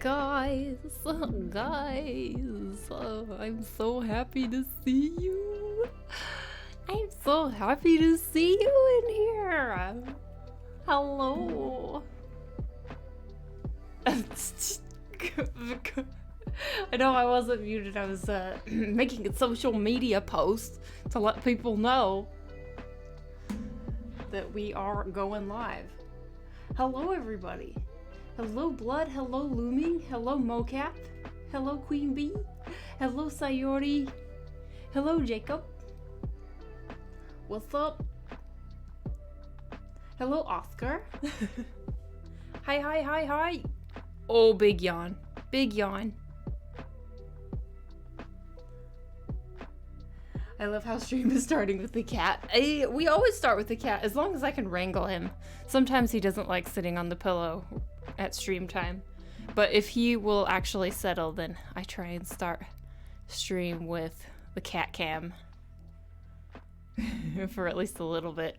Guys, I'm so happy to see you. I'm so happy to see you in here. Hello. I know I wasn't muted. I was making a social media post to let people know that we are going live. Hello, everybody. Hello, Blood. Hello, Looming. Hello, Mocap. Hello, Queen Bee. Hello, Sayori. Hello, Jacob. What's up? Hello, Oscar. Hi. Oh, big yawn. Big yawn. I love how stream is starting with the cat. We always start with the cat, as long as I can wrangle him. Sometimes he doesn't like sitting on the pillow at stream time. But if he will actually settle, then I try and start stream with the cat cam. For at least a little bit.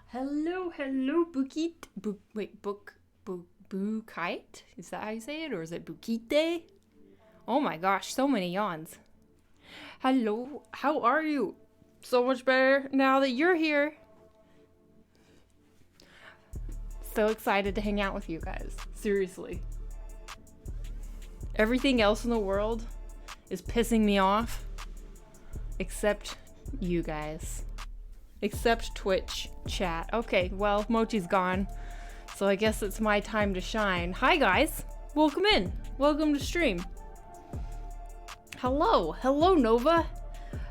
Hello, Bukit. Bukite? Is that how you say it? Or is it Bukite? Oh my gosh, so many yawns. Hello, how are you? So much better now that you're here. So excited to hang out with you guys. Seriously. Everything else in the world is pissing me off. Except you guys. Except Twitch chat. Okay, well, Mochi's gone. So I guess it's my time to shine. Hi guys. Welcome in. Welcome to stream. Hello Nova.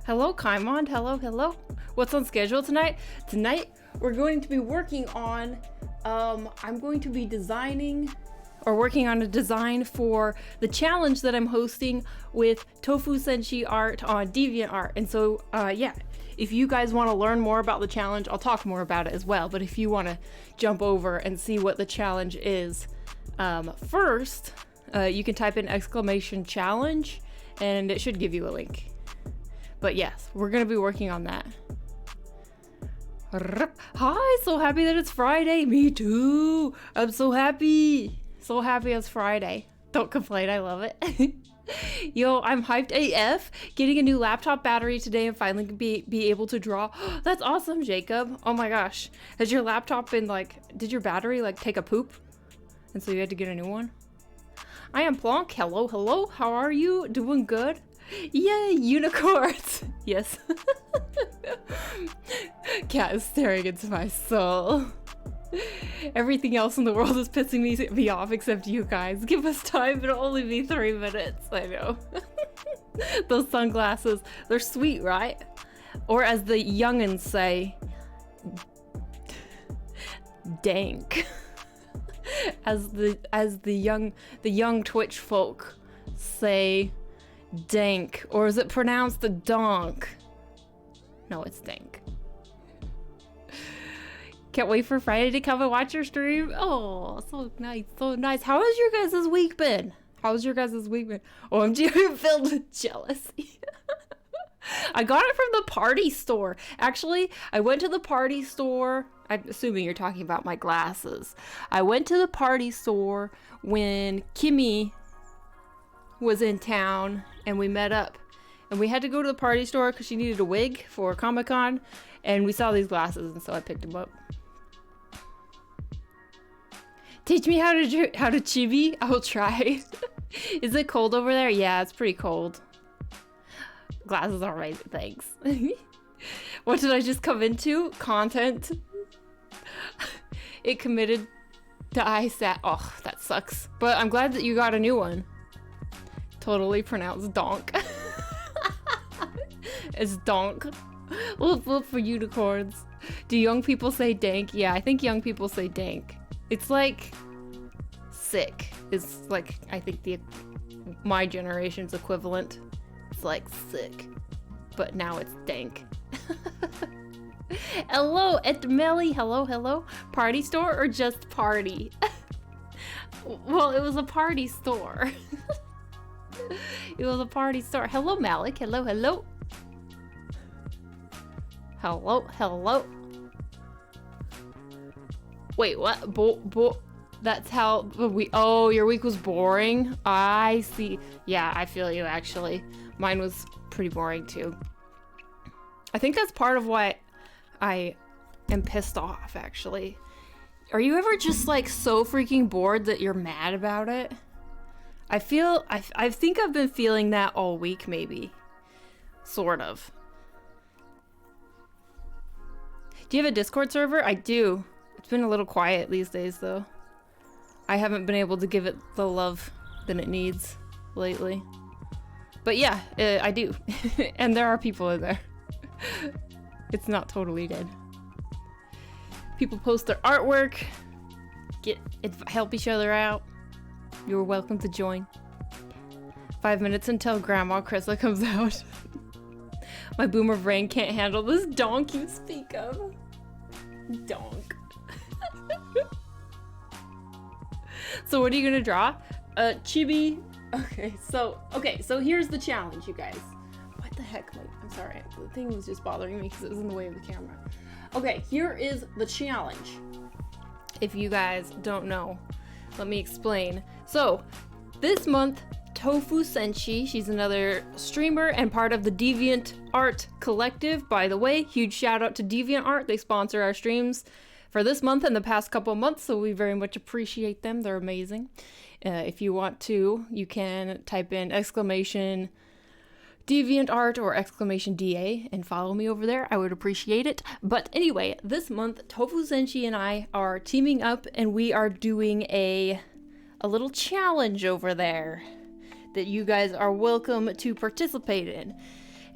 Hello Kaimon. Hello. What's on schedule tonight? Tonight we're going to be working on I'm going to be working on a design for the challenge that I'm hosting with Tofu Senshi Art on DeviantArt. And so yeah, if you guys want to learn more about the challenge, I'll talk more about it as well. But if you want to jump over and see what the challenge is, first you can type in !challenge and it should give you a link. But yes, we're gonna be working on that. Hi, so happy that it's Friday. Me too. I'm so happy. So happy it's Friday. Don't complain, I love it. Yo, I'm hyped AF. Getting a new laptop battery today and finally be able to draw. That's awesome, Jacob. Oh my gosh. Has your laptop been did your battery take a poop? And so you had to get a new one? I am Plonk. Hello. How are you? Doing good? Yay, unicorns. Yes. Cat is staring into my soul. Everything else in the world is pissing me off except you guys. Give us time, it'll only be 3 minutes. I know. Those sunglasses, they're sweet, right? Or as the youngins say, dank. As the young Twitch folk say, dank. Or is it pronounced donk? No, it's dank. Can't wait for Friday to come and watch your stream. Oh, so nice. How has your guys' week been? OMG, I'm filled with jealousy. I got it from the party store. Actually, I went to the party store. I'm assuming you're talking about my glasses. I went to the party store when Kimmy was in town and we met up. And we had to go to the party store because she needed a wig for Comic-Con. And we saw these glasses and so I picked them up. Teach me how to chibi? I will try. Is it cold over there? Yeah, it's pretty cold. Glasses are amazing, thanks. What did I just come into? Content. It committed to ISAT. Oh, that sucks. But I'm glad that you got a new one. Totally pronounced donk. It's donk. Look for unicorns. Do young people say dank? Yeah, I think young people say dank. It's like sick. It's like, I think my generation's equivalent. It's like sick. But now it's dank. Hello, Etmeli. Hello. Party store or just party? Well, it was a party store. It was a party store. Hello, Malik. Hello. Hello. Wait, what? That's how oh, your week was boring? I see. Yeah, I feel you actually. Mine was pretty boring too. I think that's part of why I am pissed off actually. Are you ever just like so freaking bored that you're mad about it? I think I've been feeling that all week maybe. Sort of. Do you have a Discord server? I do. It's been a little quiet these days though. I haven't been able to give it the love that it needs lately. But yeah, I do. And there are people in there. It's not totally dead. People post their artwork, help each other out. You're welcome to join. 5 minutes until Grandma Krista comes out. My boomer brain can't handle this donk you speak of. Donk. So what are you gonna draw? Chibi. Okay, so here's the challenge, you guys. What the heck? I'm sorry, the thing was just bothering me because it was in the way of the camera. Okay, here is the challenge. If you guys don't know, let me explain. So, this month, Tofu Senshi, she's another streamer and part of the Deviant Art Collective. By the way, huge shout out to Deviant Art. They sponsor our streams for this month and the past couple months, so we very much appreciate them. They're amazing. If you want to, you can type in exclamation Deviant Art or exclamation DA and follow me over there. I would appreciate it. But anyway, this month, Tofu Senshi and I are teaming up and we are doing a little challenge over there that you guys are welcome to participate in.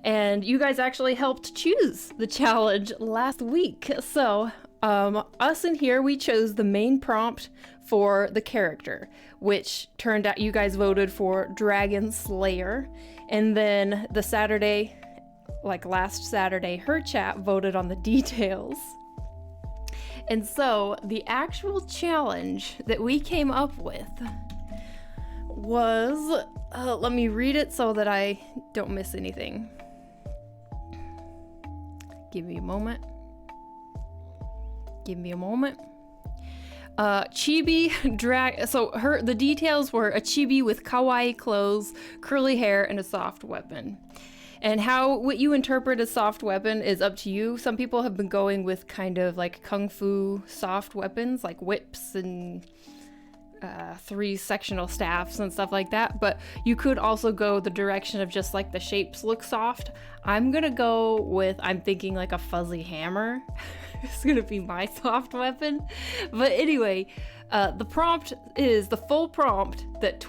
And you guys actually helped choose the challenge last week. So, us in here, we chose the main prompt for the character, which turned out you guys voted for Dragon Slayer. And then the Saturday, like last Saturday, her chat voted on the details. And so the actual challenge that we came up with was, let me read it so that I don't miss anything. Give me a moment. Chibi the details were a chibi with kawaii clothes, curly hair, and a soft weapon. And what you interpret as soft weapon is up to you. Some people have been going with kind of like kung fu soft weapons, like whips and 3 sectional staffs and stuff like that. But you could also go the direction of just like the shapes look soft. I'm gonna go with, I'm thinking like a fuzzy hammer. It's gonna be my soft weapon. But anyway, the prompt is the full prompt that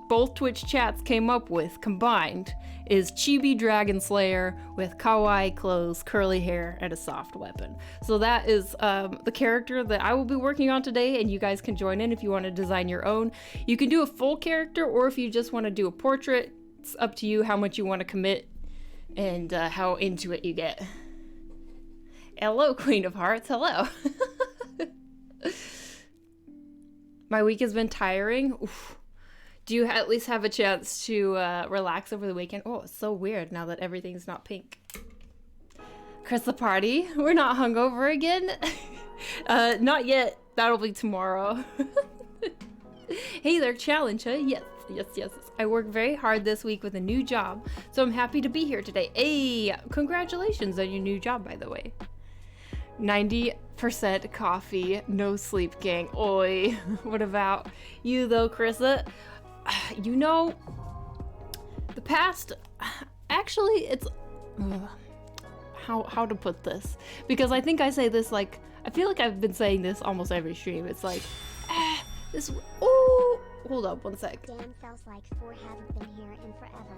both Twitch chats came up with combined is Chibi Dragon Slayer with kawaii clothes, curly hair, and a soft weapon. So that is the character that I will be working on today, and you guys can join in if you want to design your own. You can do a full character, or if you just want to do a portrait, it's up to you how much you want to commit and how into it you get. Hello, Queen of Hearts. Hello. My week has been tiring. Oof. Do you at least have a chance to relax over the weekend? Oh, it's so weird now that everything's not pink. Chris the party. We're not hungover again. Not yet. That'll be tomorrow. Hey there, challenge, huh? Yes. I worked very hard this week with a new job, so I'm happy to be here today. Hey, congratulations on your new job, by the way. 90% coffee, no sleep, gang. Oi. What about you though, Krissa? You know, the past, actually, it's, how to put this? Because I think I say this like, I feel like I've been saying this almost every stream. It's like, this, oh, hold up one sec. Damn, feels like 4 haven't been here in forever.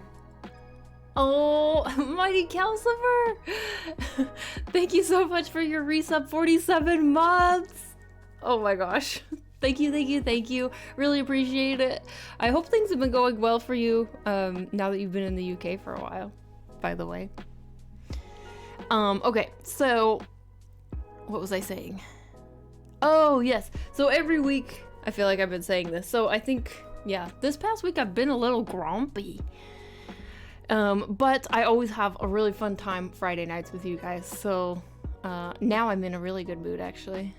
Oh, Mighty Calcifer! Thank you so much for your resub, 47 months! Oh my gosh. Thank you. Really appreciate it. I hope things have been going well for you now that you've been in the UK for a while, by the way. Okay, so what was I saying? Oh, yes. So every week, I feel like I've been saying this. So I think, yeah, this past week I've been a little grumpy. But I always have a really fun time Friday nights with you guys. So now I'm in a really good mood, actually.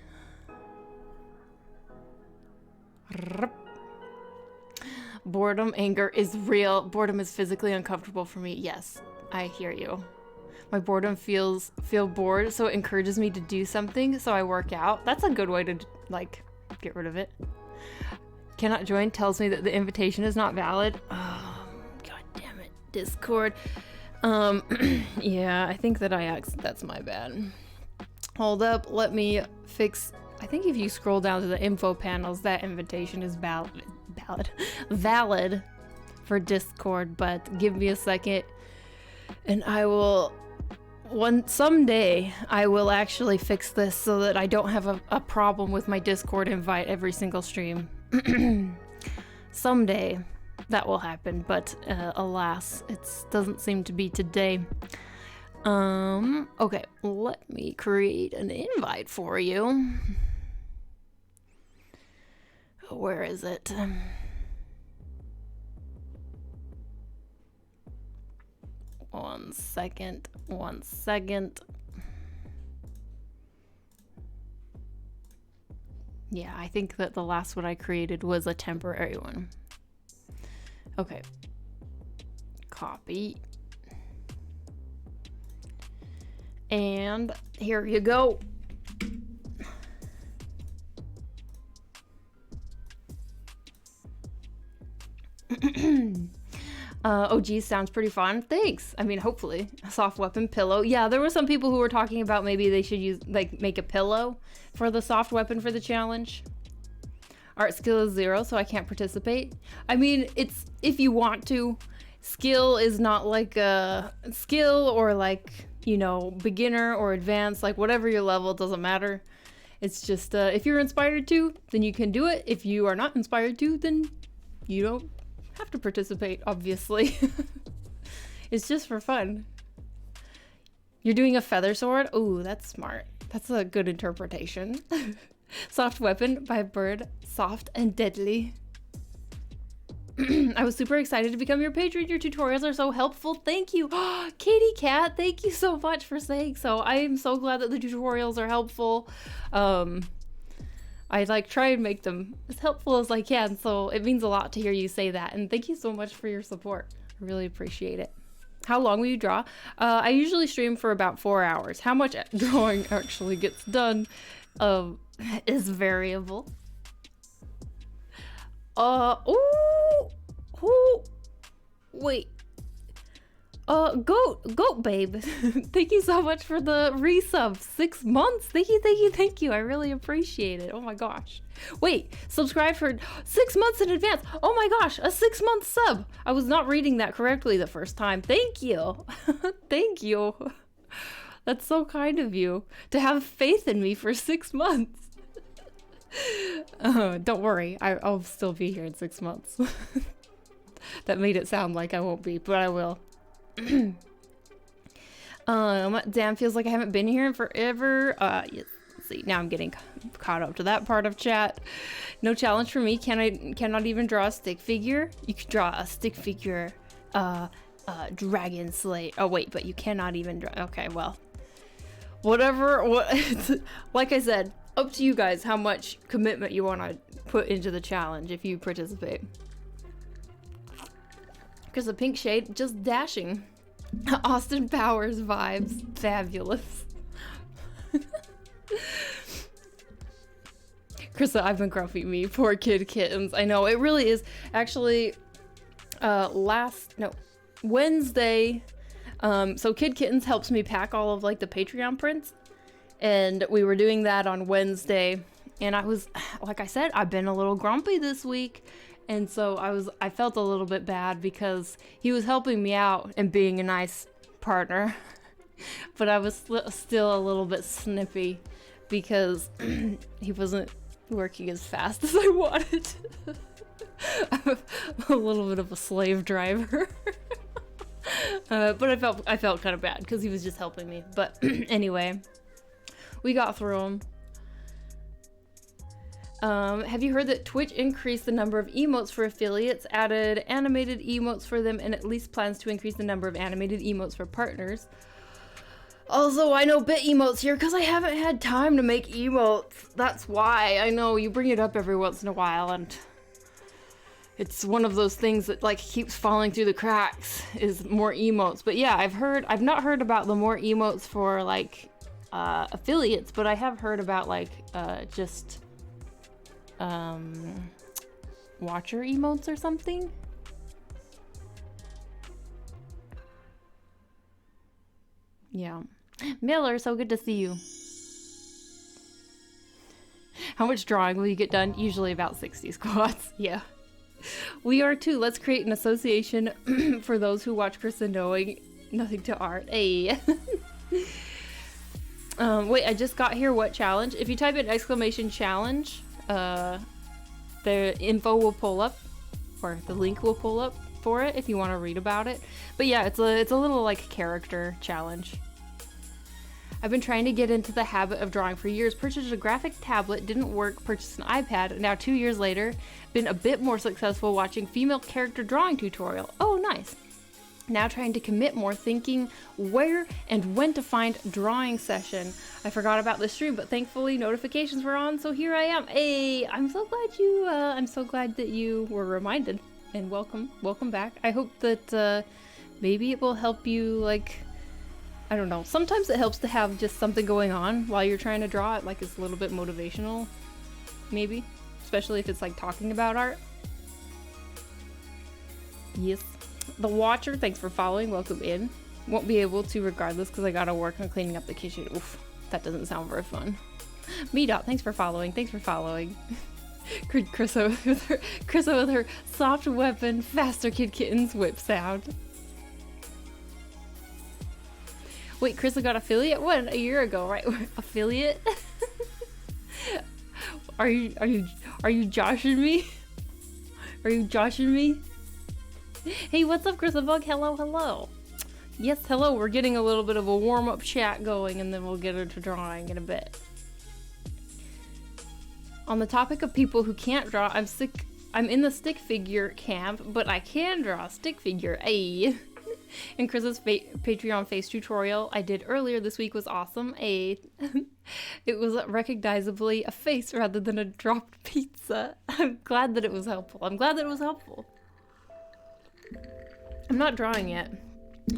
Boredom, anger is real. Boredom is physically uncomfortable for me. Yes, I hear you. My boredom feel bored, so it encourages me to do something, so I work out. That's a good way to, like, get rid of it. Cannot join tells me that the invitation is not valid. Oh, god damn it. Discord. Yeah, I think that that's my bad. Hold up, let me fix. I think if you scroll down to the info panels, that invitation is valid for Discord, but give me a second and I will someday I will actually fix this so that I don't have a problem with my Discord invite every single stream. Someday that will happen, but alas, it doesn't seem to be today. Okay, let me create an invite for you. Where is it? One second. Yeah, I think that the last one I created was a temporary one. Okay. Copy. And here you go. Oh geez, sounds pretty fun. Thanks. I mean, hopefully. A soft weapon pillow. Yeah, there were some people who were talking about maybe they should use, like, make a pillow for the soft weapon for the challenge. Art skill is 0, so I can't participate. I mean, it's if you want to. Skill is not like a skill or like, you know, beginner or advanced, like whatever your level, it doesn't matter. It's just if you're inspired to, then you can do it. If you are not inspired to, then you don't have to participate, obviously. It's just for fun. You're doing a feather sword? Ooh, that's smart. That's a good interpretation. Soft weapon by bird, soft and deadly. I was super excited to become your patron. Your tutorials are so helpful. Thank you. Katie Cat, thank you so much for saying so. I am so glad that the tutorials are helpful. I like try and make them as helpful as I can, so it means a lot to hear you say that, and thank you so much for your support. I really appreciate it. How long will you draw? I usually stream for about 4 hours. How much drawing actually gets done is variable. Wait. Goat babe. Thank you so much for the resub. 6 months. Thank you. I really appreciate it. Oh my gosh. Wait, subscribe for 6 months in advance. Oh my gosh, a 6-month sub. I was not reading that correctly the first time. Thank you. Thank you. That's so kind of you to have faith in me for 6 months. Don't worry, I'll still be here in 6 months. That made it sound like I won't be, but I will. Damn, feels like I haven't been here in forever. Let's see, now I'm getting caught up to that part of chat. No challenge for me. Cannot even draw a stick figure. You can draw a stick figure, dragon slate. Oh wait, but you cannot even draw. Okay, well, whatever. Like I said, up to you guys how much commitment you want to put into the challenge if you participate. Because the pink shade, just dashing. Austin Powers vibes. Fabulous. Krista, I've been grumpy me. Poor kid kittens. I know, it really is. Actually, Wednesday, so Kid Kittens helps me pack all of like the Patreon prints. And we were doing that on Wednesday. And I was, like I said, I've been a little grumpy this week. And so I felt a little bit bad because he was helping me out and being a nice partner. But I was still a little bit snippy because he wasn't working as fast as I wanted. I'm a little bit of a slave driver. But I felt kind of bad because he was just helping me. But anyway, we got through him. Have you heard that Twitch increased the number of emotes for affiliates, added animated emotes for them, and at least plans to increase the number of animated emotes for partners? Also, I know bit emotes here because I haven't had time to make emotes. That's why. I know you bring it up every once in a while, and it's one of those things that like keeps falling through the cracks is more emotes. But yeah, I've not heard about the more emotes for like affiliates, but I have heard about like just watcher emotes or something. Yeah. Miller, so good to see you. How much drawing will you get done? Usually about 60 squats. Yeah. We are too. Let's create an association for those who watch Krista knowing nothing to art. Hey. Wait, I just got here. What challenge? If you type in exclamation challenge, the info will pull up, or the link will pull up for it if you want to read about it. But yeah, it's a little like character challenge. I've been trying to get into the habit of drawing for years. Purchased a graphic tablet, didn't work, purchased an iPad. Now 2 years later, been a bit more successful watching female character drawing tutorial. Oh, nice. Now trying to commit more, thinking where and when to find drawing session. I forgot about this stream, but thankfully notifications were on, so here I am. Hey, I'm so glad that you were reminded, and welcome back. I hope that maybe it will help you, like, I don't know. Sometimes it helps to have just something going on while you're trying to draw it, like it's a little bit motivational, maybe, especially if it's like talking about art. Yes. The Watcher, thanks for following. Welcome in. Won't be able to regardless because I gotta work on cleaning up the kitchen. Oof, that doesn't sound very fun. Meetup, thanks for following. Krissa with her soft weapon, faster kid kittens whip sound. Wait, Krissa got affiliate? What? A year ago, right? Affiliate? Are you joshing me? Are you joshing me? Hey, what's up, Krissa Bug? Hello. Yes, hello. We're getting a little bit of a warm-up chat going, and then we'll get into drawing in a bit. On the topic of people who can't draw, I'm in the stick figure camp, but I can draw a stick figure. Ayy. And Chris's Patreon face tutorial I did earlier this week was awesome. It was recognizably a face rather than a dropped pizza. I'm glad that it was helpful. I'm not drawing yet,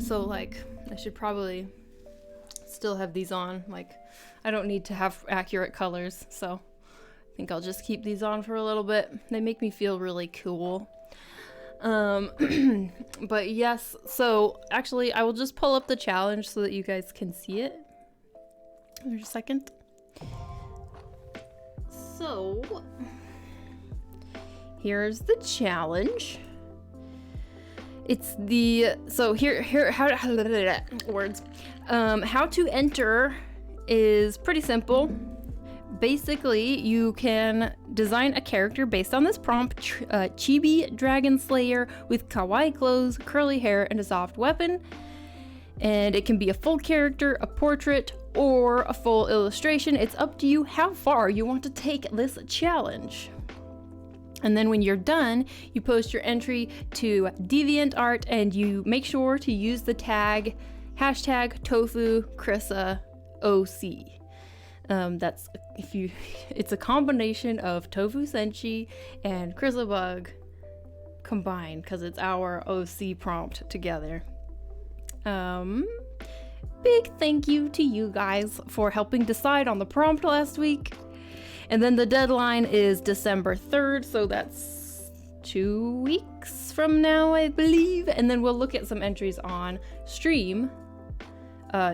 so like I should probably still have these on. Like I don't need to have accurate colors, so I think I'll just keep these on for a little bit. They make me feel really cool. But yes, so actually I will just pull up the challenge so that you guys can see it. There's a second. So here's the challenge. It's the, so here, how words. How to enter is pretty simple. Basically, you can design a character based on this prompt, Chibi Dragon Slayer with kawaii clothes, curly hair, and a soft weapon. And it can be a full character, a portrait, or a full illustration. It's up to you how far you want to take this challenge. And then when you're done, you post your entry to DeviantArt and you make sure to use the tag #TofuChrissa.OC. That's it's a combination of Tofu Senshi and Chrisabug combined because it's our OC prompt together. Big thank you to you guys for helping decide on the prompt last week. And then the deadline is December 3rd, so that's 2 weeks from now, I believe. And then we'll look at some entries on stream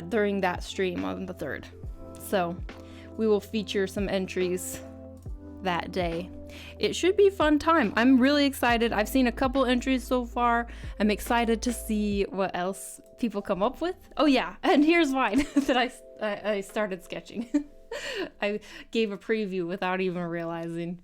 during that stream on the 3rd. So we will feature some entries that day. It should be a fun time. I'm really excited. I've seen a couple entries so far. I'm excited to see what else people come up with. Oh yeah, and here's mine that I started sketching. I gave a preview without even realizing.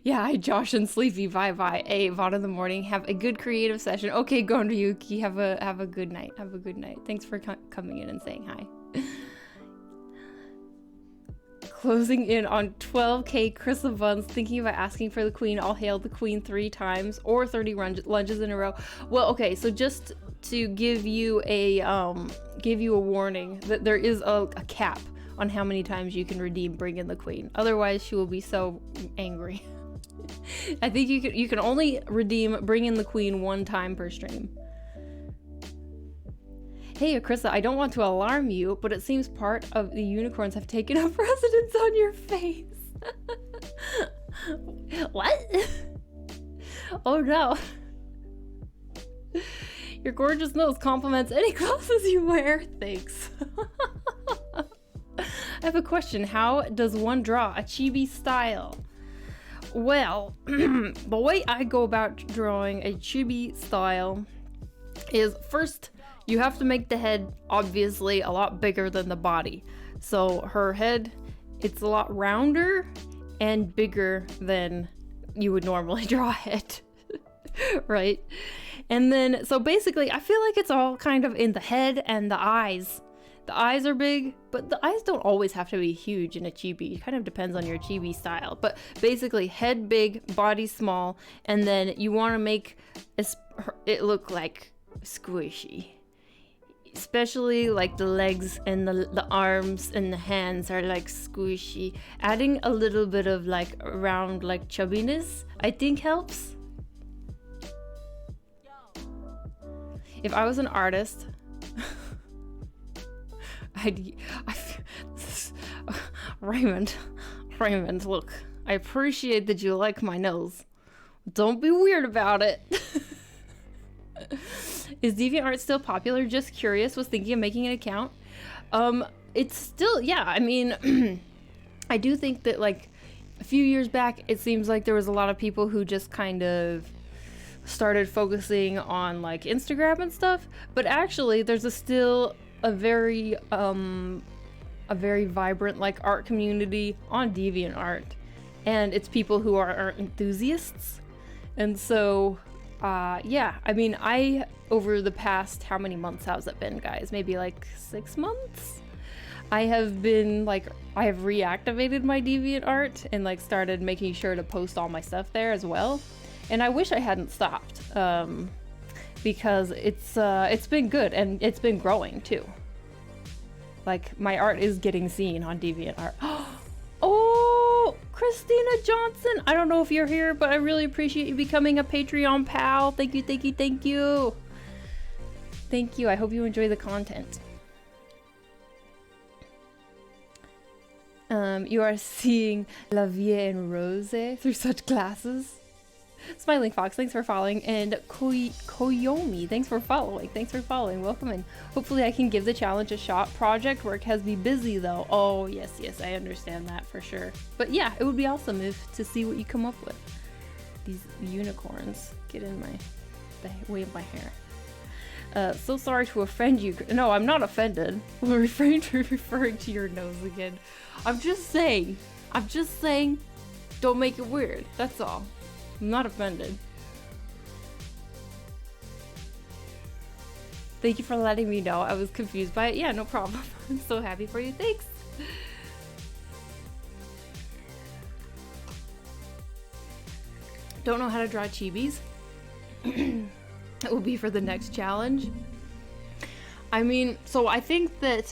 Yeah, hi Josh and Sleepy. Bye. Hey, VOD in the morning. Have a good creative session. Okay, Gondryuki. Have a good night. Have a good night. Thanks for coming in and saying hi. Closing in on 12k Crystal Buns, thinking about asking for the queen. I'll hail the queen 3 times or 30 lunges in a row. Well, okay, so just to give you a warning that there is a cap on how many times you can redeem bring in the queen. Otherwise, she will be so angry. I think you can only redeem bring in the queen 1 time per stream. Hey, Akrissa, I don't want to alarm you, but it seems part of the unicorns have taken up residence on your face. What? Oh no. Your gorgeous nose compliments any glasses you wear. Thanks. I have a question. How does one draw a chibi style? Well, the way I go about drawing a chibi style is first, you have to make the head obviously a lot bigger than the body. So her head, it's a lot rounder and bigger than you would normally draw a head, right? And then, so basically, I feel like it's all kind of in the head and the eyes. The eyes are big, but the eyes don't always have to be huge in a chibi. It kind of depends on your chibi style. But basically, head big, body small, and then you want to make it look like squishy. Especially like the legs and the arms and the hands are like squishy. Adding a little bit of like around like chubbiness, I think helps. If I was an artist, Raymond, look, I appreciate that you like my nose. Don't be weird about it. Is DeviantArt still popular? Just curious, was thinking of making an account. It's still, yeah, I mean, I do think that like a few years back, it seems like there was a lot of people who just kind of started focusing on like Instagram and stuff, but actually there's still a very vibrant like art community on DeviantArt, and it's people who are enthusiasts. And so yeah, I mean, over the past, how many months has it been, guys? Maybe like 6 months? I have reactivated my DeviantArt and like started making sure to post all my stuff there as well. And I wish I hadn't stopped, because it's been good and it's been growing too. Like my art is getting seen on DeviantArt. Oh, Christina Johnson. I don't know if you're here, but I really appreciate you becoming a Patreon pal. Thank you, thank you, thank you. Thank you. I hope you enjoy the content. You are seeing La Vie en Rose through such glasses. Smiling Fox, thanks for following, and Koyomi, thanks for following. Thanks for following. Welcome in. Hopefully I can give the challenge a shot. Project work has been busy though. Oh yes, I understand that for sure. But yeah, it would be awesome to see what you come up with. These unicorns get in the way of my hair. So sorry to offend you. No, I'm not offended. We'll refrain to referring to your nose again. I'm just saying, don't make it weird. That's all. I'm not offended. Thank you for letting me know. I was confused by it. Yeah, no problem. I'm so happy for you. Thanks. Don't know how to draw chibis. That will be for the next challenge. I mean, so I think that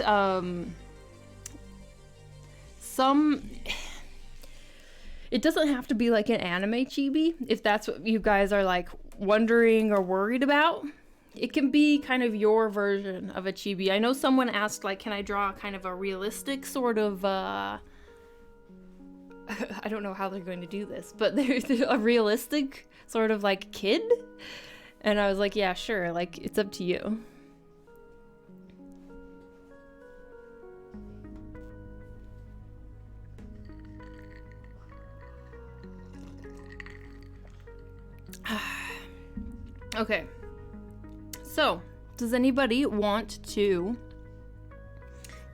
it doesn't have to be like an anime chibi, if that's what you guys are like wondering or worried about. It can be kind of your version of a chibi. I know someone asked, like, can I draw kind of a realistic sort of, I don't know how they're going to do this, but there's a realistic sort of like kid. And I was like, yeah, sure, like, it's up to you. Okay, so does anybody want to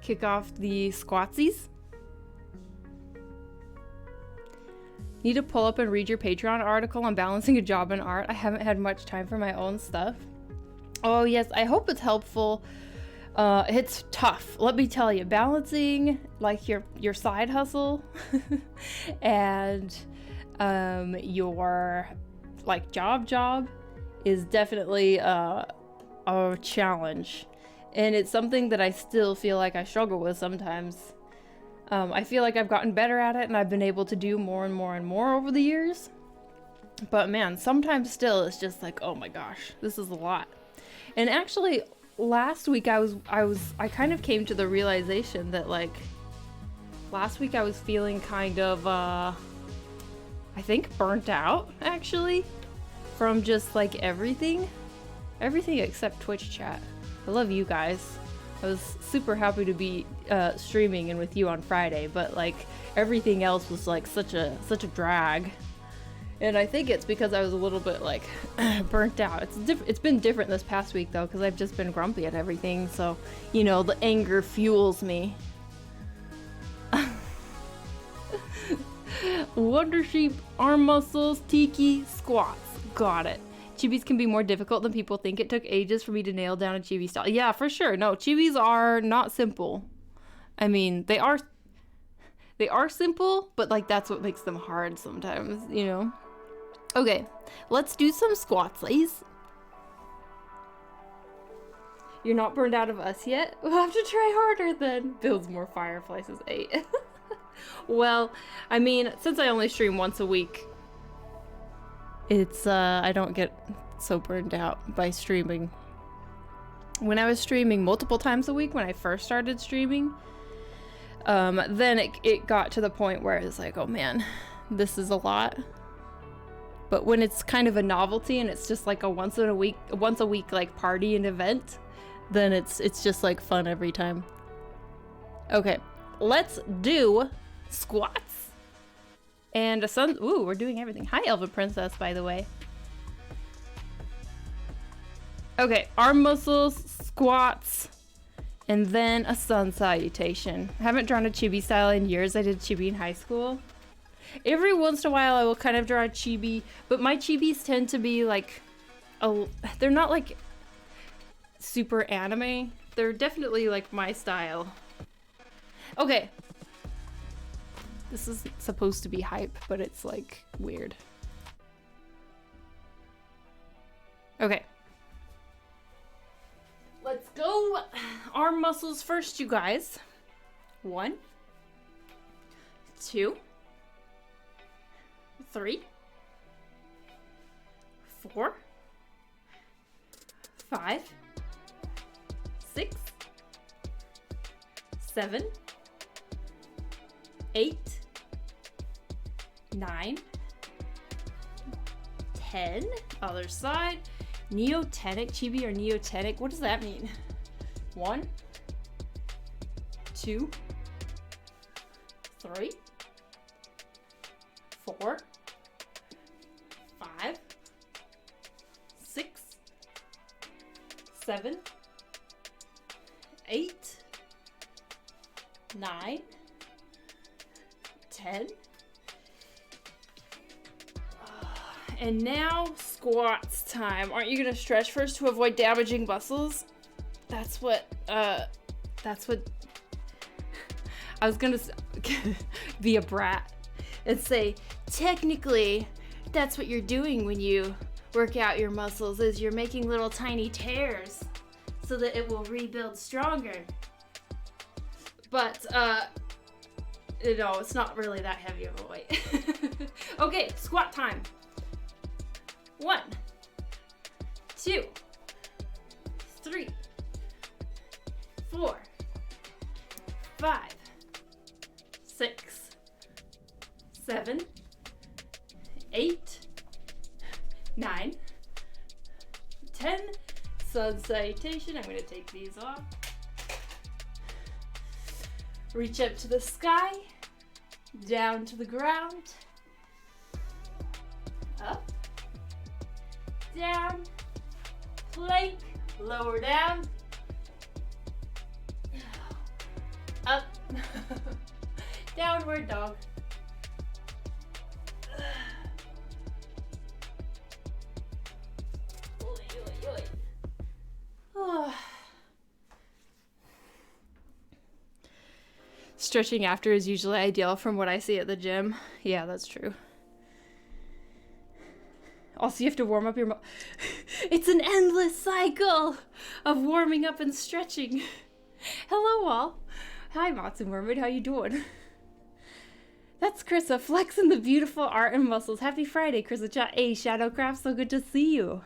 kick off the squatsies? Need to pull up and read your Patreon article on balancing a job and art. I haven't had much time for my own stuff. Oh yes, I hope it's helpful. It's tough. Let me tell you, balancing like your side hustle and your like job is definitely a challenge, and it's something that I still feel like I struggle with sometimes. I feel like I've gotten better at it, and I've been able to do more and more and more over the years. But man, sometimes still it's just like, oh my gosh, this is a lot. And actually, last week I kind of came to the realization that like last week I was feeling kind of I think burnt out actually from just like everything except Twitch chat. I love you guys. I was super happy to be streaming and with you on Friday, but like everything else was like such a drag. And I think it's because I was a little bit like burnt out. It's been different this past week though, because I've just been grumpy at everything. So, you know, the anger fuels me. Wonder Sheep, arm muscles, tiki, squats. Got it. Chibis can be more difficult than people think. It took ages for me to nail down a chibi style. Yeah, for sure. No, chibis are not simple. I mean, they are simple, but like that's what makes them hard sometimes, you know? Okay, let's do some squats, please. You're not burned out of us yet? We'll have to try harder then. Builds more fireplaces, 8. Well, I mean, since I only stream once a week, it's, I don't get so burned out by streaming. When I was streaming multiple times a week, when I first started streaming, then it got to the point where it's like, oh man, this is a lot. But when it's kind of a novelty and it's just like a once a week like party and event, then it's just like fun every time. Okay, let's do squats. And a sun. Ooh, we're doing everything. Hi, Elva Princess, by the way. Okay, arm muscles, squats, and then a sun salutation. I haven't drawn a chibi style in years. I did chibi in high school. Every once in a while I will kind of draw a chibi, but my chibis tend to be like, they're not like super anime. They're definitely like my style. Okay. This is supposed to be hype, but it's like weird. Okay. Let's go. Arm muscles first, you guys. 1, 2, 3, 4, 5, 6, 7, 8, 9, 10. Other side. Neotenic chibi or neotenic? What does that mean? 1, 2, 3, 4, 5, 6, 7, 8, 9, 10. And now squats time. Aren't you gonna stretch first to avoid damaging muscles? That's what I was gonna be a brat and say, technically, that's what you're doing when you work out your muscles, is you're making little tiny tears so that it will rebuild stronger. But, no, it's not really that heavy of a weight. Okay, squat time. 1, 2, 3, 4, 5, 6, 7, 8, 9, 10. Sun salutation. I'm going to take these off. Reach up to the sky, down to the ground, up, down, plank, lower down, up, downward dog. Stretching after is usually ideal from what I see at the gym. Yeah, that's true. Also, you have to warm up your It's an endless cycle of warming up and stretching. Hello, all. Hi, Matsu Mermaid. How you doing? That's Krissa flexing the beautiful art and muscles. Happy Friday, Krissa chat. Hey, Shadowcraft. So good to see you.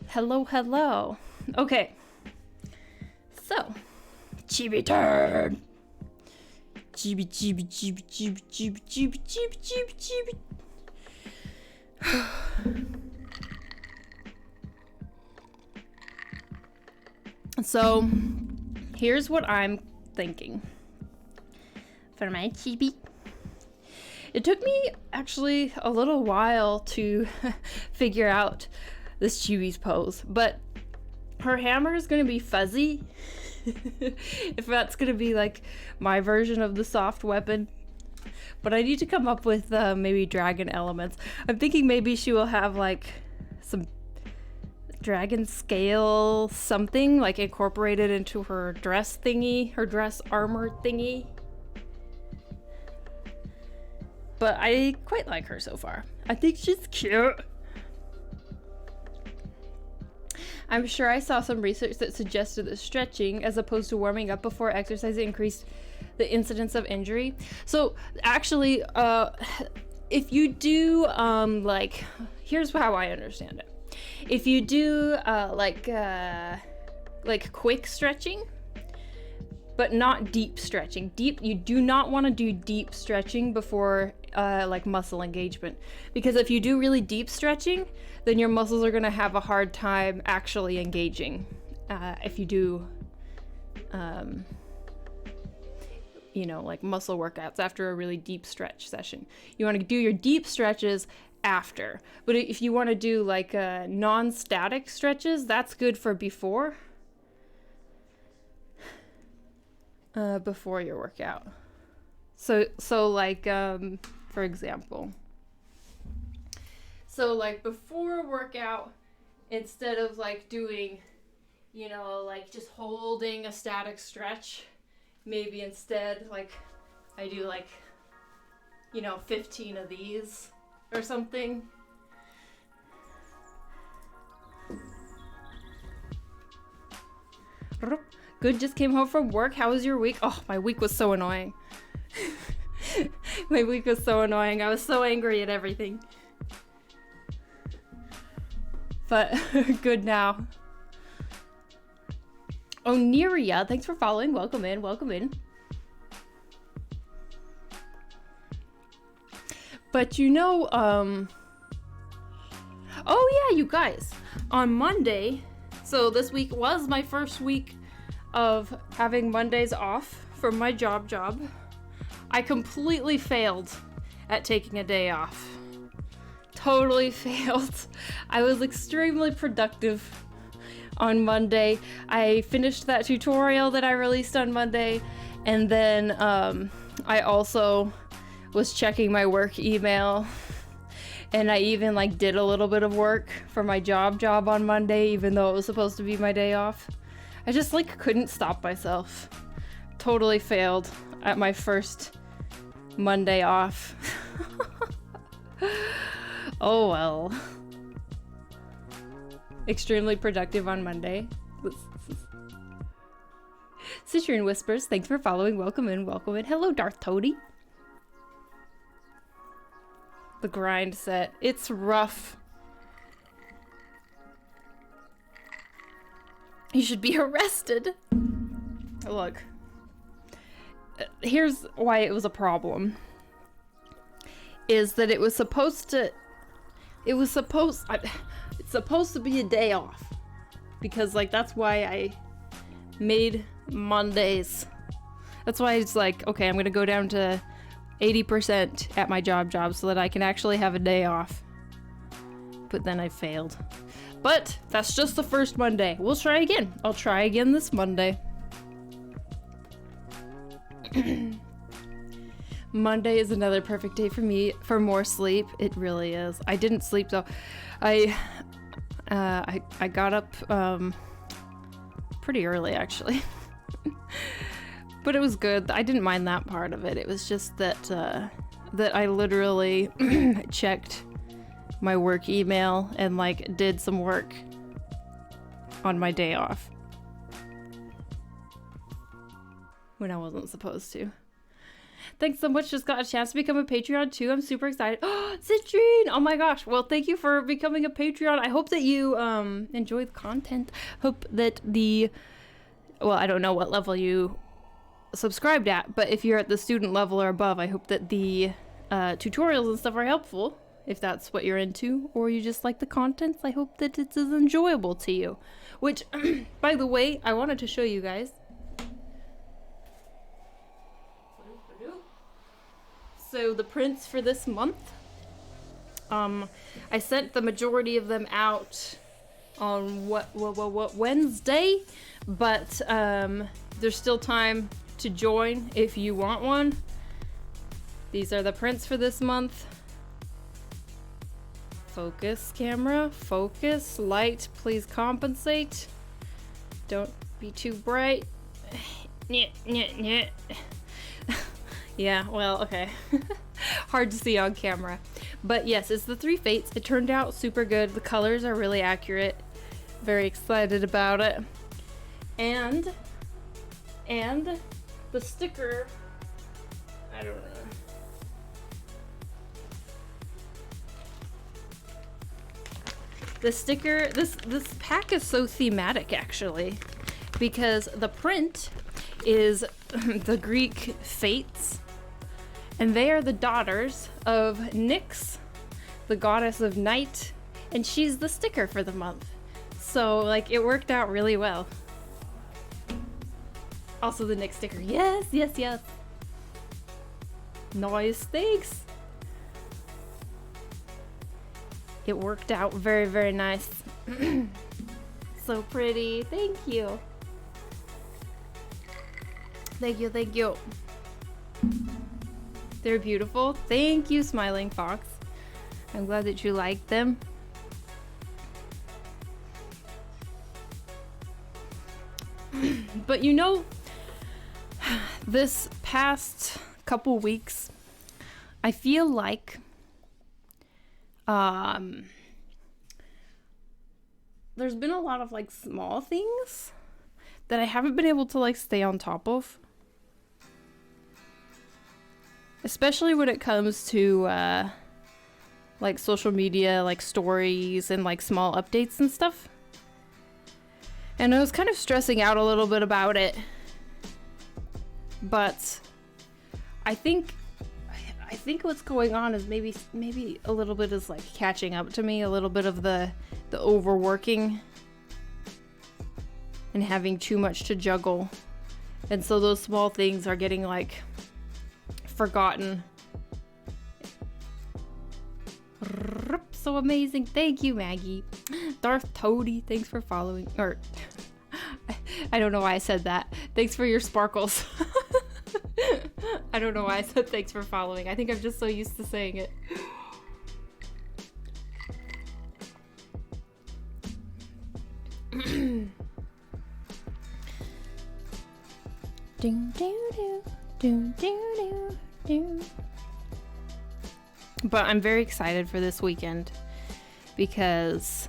Hello, hello. Okay. So, Chibi turn. Chibi, chibi, chibi, chibi, chibi, chibi, chibi, chibi, chibi. So, here's what I'm thinking for my chibi. It took me actually a little while to figure out this chibi's pose, but her hammer is gonna be fuzzy. If that's gonna be like my version of the soft weapon. But I need to come up with maybe dragon elements. I'm thinking maybe she will have like some dragon scale something like incorporated into her dress thingy, her dress armor thingy. But I quite like her so far. I think she's cute. I'm sure I saw some research that suggested that stretching as opposed to warming up before exercise increased the incidence of injury. So actually, if you do like, here's how I understand it. If you do like quick stretching, but not deep stretching. You do not want to do deep stretching before like muscle engagement, because if you do really deep stretching, then your muscles are going to have a hard time actually engaging. If you do, you know, like muscle workouts after a really deep stretch session, you want to do your deep stretches after. But if you want to do like non-static stretches, that's good for before your workout. So like for example, so like before workout, instead of like doing, you know, like just holding a static stretch, maybe instead like I do like, you know, 15 of these or something. Good, just came home from work. How was your week? Oh, my week was so annoying. My week was so annoying. I was so angry at everything. But good now. Oh, Neria, thanks for following. Welcome in, welcome in. But you know, oh yeah, you guys, on Monday, so this week was my first week of having Mondays off from my job. I completely failed at taking a day off. Totally failed. I was extremely productive on Monday. I finished that tutorial that I released on Monday, and then I also was checking my work email, and I even like did a little bit of work for my job on Monday, even though it was supposed to be my day off. I just like couldn't stop myself. Totally failed at my first Monday off. Oh well. Extremely productive on Monday. Citrine Whispers, thanks for following. Welcome in, welcome in. Hello, Darth Toady. The grind set. It's rough. You should be arrested. Look. Here's why it was a problem. Is that it was supposed to... It's supposed to be a day off. Because, like, that's why I made Mondays. That's why it's like, okay, I'm gonna go down to 80% at my job so that I can actually have a day off. But then I failed. But that's just the first Monday. We'll try again. I'll try again this Monday. Monday is another perfect day for me for more sleep. It really is. I didn't sleep though. I got up pretty early actually. But it was good. I didn't mind that part of it. It was just that that I literally checked my work email and like did some work on my day off when I wasn't supposed to. Thanks so much. Just got a chance to become a Patreon too. I'm super excited. Oh, Citrine! Oh my gosh. Well, thank you for becoming a Patreon. I hope that you enjoy the content. Hope that well, I don't know what level you subscribed at, but if you're at the student level or above, I hope that the tutorials and stuff are helpful, if that's what you're into, or you just like the contents. I hope that it's as enjoyable to you. Which, by the way, I wanted to show you guys. So the prints for this month, I sent the majority of them out on what Wednesday, but there's still time to join if you want one. These are the prints for this month. Focus, camera, focus, light, please compensate. Don't be too bright. Yeah, well, okay. Hard to see on camera. But yes, it's the 3 Fates. It turned out super good. The colors are really accurate. Very excited about it. And the sticker, I don't know. The sticker, this pack is so thematic actually, because the print is the Greek Fates, and they are the daughters of Nyx, the goddess of night, and she's the sticker for the month. So like it worked out really well. Also the Nyx sticker. Yes, yes, yes. Nice, thanks. It worked out very, very nice. So pretty. Thank you. Thank you, thank you. They're beautiful. Thank you, Smiling Fox. I'm glad that you liked them. But you know, this past couple weeks, I feel like there's been a lot of like small things that I haven't been able to like stay on top of. Especially when it comes to like social media, like stories and like small updates and stuff. And I was kind of stressing out a little bit about it. But I think what's going on is maybe a little bit is like catching up to me, a little bit of the overworking and having too much to juggle. And so those small things are getting like forgotten. So amazing. Thank you, Maggie. Darth Toady, thanks for following. Or I don't know why I said that. Thanks for your sparkles. I don't know why I said thanks for following. I think I'm just so used to saying it. But I'm very excited for this weekend because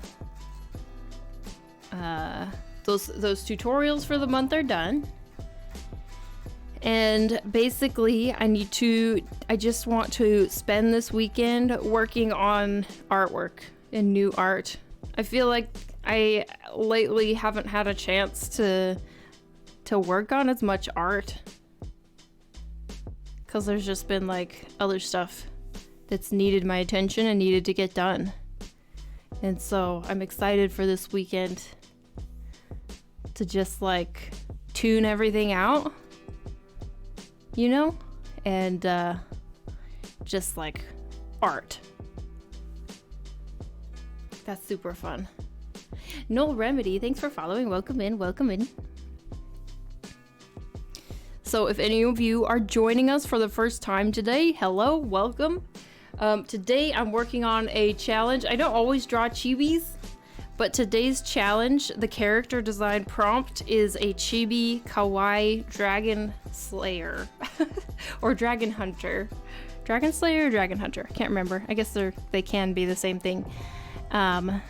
those tutorials for the month are done. And basically I just want to spend this weekend working on artwork and new art. I feel like I lately haven't had a chance to work on as much art because there's just been like other stuff that's needed my attention and needed to get done. And so I'm excited for this weekend to just like tune everything out, you know, and just like art. That's super fun. Null Remedy, thanks for following. Welcome in, welcome in. So if any of you are joining us for the first time today, hello, welcome. Today I'm working on a challenge. I don't always draw chibis, But today's challenge, the character design prompt is a Chibi Kawaii Dragon Slayer or Dragon Hunter. Dragon Slayer or Dragon Hunter? I can't remember. I guess they can be the same thing. And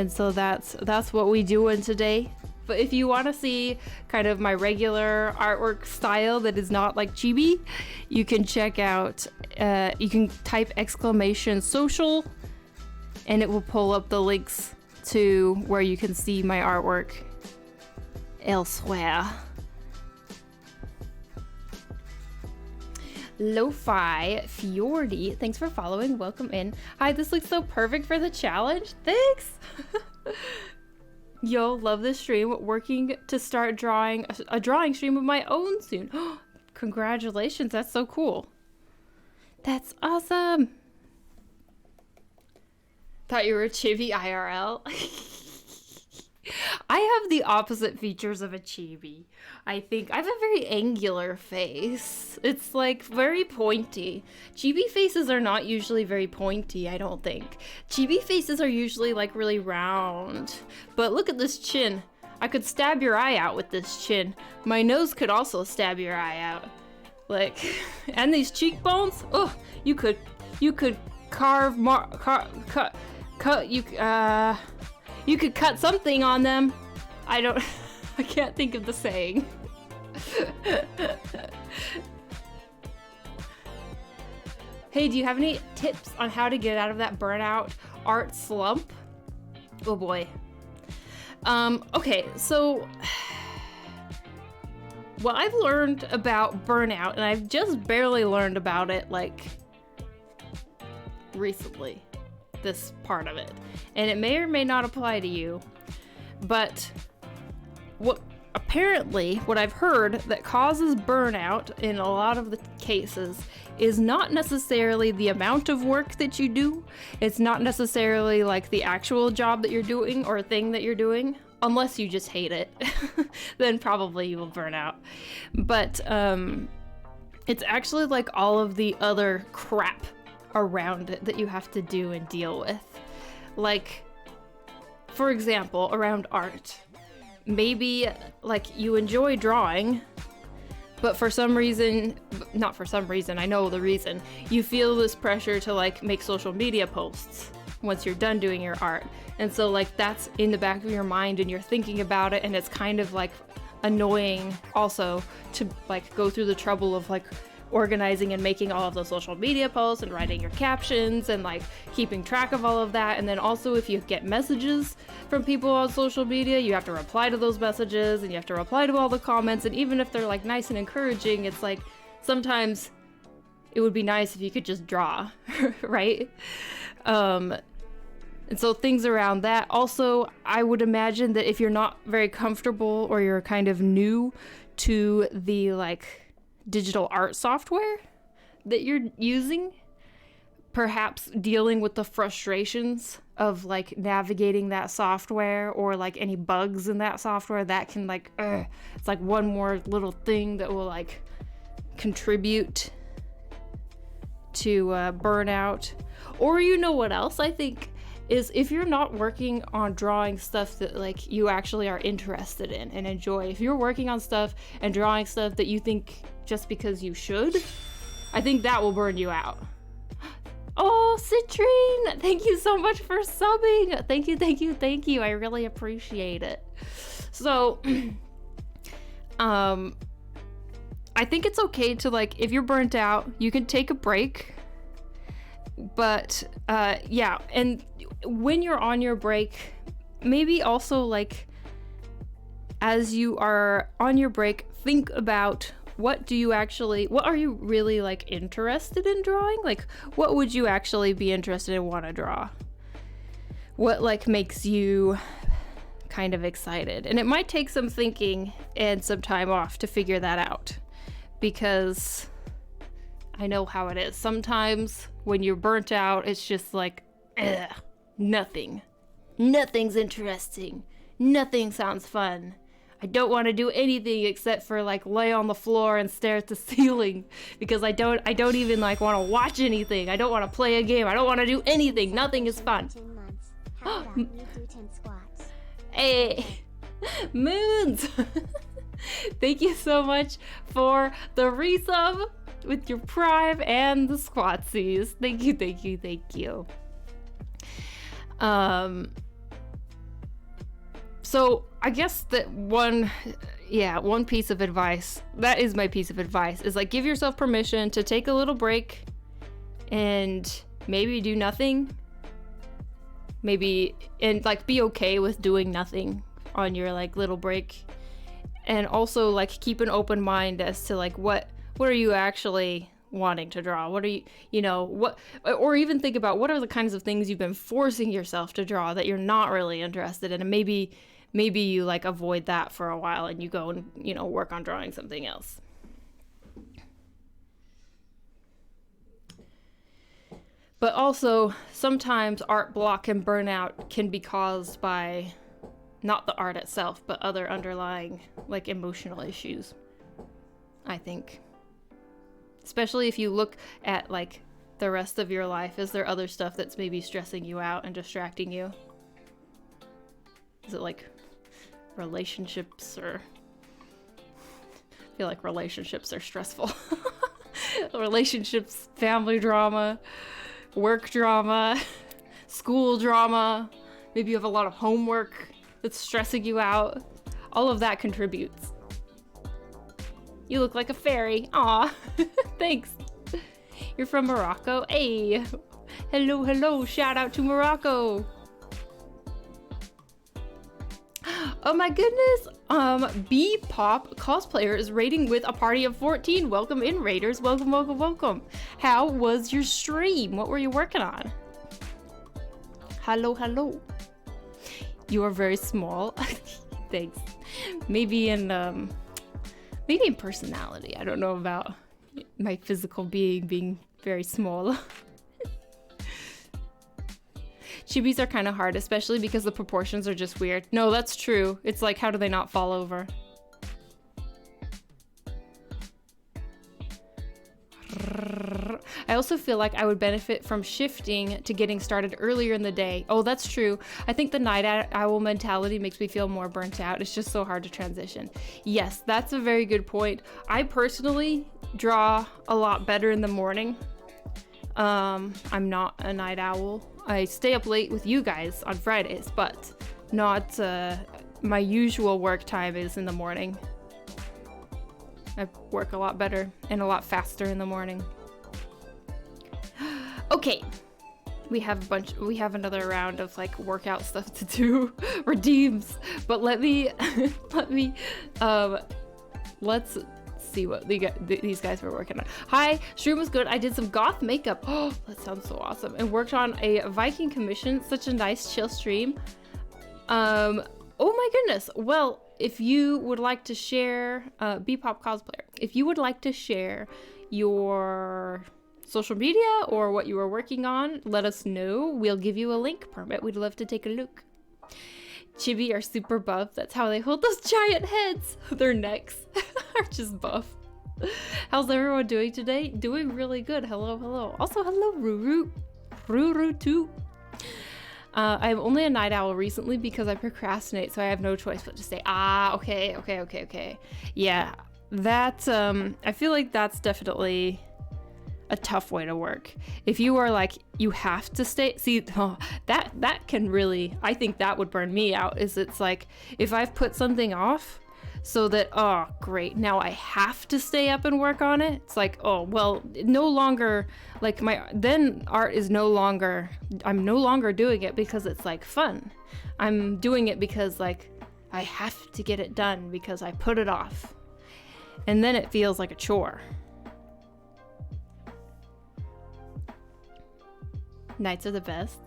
so that's what we doing today. But if you want to see kind of my regular artwork style that is not like Chibi, you can check out, you can type !social and it will pull up the links to where you can see my artwork elsewhere. Lo-Fi Fjordy, thanks for following. Welcome in. Hi, this looks so perfect for the challenge. Thanks. Yo, love this stream. Working to start drawing a drawing stream of my own soon. Congratulations, that's so cool. That's awesome. Thought you were a Chibi IRL. I have the opposite features of a Chibi. I think I have a very angular face. It's like very pointy. Chibi faces are not usually very pointy, I don't think. Chibi faces are usually like really round. But look at this chin. I could stab your eye out with this chin. My nose could also stab your eye out. Like, and these cheekbones. Oh, you could carve you could cut something on them. I can't think of the saying. Hey, do you have any tips on how to get out of that burnout art slump? Oh boy. Okay, so what I've learned about burnout, and I've just barely learned about it like recently, this part of it, and it may or may not apply to you, but what I've heard that causes burnout in a lot of the cases is not necessarily the amount of work that you do. It's not necessarily like the actual job that you're doing or thing that you're doing, unless you just hate it. Then probably you will burn out. But it's actually like all of the other crap around it that you have to do and deal with. Like, for example, around art. Maybe like you enjoy drawing, but for some reason, not for some reason, I know the reason, you feel this pressure to like make social media posts once you're done doing your art. And so like that's in the back of your mind and you're thinking about it, and it's kind of like annoying also to like go through the trouble of like organizing and making all of the social media posts and writing your captions and like keeping track of all of that. And then also if you get messages from people on social media, you have to reply to those messages and you have to reply to all the comments. And even if they're like nice and encouraging, it's like sometimes it would be nice if you could just draw, right? And so things around that. Also, I would imagine that if you're not very comfortable or you're kind of new to the like digital art software that you're using, perhaps dealing with the frustrations of like navigating that software or like any bugs in that software that can like it's like one more little thing that will like contribute to burnout. Or you know what else I think is, if you're not working on drawing stuff that like you actually are interested in and enjoy, if you're working on stuff and drawing stuff that you think just because you should, I think that will burn you out. Oh, Citrine, thank you so much for subbing. Thank you. I really appreciate it. So, I think it's okay to like, if you're burnt out, you can take a break. But yeah, and when you're on your break, maybe also like as you are on your break, think about what are you really like interested in drawing? Like what would you actually be interested in, want to draw? What like makes you kind of excited? And it might take some thinking and some time off to figure that out, because I know how it is. Sometimes when you're burnt out, it's just like, nothing's interesting. Nothing sounds fun. I don't want to do anything except for like lay on the floor and stare at the ceiling, because I don't even like want to watch anything. I don't want to play a game. I don't want to do anything. Nothing is fun. 10 months. How about you do 10 squats? Hey, Moons! Thank you so much for the resub with your Prime and the squatsies. Thank you, thank you, thank you. So I guess that one piece of advice, that is my piece of advice, is like give yourself permission to take a little break and maybe do nothing. And like be okay with doing nothing on your like little break. And also like keep an open mind as to like what are you actually wanting to draw? What are or even think about what are the kinds of things you've been forcing yourself to draw that you're not really interested in, and maybe you like avoid that for a while and you go and work on drawing something else. But also sometimes art block and burnout can be caused by not the art itself, but other underlying like emotional issues, I think. Especially if you look at like the rest of your life, is there other stuff that's maybe stressing you out and distracting you? Is it like relationships, or I feel like relationships are stressful. Relationships, family drama, work drama, school drama. Maybe you have a lot of homework that's stressing you out. All of that contributes. You look like a fairy. Aw, thanks. You're from Morocco. Hey, hello, hello. Shout out to Morocco. Oh my goodness. B-Pop cosplayer is raiding with a party of 14. Welcome in, raiders. Welcome, welcome, welcome. How was your stream? What were you working on? Hello, hello. You are very small. Thanks. Maybe in personality. I don't know about my physical being very small. Chibis are kind of hard, especially because the proportions are just weird. No, that's true. It's like, how do they not fall over? I also feel like I would benefit from shifting to getting started earlier in the day. Oh, that's true. I think the night owl mentality makes me feel more burnt out. It's just so hard to transition. Yes, that's a very good point. I personally draw a lot better in the morning. I'm not a night owl. I stay up late with you guys on Fridays, but not my usual work time is in the morning. I work a lot better and a lot faster in the morning. Okay, we have another round of like workout stuff to do, redeems, but let's see what these guys were working on. Hi, stream was good. I did some goth makeup. Oh, that sounds so awesome. And worked on a Viking commission. Such a nice chill stream. Oh my goodness. Well, if you would like to share, B-Pop cosplayer, if you would like to share your social media or what you were working on, let us know. We'll give you a link permit. We'd love to take a look. Chibi are super buff. That's how they hold those giant heads. Their necks are just buff. How's everyone doing today? Doing really good. Hello, hello. Also, hello, Ruru. Ruru too. I'm only a night owl recently because I procrastinate, so I have no choice but to say, okay. Yeah, that's, I feel like that's definitely a tough way to work. If you are like, you have to stay, that can really, I think that would burn me out, is it's like, if I've put something off so that, oh great, now I have to stay up and work on it. It's like, oh, well, no longer, like then art is no longer, I'm no longer doing it because it's like fun. I'm doing it because like, I have to get it done because I put it off. And then it feels like a chore. Nights are the best.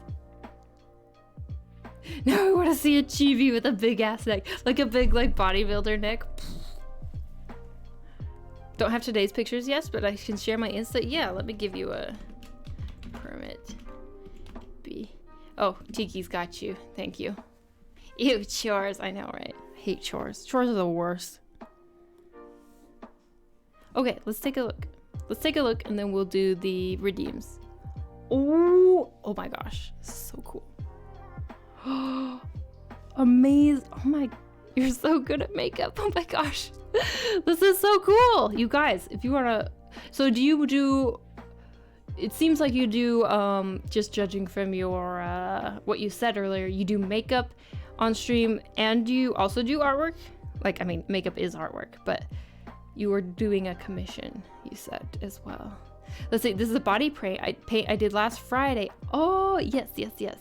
Now I want to see a chibi with a big ass neck, like a big like bodybuilder neck. Don't have today's pictures, yes, but I can share my Insta. Yeah, let me give you a permit. Oh, Tiki's got you. Thank you. Ew, chores. I know, right? I hate chores. Chores are the worst. Okay, let's take a look. Let's take a look and then we'll do the redeems. Oh my gosh, this is so cool. Amazing. Oh my, you're so good at makeup. Oh my gosh. This is so cool. You guys, if you want to, so do you do, it seems like you do, just judging from your, what you said earlier, you do makeup on stream and you also do artwork? Like, I mean, makeup is artwork, but you were doing a commission, you said as well. Let's see, this is a body paint I did last Friday. Oh, yes, yes, yes.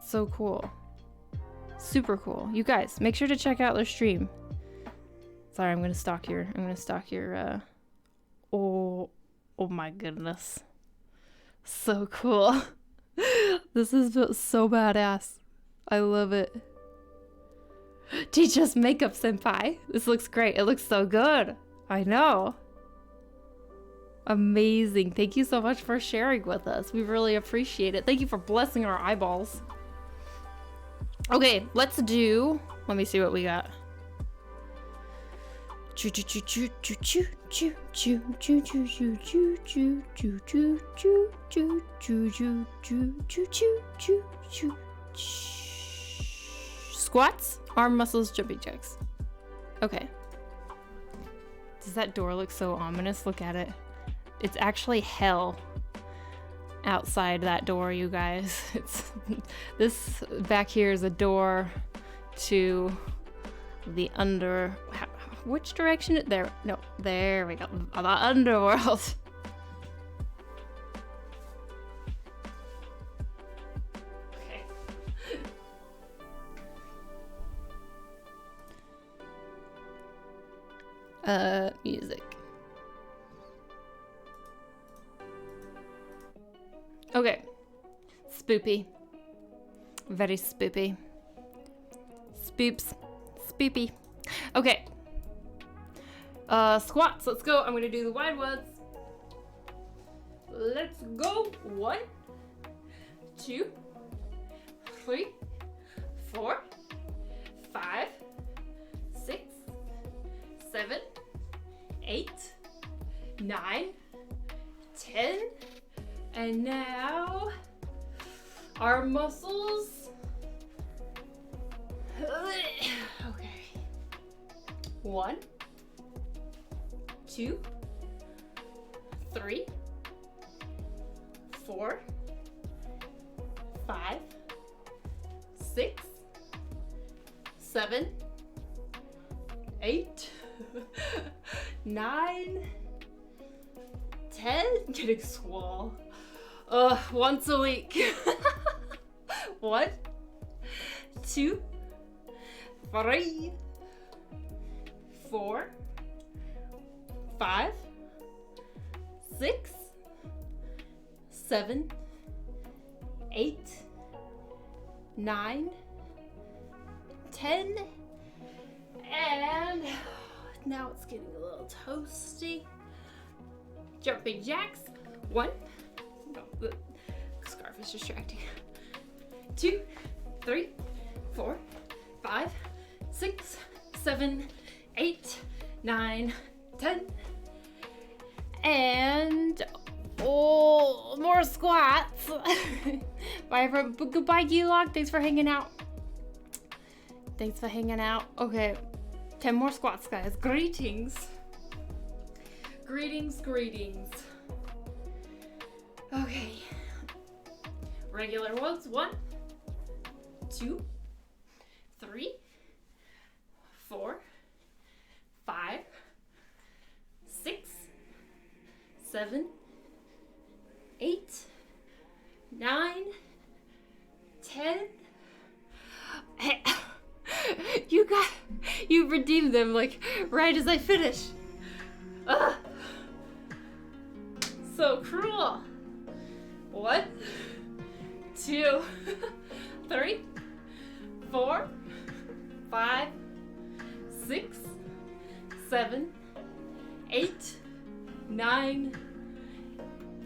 So cool. Super cool. You guys, make sure to check out their stream. Sorry, I'm gonna stalk your, oh my goodness. So cool. This is so badass. I love it. Teach us makeup, senpai. This looks great. It looks so good. I know. Amazing. Thank you so much for sharing with us. We really appreciate it. Thank you for blessing our eyeballs. Okay, let's do, let me see what we got. Squats, arm muscles, jumping jacks. Okay. Does that door look so ominous? Look at it. It's actually hell outside that door, you guys. It's this back here is a door to the which direction? There we go. The underworld. Okay. Music. Okay. Spoopy. Very spoopy. Spoops. Spoopy. Okay. Squats. Let's go. I'm gonna do the wide ones. Let's go. 1, 2, 3, 4, 5, 6, 7, 8, 9, 10. And now, our muscles. Okay. 1, 2, 3, 4, 5, 6, 7, 8, 9, 10. Getting swole. Once a week. 1, 2, 3, 4, 5, 6, 7, 8, 9, 10, and now it's getting a little toasty. Jumping jacks. 1. No, the scarf is distracting. 2, 3, 4, 5, 6, 7, 8, 9, 10. And more squats. Bye from goodbye, Gilog. Thanks for hanging out. Thanks for hanging out. Okay, 10 more squats, guys. Greetings. Greetings, greetings. Okay. Regular ones. 1, 2, 3, 4, 5, 6, 7, 8, 9, 10. Hey, you redeemed them like right as I finish. Ugh. So cruel. 1, 2, 3, 4, 5, 6, 7, 8, 9,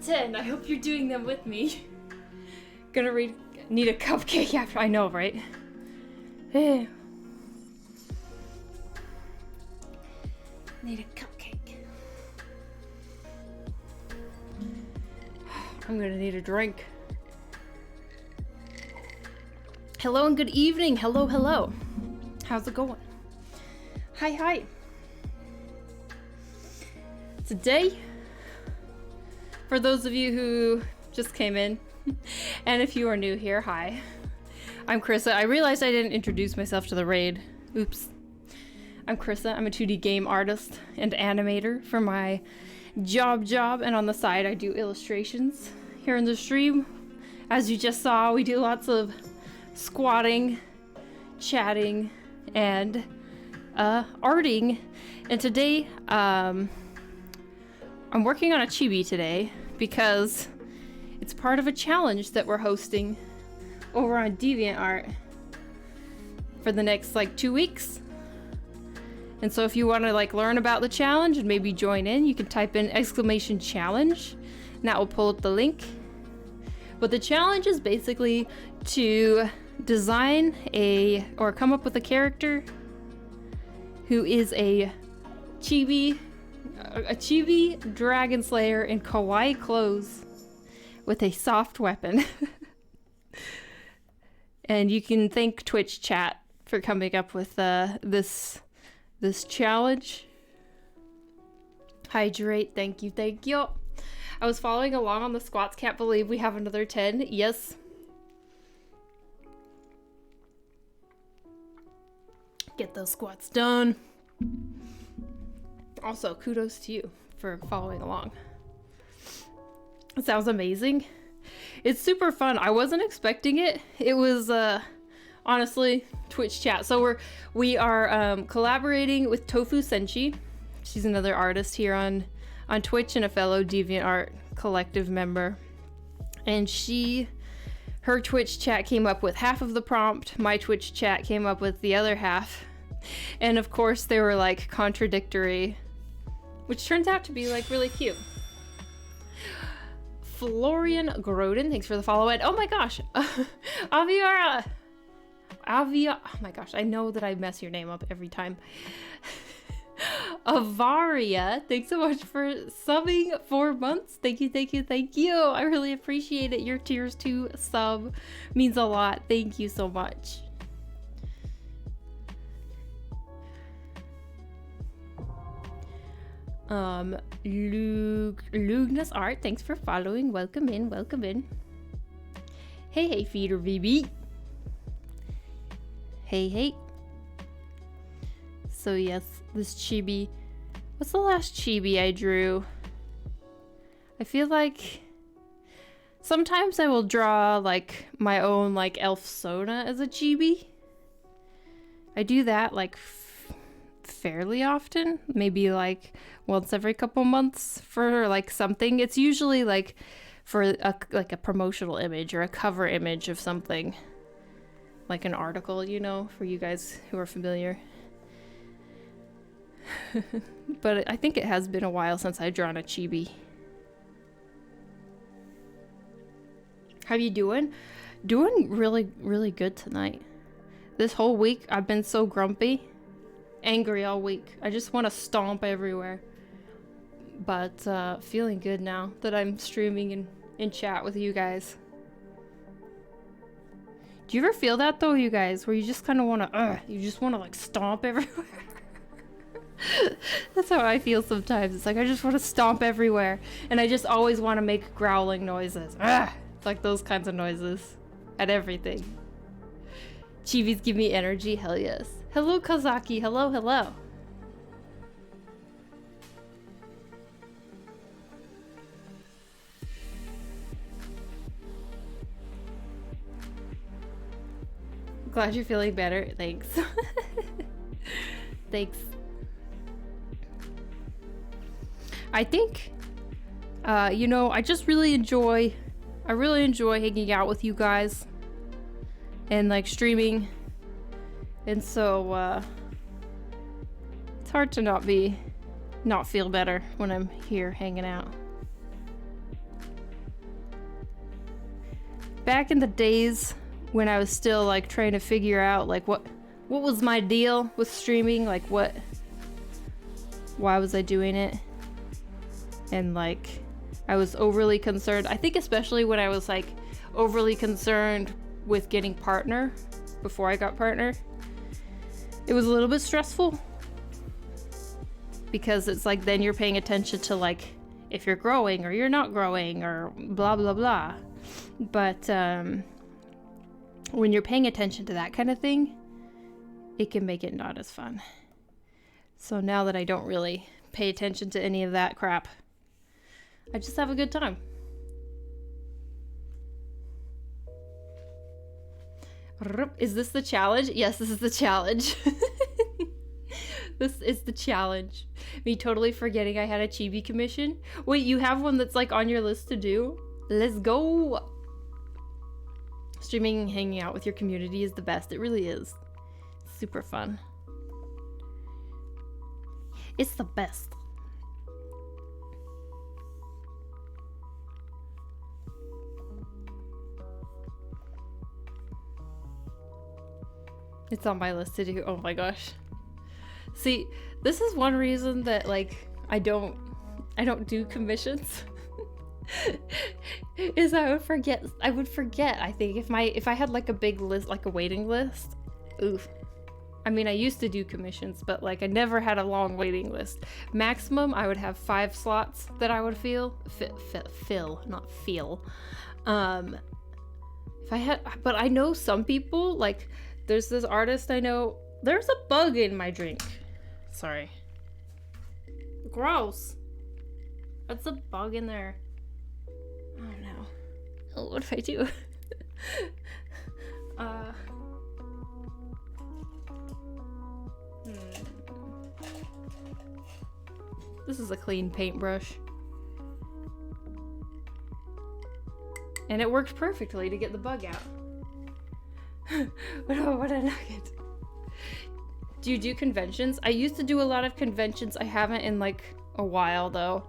10. I hope you're doing them with me. Need a cupcake after. I know, right? Need a cupcake. I'm gonna need a drink. Hello and good evening. Hello, hello. How's it going? Hi, hi. Today, for those of you who just came in, and if you are new here, hi. I'm Krissa. I realized I didn't introduce myself to the raid. Oops. I'm Krissa. I'm a 2D game artist and animator for my job, and on the side I do illustrations here in the stream. As you just saw, we do lots of squatting, chatting, and arting. And today, I'm working on a chibi today because it's part of a challenge that we're hosting over on DeviantArt for the next like 2 weeks. And so if you want to like learn about the challenge and maybe join in, you can type in !challenge and that will pull up the link. But the challenge is basically to design or come up with a character who is a chibi dragon slayer in kawaii clothes with a soft weapon. And you can thank Twitch chat for coming up with this challenge. Hydrate, thank you. I was following along on the squats. Can't believe we have another 10. Yes. Get those squats done. Also, kudos to you for following along. It sounds amazing. It's super fun. I wasn't expecting it. It was honestly Twitch chat. So we are collaborating with Tofu Senshi. She's another artist here on Twitch and a fellow DeviantArt collective member. And her Twitch chat came up with half of the prompt. My Twitch chat came up with the other half. And of course they were like contradictory, which turns out to be like really cute. Florian Groden, thanks for the follow. And oh my gosh, Avia, oh my gosh, I know that I mess your name up every time. Avaria, thanks so much for subbing 4 months. Thank you. I really appreciate it. Your tiers 2 sub means a lot. Thank you so much. Lugna's Art, thanks for following. Welcome in. Hey, Feeder VB. Hey. So yes, this chibi. What's the last chibi I drew? I feel like sometimes I will draw like my own like elf Sona as a chibi. I do that like fairly often, maybe like once every couple months for like something. It's usually like for a promotional image or a cover image of something, like an article, you know, for you guys who are familiar. But I think it has been a while since I've drawn a chibi. How you doing? Doing really good tonight. This whole week I've been so grumpy, angry all week. I just want to stomp everywhere. But feeling good now that I'm streaming in chat with you guys. Do you ever feel that though, you guys, where you just kind of want to like stomp everywhere? That's how I feel sometimes. It's like I just want to stomp everywhere, and I just always want to make growling noises. It's like those kinds of noises at everything. Chibis give me energy. Hell yes. Hello, Kazaki. Hello. Glad you're feeling better. Thanks. Thanks. I think, you know, I really enjoy hanging out with you guys and like streaming. And so, it's hard to not feel better when I'm here hanging out. Back in the days when I was still like trying to figure out like what was my deal with streaming, like why was I doing it? And like I was overly concerned. I think especially when I was like overly concerned with getting partner before I got partner. It was a little bit stressful because it's like then you're paying attention to like if you're growing or you're not growing or blah blah blah. But when you're paying attention to that kind of thing, it can make it not as fun. So now that I don't really pay attention to any of that crap, I just have a good time. Is this the challenge? Yes, this is the challenge. This is the challenge. Me totally forgetting I had a Chibi commission. Wait, you have one that's like on your list to do? Let's go. Streaming and hanging out with your community is the best. It really is. Super fun. It's the best. It's on my list to do. Oh my gosh. See, this is one reason that like I don't do commissions. Is I would forget, I think if I had like a big list, like a waiting list. Oof. I mean, I used to do commissions, but like I never had a long waiting list. Maximum, I would have 5 slots that I would fill, not feel. If I had, but I know some people, like there's this artist I know, there's a bug in my drink. Sorry. Gross. That's a bug in there. Oh no. Oh, what if I do? This is a clean paintbrush. And it worked perfectly to get the bug out. What a nugget. Do you do conventions? I used to do a lot of conventions. I haven't in like a while though.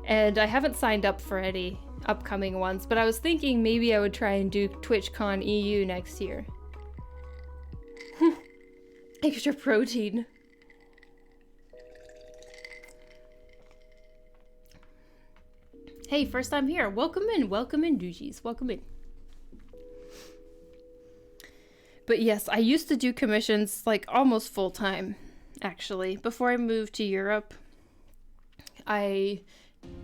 And I haven't signed up for any upcoming ones, but I was thinking maybe I would try and do TwitchCon EU next year. Extra protein. Hey, first time here. Welcome in, Doogies. Welcome in. But yes, I used to do commissions like almost full time, actually. Before I moved to Europe, I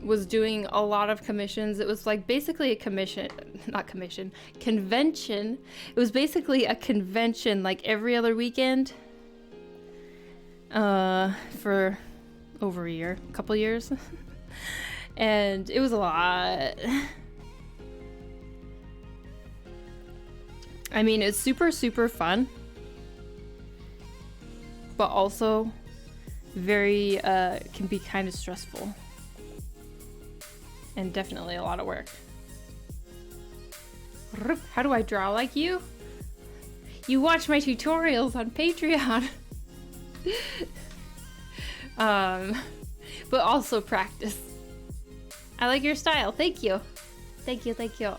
was doing a lot of commissions. It was like basically a convention. It was basically a convention like every other weekend for over a year, a couple years. And it was a lot. I mean, it's super, super fun, but also very, can be kind of stressful. And definitely a lot of work. How do I draw like you? You watch my tutorials on Patreon. But also practice. I like your style. Thank you. Thank you, thank you.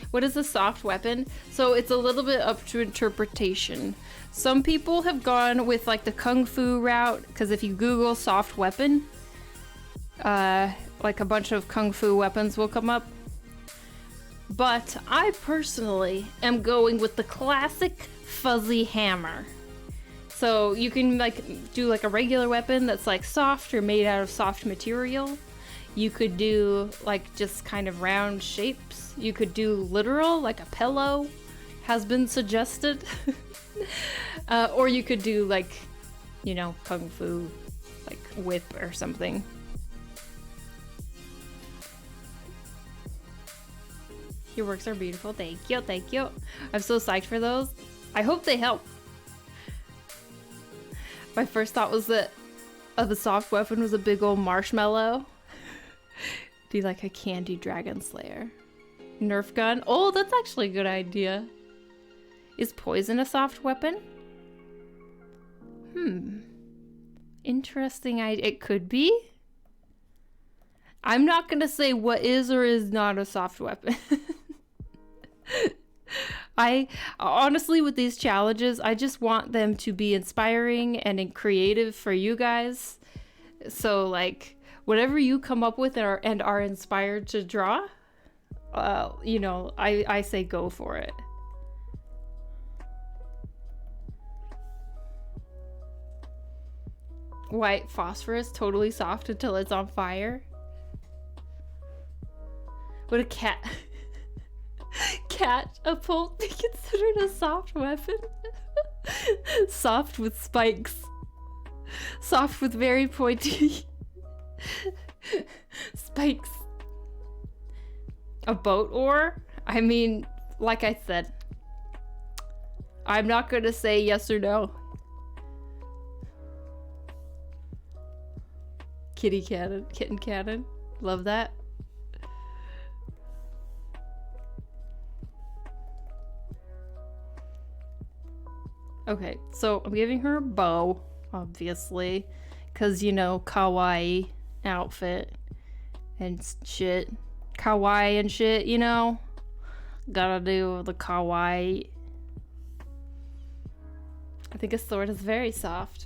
What is a soft weapon? So it's a little bit up to interpretation. Some people have gone with like the kung fu route, because if you Google soft weapon, like a bunch of kung fu weapons will come up. But I personally am going with the classic fuzzy hammer. So you can like do like a regular weapon that's like soft or made out of soft material. You could do like just kind of round shapes. You could do literal, like a pillow has been suggested. Or you could do like, you know, kung fu, like whip or something. Your works are beautiful. Thank you, thank you. I'm so psyched for those. I hope they help. My first thought was that the soft weapon was a big old marshmallow. Be like a candy dragon slayer. Nerf gun. Oh, that's actually a good idea. Is poison a soft weapon? Interesting idea. It could be. I'm not gonna say what is or is not a soft weapon. I honestly, with these challenges, I just want them to be inspiring and creative for you guys. So like whatever you come up with and are inspired to draw, you know, I say go for it. White phosphorus, totally soft until it's on fire. Would a catapult be considered a soft weapon? Soft with spikes. Soft with very pointy spikes. A boat oar? I mean, like I said, I'm not gonna say yes or no. Kitty cannon, kitten cannon. Love that. Okay, so I'm giving her a bow, obviously, because, you know, kawaii outfit and shit. Kawaii and shit, you know? Gotta do the kawaii. I think a sword is very soft.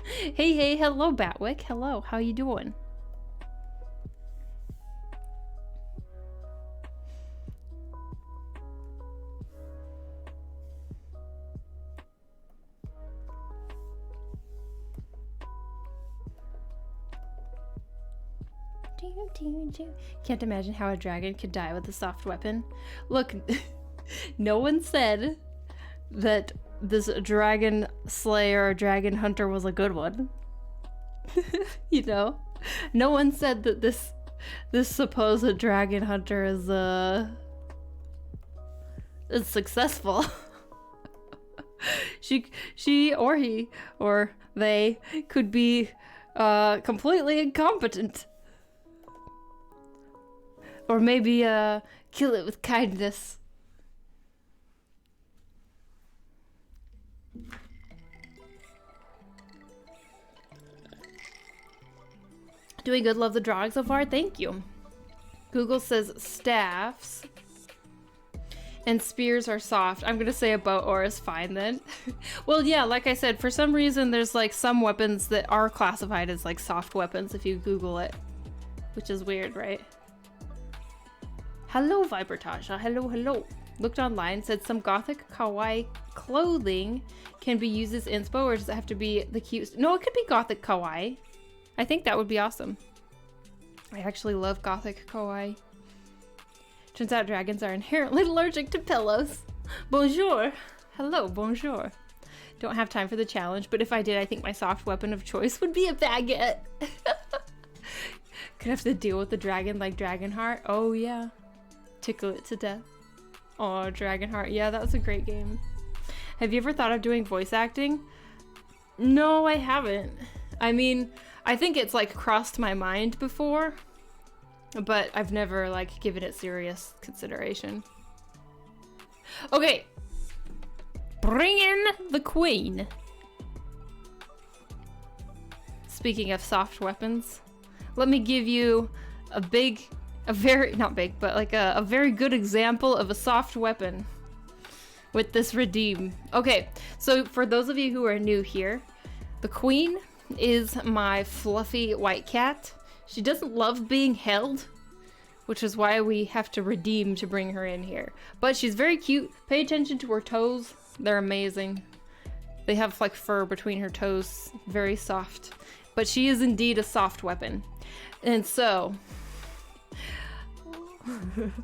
Hey, hello, Batwick. Hello, how you doing? Can't imagine how a dragon could die with a soft weapon. Look, no one said that this dragon slayer or dragon hunter was a good one. You know? No one said that this supposed dragon hunter is successful. she or he or they could be completely incompetent. Or maybe kill it with kindness. Doing good, love the drawing so far, thank you. Google says staffs and spears are soft. I'm gonna say a bow oar is fine then. Well, yeah, like I said, for some reason there's like some weapons that are classified as like soft weapons if you Google it, which is weird, right? Hello, Vibertasha. Hello. Looked online, said some gothic kawaii clothing can be used as inspo, or does it have to be the cute? No, it could be gothic kawaii. I think that would be awesome. I actually love gothic kawaii. Turns out dragons are inherently allergic to pillows. Bonjour. Hello, bonjour. Don't have time for the challenge, but if I did, I think my soft weapon of choice would be a baguette. Could have to deal with the dragon like Dragonheart. Oh yeah. Tickle it to death. Oh, Dragonheart. Yeah, that was a great game. Have you ever thought of doing voice acting? No, I haven't. I mean, I think it's like crossed my mind before, but I've never like given it serious consideration. Okay. Bring in the queen. Speaking of soft weapons, let me give you a very, not big, but like a very good example of a soft weapon with this redeem. Okay, so for those of you who are new here, the queen is my fluffy white cat. She doesn't love being held, which is why we have to redeem to bring her in here. But she's very cute. Pay attention to her toes. They're amazing. They have like fur between her toes, very soft. But she is indeed a soft weapon. And so,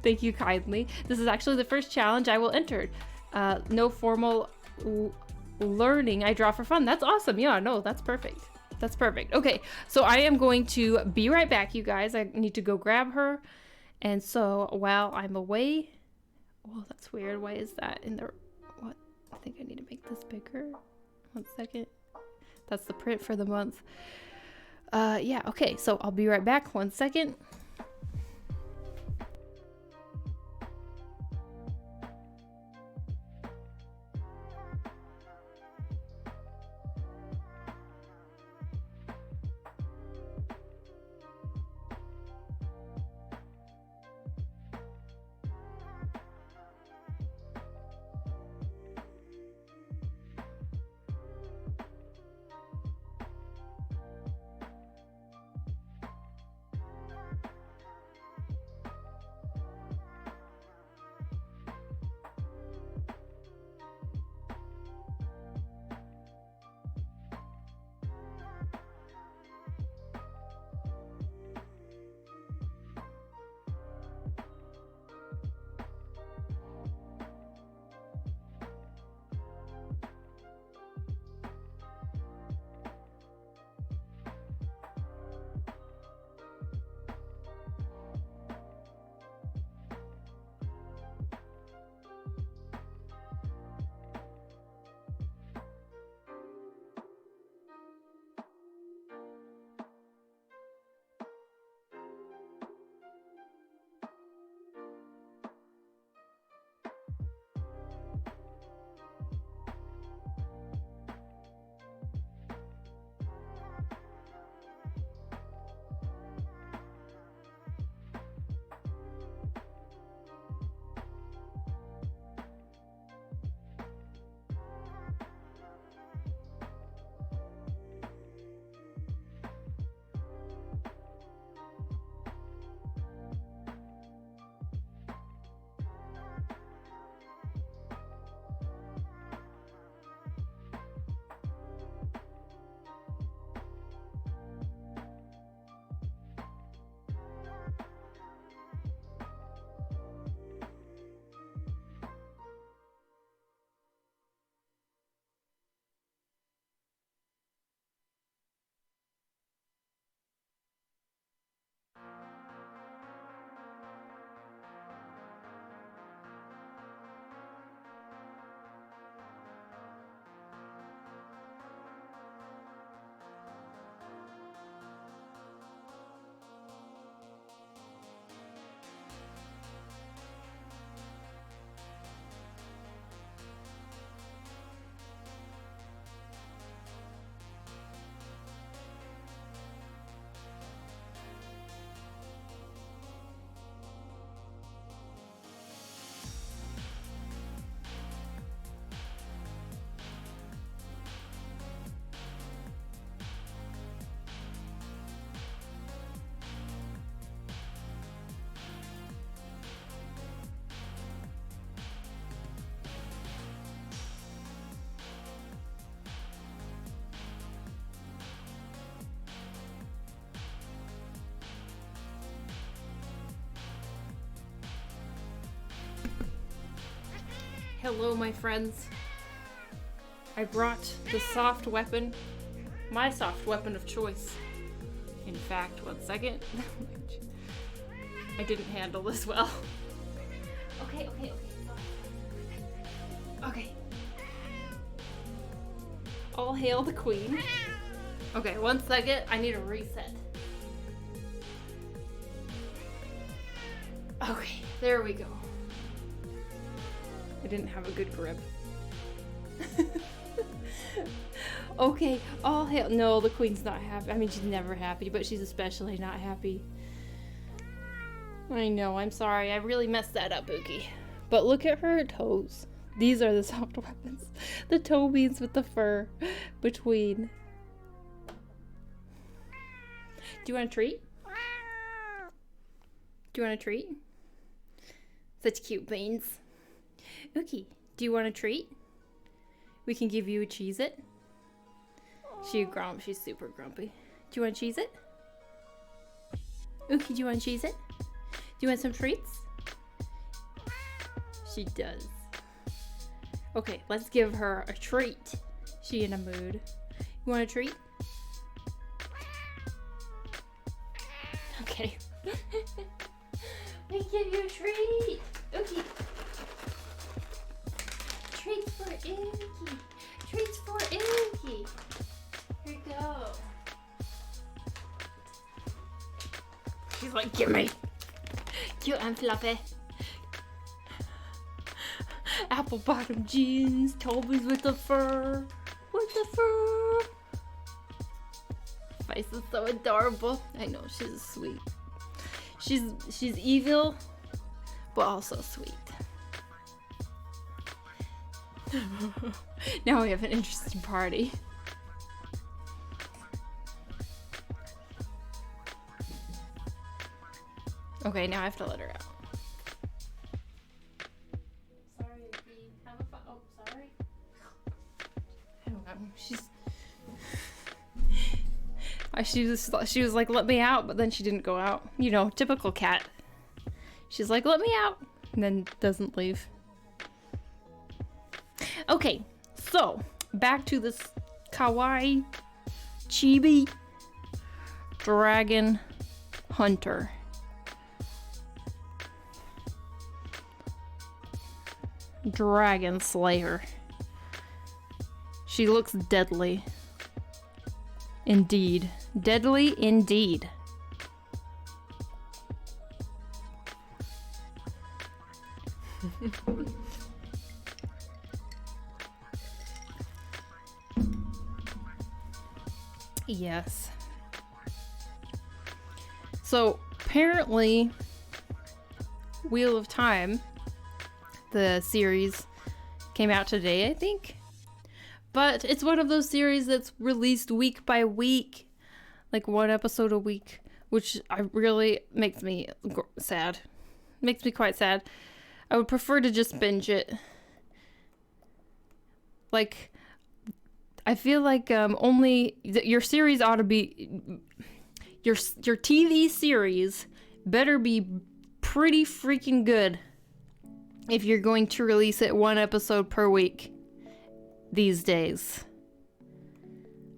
thank you kindly. This is actually the first challenge I will enter. No formal learning. I draw for fun. That's awesome. Yeah, no, that's perfect. That's perfect. Okay, so I am going to be right back, you guys. I need to go grab her. And so while I'm away, oh, that's weird. Why is that in the, what? I think I need to make this bigger. 1 second. That's the print for the month. Yeah, okay, so I'll be right back. 1 second. Hello, my friends. I brought the soft weapon, my soft weapon of choice. In fact, 1 second. I didn't handle this well. Okay. Okay. All hail the queen. Okay, 1 second. I need a reset. Okay, there we go. I didn't have a good grip. Okay, all hail. No, the queen's not happy. I mean, she's never happy, but she's especially not happy. I know, I'm sorry. I really messed that up, Ookie. But look at her toes. These are the soft weapons. The toe beans with the fur between. Do you want a treat? Do you want a treat? Such cute beans. Ookie, do you want a treat? We can give you a Cheez-It. She's super grumpy. Do you want to Cheez-It? Ookie, do you want to Cheez-It? Do you want some treats? She does. Okay, let's give her a treat. She in a mood. You want a treat? Okay. We give you a treat. Ookie. Treats for Ookie. Treats for Ookie. Here you go. She's like, give me. Cute and fluffy. Apple bottom jeans, Toby's with the fur. With the fur. Face is so adorable. I know, she's sweet. She's evil, but also sweet. Now we have an interesting party. Okay, now I have to let her out. Sorry, Vicky. Have a fun. Oh, sorry. I don't know. She was like, let me out, but then she didn't go out. You know, typical cat. She's like, let me out, and then doesn't leave. Okay, so back to this kawaii chibi dragon hunter. Dragon Slayer. She looks deadly. Indeed. Deadly indeed. Yes. So apparently Wheel of Time, the series, came out today, I think. But it's one of those series that's released week by week, like one episode a week, which really makes me sad. Makes me quite sad. I would prefer to just binge it. Like, I feel like only your series ought to be your TV series better be pretty freaking good if you're going to release it one episode per week these days.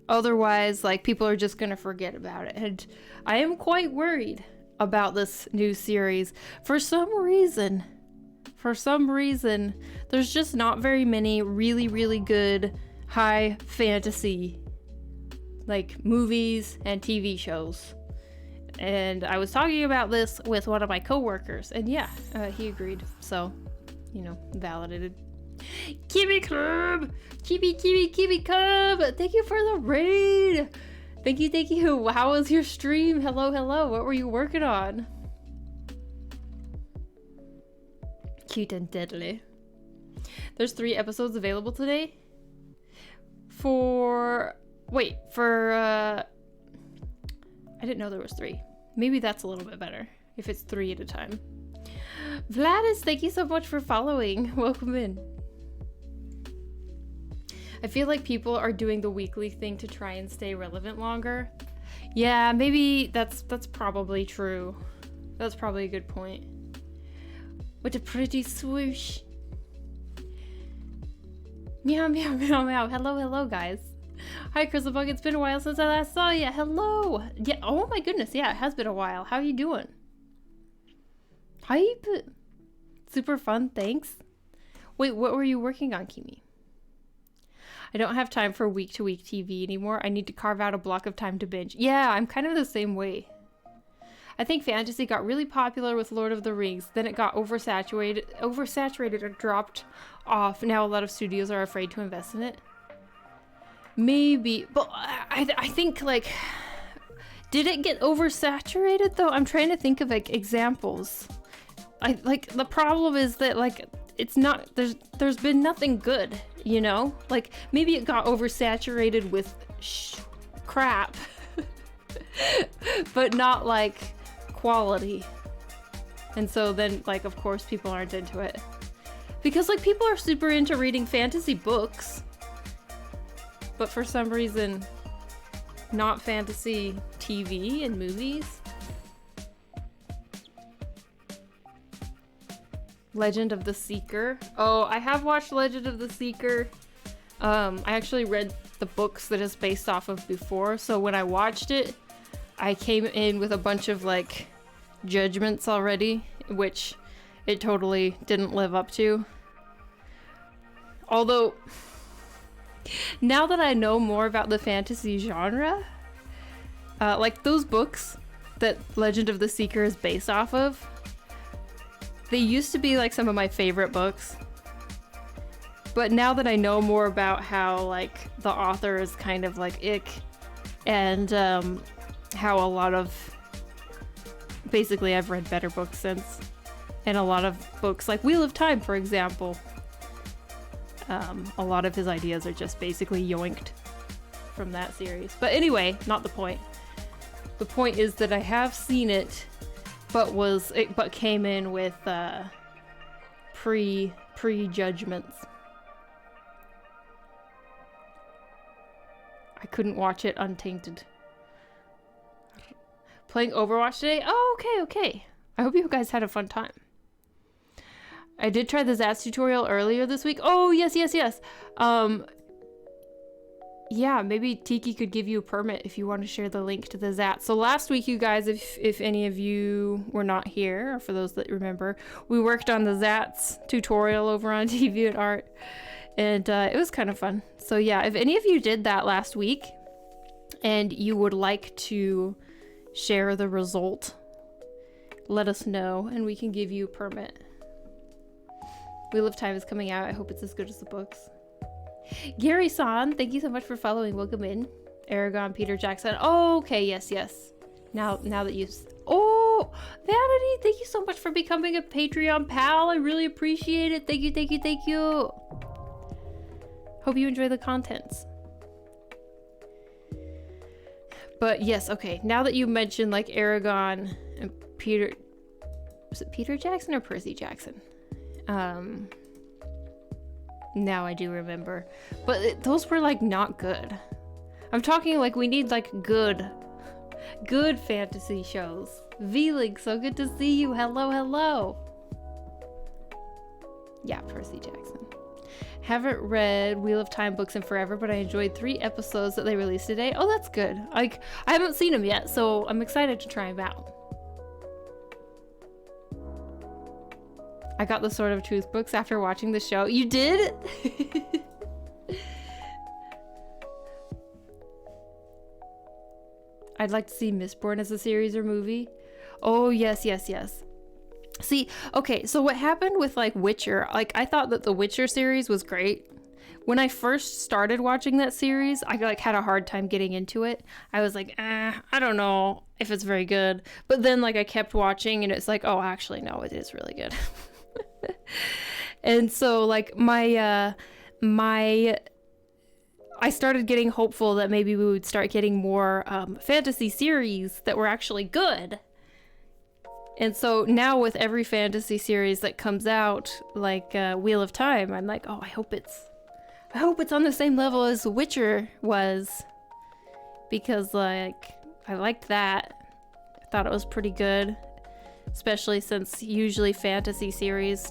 Otherwise, like, people are just gonna forget about it. And I am quite worried about this new series. For some reason, there's just not very many really, really good high fantasy, like, movies and TV shows. And I was talking about this with one of my coworkers, and yeah, he agreed. So, you know, validated. Chibi Club! Chibi Club! Thank you for the raid! Thank you. How was your stream? Hello. What were you working on? Cute and deadly. There's 3 episodes available today. I didn't know there was 3. Maybe that's a little bit better if it's 3 at a time. Vladis, thank you so much for following. Welcome in. I feel like people are doing the weekly thing to try and stay relevant longer. Yeah, maybe that's probably true. That's probably a good point. What a pretty swoosh. Meow, meow, meow, meow. Hello, hello, guys. Hi, Crystal Bug. It's been a while since I last saw you. Hello. Yeah. Oh my goodness. Yeah, it has been a while. How you doing? Hype. Super fun. Thanks. Wait, what were you working on, Kimi? I don't have time for week-to-week TV anymore. I need to carve out a block of time to binge. Yeah, I'm kind of the same way. I think fantasy got really popular with Lord of the Rings. Then it got oversaturated and dropped off. Now a lot of studios are afraid to invest in it. Maybe, but I think, like, did it get oversaturated though? I'm trying to think of like examples. The problem is that, like, it's not, there's been nothing good, you know? Like, maybe it got oversaturated with crap, but not like quality. And so then, like, of course people aren't into it. Because, like, people are super into reading fantasy books, but for some reason, not fantasy TV and movies. Legend of the Seeker. Oh, I have watched Legend of the Seeker. I actually read the books that it's based off of before, so when I watched it, I came in with a bunch of, like, judgments already, which it totally didn't live up to. Although, now that I know more about the fantasy genre, like those books that Legend of the Seeker is based off of, they used to be like some of my favorite books. But now that I know more about how, like, the author is kind of like ick, and how a lot of, basically I've read better books since, and a lot of books like Wheel of Time, for example, a lot of his ideas are just basically yoinked from that series. But anyway, not the point. The point is that I have seen it, but came in with pre-judgments. I couldn't watch it untainted. Playing Overwatch today? Oh, okay. I hope you guys had a fun time. I did try the Zats tutorial earlier this week. Oh, yes. Yeah, maybe Tiki could give you a permit if you want to share the link to the Zats. So last week, you guys, if any of you were not here, or for those that remember, we worked on the Zats tutorial over on DeviantArt, and it was kind of fun. So yeah, if any of you did that last week, and you would like to share the result, let us know, and we can give you a permit. Wheel of Time is coming out. I hope it's as good as the books. Gary-san, thank you so much for following. Welcome in. Aragon, Peter Jackson. Oh, okay, yes. Now that you... Oh, Vanity, thank you so much for becoming a Patreon pal. I really appreciate it. Thank you. Hope you enjoy the contents. But yes, okay. Now that you mentioned, like, Aragon and Peter... Was it Peter Jackson or Percy Jackson? Now I do remember, but those were, like, not good. I'm talking, like, we need, like, good fantasy shows. V-Link, so good to see you. Hello. Yeah, Percy Jackson. Haven't read Wheel of Time books in forever, but I enjoyed 3 episodes that they released today. Oh, that's good. Like, I haven't seen them yet, so I'm excited to try them out. I got the Sword of Truth books after watching the show. You did? I'd like to see Mistborn as a series or movie. Oh, yes. See, okay, so what happened with, like, Witcher, like, I thought that the Witcher series was great. When I first started watching that series, I, like, had a hard time getting into it. I was like, I don't know if it's very good. But then, like, I kept watching, and it's like, oh, actually, no, it is really good. And so, like, I started getting hopeful that maybe we would start getting more fantasy series that were actually good. And so now with every fantasy series that comes out, like Wheel of Time, I'm like, oh, I hope it's on the same level as Witcher was, because, like, I liked that. I thought it was pretty good. Especially since usually fantasy series,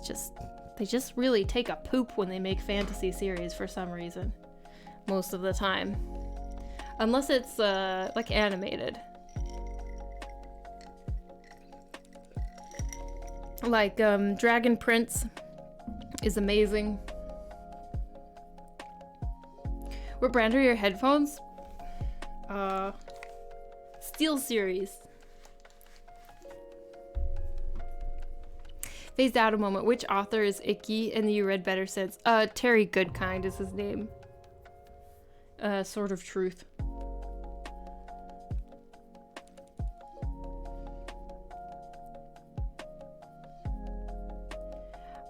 They just really take a poop when they make fantasy series for some reason. Most of the time. Unless it's like animated. Like Dragon Prince is amazing. What brand are your headphones? Steel Series. Phased out a moment. Which author is icky and you read better since? Terry Goodkind is his name. Sword of Truth.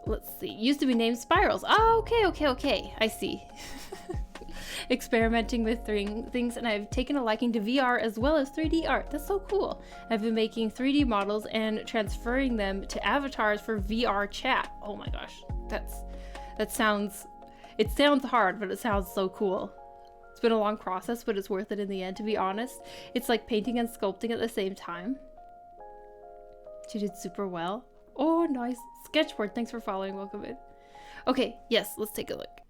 Let's see. Used to be named Spirals. Oh, okay. I see. Experimenting with things, and I've taken a liking to VR as well as 3D art. That's so cool. I've been making 3D models and transferring them to avatars for VR chat. Oh my gosh. It sounds hard, but it sounds so cool. It's been a long process, but it's worth it in the end, to be honest. It's like painting and sculpting at the same time. She did super well. Oh, nice. Sketchboard, thanks for following. Welcome in. Okay, yes, let's take a look.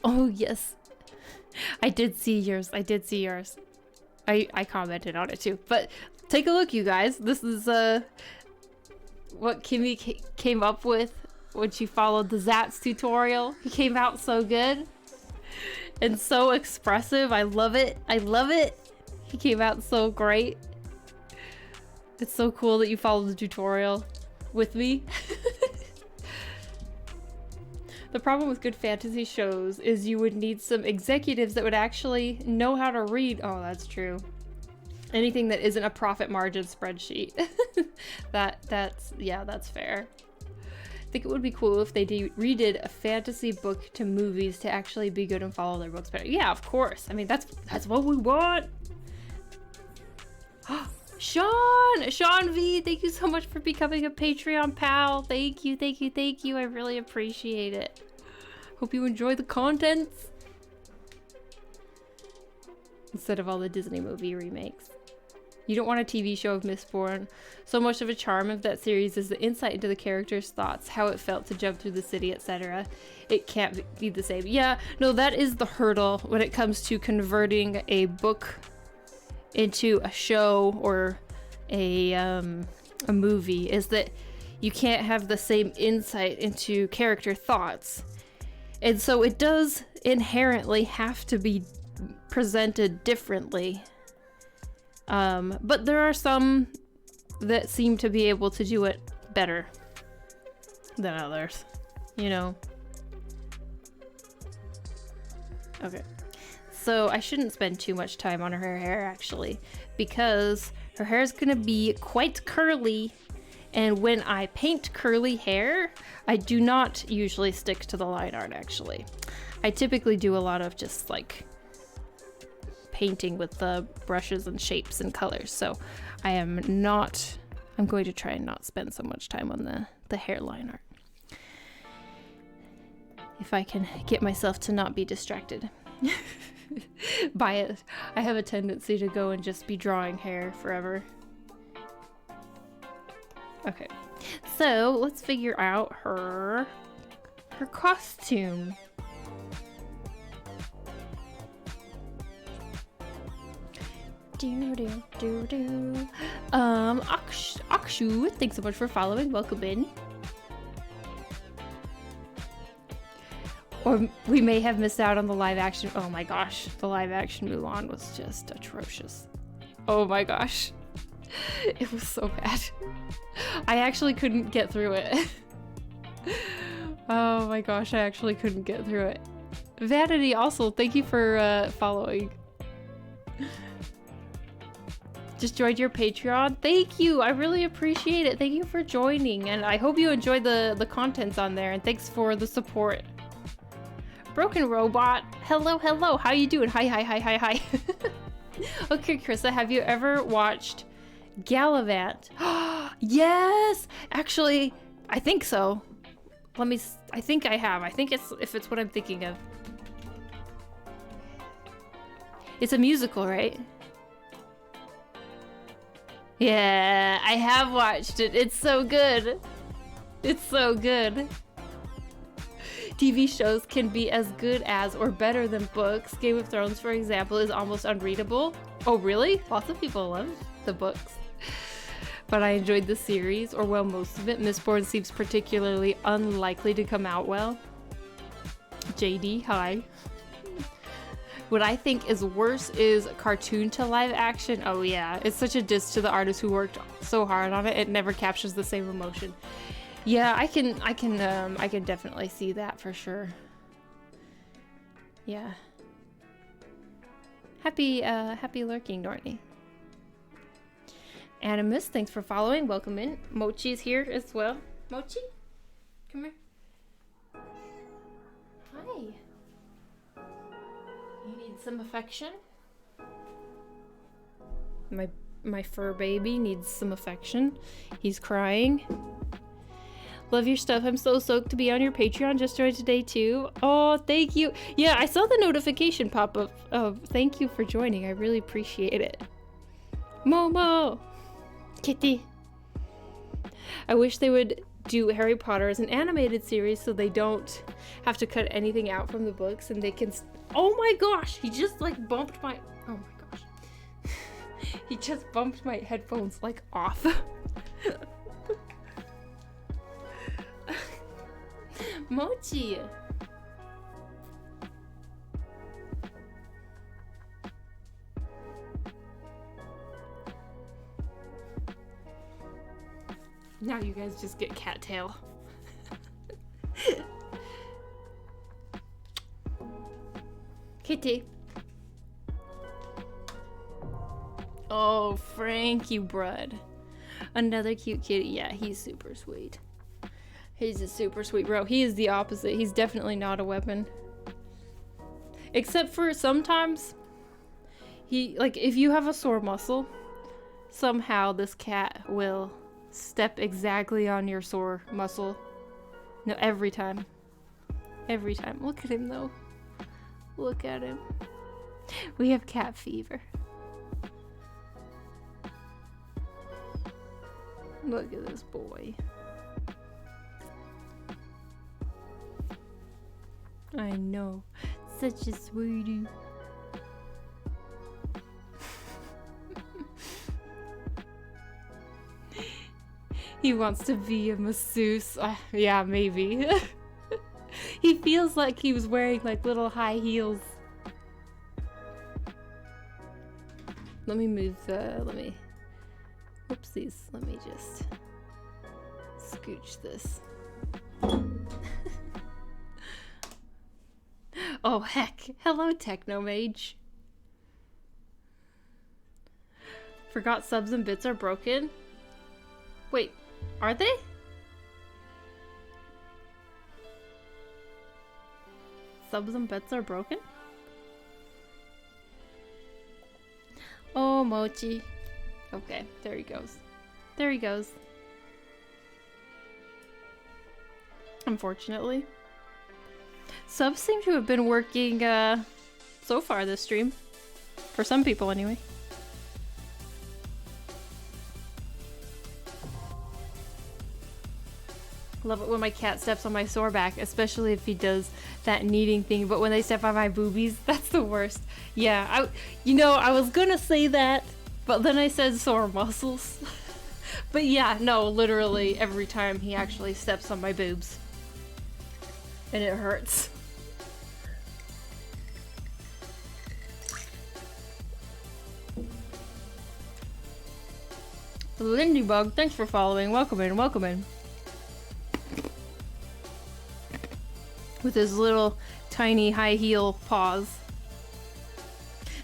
Oh, yes. I did see yours. I commented on it too. But take a look, you guys. This is what Kimmy came up with when she followed the Zats tutorial. He came out so good and so expressive. I love it. He came out so great. It's so cool that you followed the tutorial with me. The problem with good fantasy shows is you would need some executives that would actually know how to read. Oh, that's true. Anything that isn't a profit margin spreadsheet. That's fair. I think it would be cool if they redid a fantasy book to movies to actually be good and follow their books better. Yeah, of course. I mean, that's what we want. Sean V, thank you so much for becoming a Patreon pal. Thank you. I really appreciate it. Hope you enjoy the content. Instead of all the Disney movie remakes. You don't want a TV show of Mistborn. So much of a charm of that series is the insight into the character's thoughts, how it felt to jump through the city, etc. It can't be the same. Yeah, no, that is the hurdle when it comes to converting a book into a show or a movie, is that you can't have the same insight into character thoughts, and so it does inherently have to be presented differently, but there are some that seem to be able to do it better than others, you know. Okay. So I shouldn't spend too much time on her hair, actually, because her hair is gonna be quite curly, and when I paint curly hair, I do not usually stick to the line art, actually. I typically do a lot of just like painting with the brushes and shapes and colors, so I'm going to try and not spend so much time on the hairline art. If I can get myself to not be distracted by it. I have a tendency to go and just be drawing hair forever. Okay, so let's figure out her costume. Akshu, thanks so much for following. Welcome in. Or we may have missed out on the live action. Oh my gosh, the live action Mulan was just atrocious. Oh my gosh. It was so bad. I actually couldn't get through it. Oh my gosh, I actually couldn't get through it. Vanity also, thank you for following. Just joined your Patreon. Thank you, I really appreciate it. Thank you for joining, and I hope you enjoyed the contents on there, and thanks for the support. Broken Robot, hello, how you doing? Hi. Okay, Krista, have you ever watched Gallivant? Yes! Actually, I think so. I think I have. I think if it's what I'm thinking of. It's a musical, right? Yeah, I have watched it. It's so good. It's so good. TV shows can be as good as or better than books. Game of Thrones, for example, is almost unreadable. Oh, really? Lots of people love the books. But I enjoyed the series, or well, most of it. Mistborn seems particularly unlikely to come out well. JD, hi. What I think is worse is cartoon to live action. Oh yeah, it's such a diss to the artist who worked so hard on it. It never captures the same emotion. Yeah, I can definitely see that for sure. Yeah. Happy lurking, Dorney. Animus, thanks for following. Welcome in. Mochi's here as well. Mochi, come here. Hi. You need some affection? My fur baby needs some affection. He's crying. Love your stuff. I'm so stoked to be on your Patreon. Just joined today too. Oh, thank you. Yeah, I saw the notification pop up. Oh, thank you for joining. I really appreciate it. Momo! Kitty. I wish they would do Harry Potter as an animated series so they don't have to cut anything out from the books and they can... Oh my gosh! He just like bumped my... Oh my gosh. He just bumped my headphones like off. Mochi! Now you guys just get cattail. Kitty. Oh, Frankie, Brud. Another cute kitty. Yeah, he's super sweet. He's a super sweet bro. He is the opposite. He's definitely not a weapon. Except for sometimes, like, if you have a sore muscle, somehow this cat will step exactly on your sore muscle. No, every time. Every time. Look at him, though. Look at him. We have cat fever. Look at this boy. I know. Such a sweetie. He wants to be a masseuse. Yeah, maybe. He feels like he was wearing like little high heels. Let me move the, oopsies. Let me just scooch this. Oh heck. Hello, Technomage. Forgot subs and bits are broken? Wait, are they? Subs and bits are broken? Oh, Mochi. Okay, there he goes. There he goes. Unfortunately. Subs seem to have been working so far this stream. For some people, anyway. Love it when my cat steps on my sore back, especially if he does that kneading thing. But when they step on my boobies, that's the worst. Yeah, I was gonna say that, but then I said sore muscles. But yeah, no, literally every time he actually steps on my boobs. And it hurts. Lindybug, thanks for following. Welcome in, welcome in. With his little tiny high heel paws.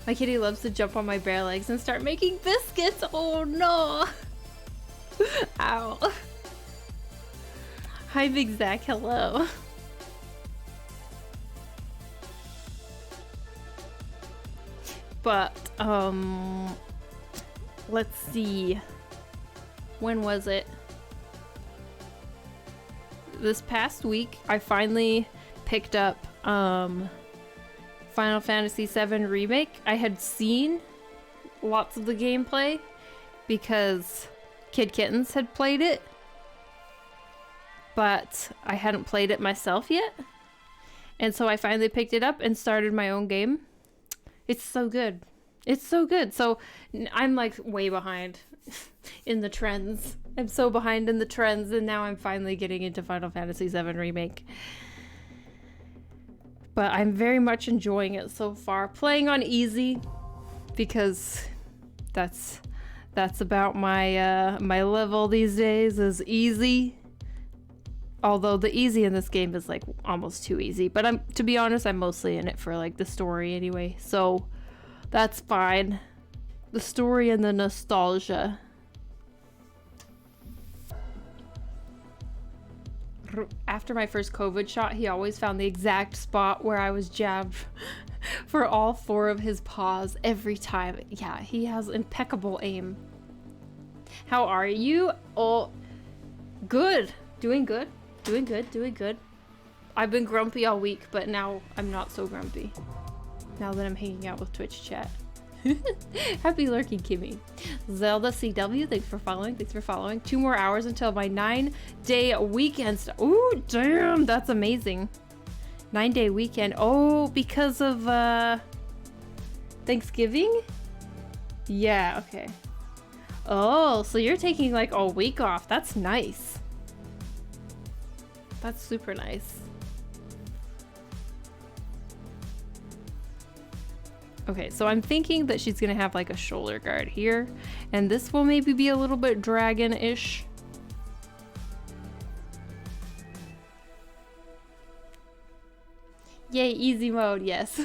My kitty loves to jump on my bare legs and start making biscuits. Oh no! Ow. Hi Big Zach, hello. But, let's see. When was it? This past week, I finally picked up Final Fantasy VII Remake. I had seen lots of the gameplay because Kid Kittens had played it, but I hadn't played it myself yet. And so I finally picked it up and started my own game. It's so good. It's so good. So I'm like way behind in the trends. I'm so behind in the trends, and now I'm finally getting into Final Fantasy VII Remake. But I'm very much enjoying it so far. Playing on easy because that's about my my level these days is easy. Although the easy in this game is like almost too easy, but to be honest, I'm mostly in it for like the story anyway, so that's fine. The story and the nostalgia. After my first COVID shot, he always found the exact spot where I was jabbed for all 4 of his paws every time. Yeah, he has impeccable aim. How are you? Oh, good. Doing good. Doing good, doing good. I've been grumpy all week, but now I'm not so grumpy. Now that I'm hanging out with Twitch chat. Happy lurking, Kimmy. Zelda CW, thanks for following. Thanks for following. 2 more hours until my 9-day weekend. Ooh, damn, that's amazing. 9-day weekend. Oh, because of Thanksgiving? Yeah, okay. Oh, so you're taking like a week off. That's nice. That's super nice. Okay, so I'm thinking that she's gonna have like a shoulder guard here, and this will maybe be a little bit dragon-ish. Yay, easy mode, yes.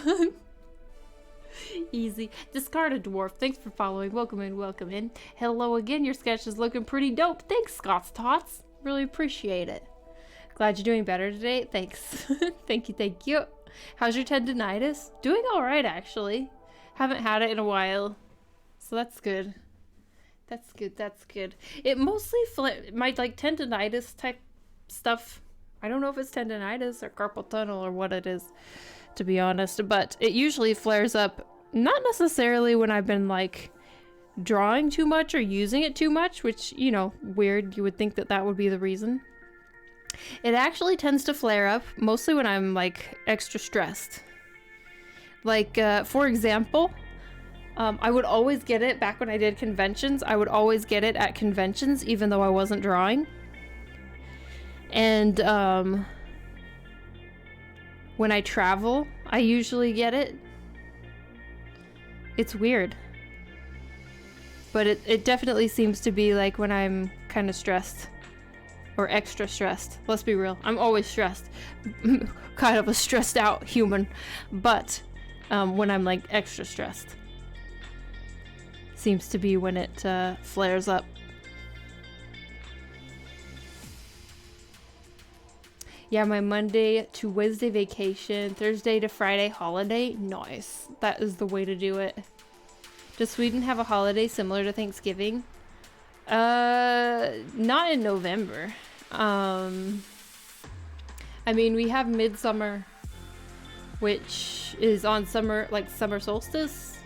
Easy. Discard a dwarf. Thanks for following. Welcome in, welcome in. Hello again, your sketch is looking pretty dope. Thanks, Scott's Tots. Really appreciate it. Glad you're doing better today. Thanks. Thank you, thank you. How's your tendinitis? Doing all right, actually. Haven't had it in a while, so that's good. That's good, that's good. It mostly my like tendinitis type stuff. I don't know if it's tendinitis or carpal tunnel or what it is, to be honest, but it usually flares up not necessarily when I've been like drawing too much or using it too much, which, you know, weird. You would think that that would be the reason. It actually tends to flare up mostly when I'm like extra stressed. Like, for example, I would always get it back when I did conventions. I would always get it at conventions, even though I wasn't drawing. And when I travel, I usually get it. It's weird. But it definitely seems to be like when I'm kind of stressed. Or extra stressed. Let's be real. I'm always stressed. Kind of a stressed out human. But when I'm like extra stressed. Seems to be when it flares up. Yeah, my Monday to Wednesday vacation, Thursday to Friday holiday. Nice. That is the way to do it. Does Sweden have a holiday similar to Thanksgiving? Not in November. I mean, we have midsummer, which is on summer solstice,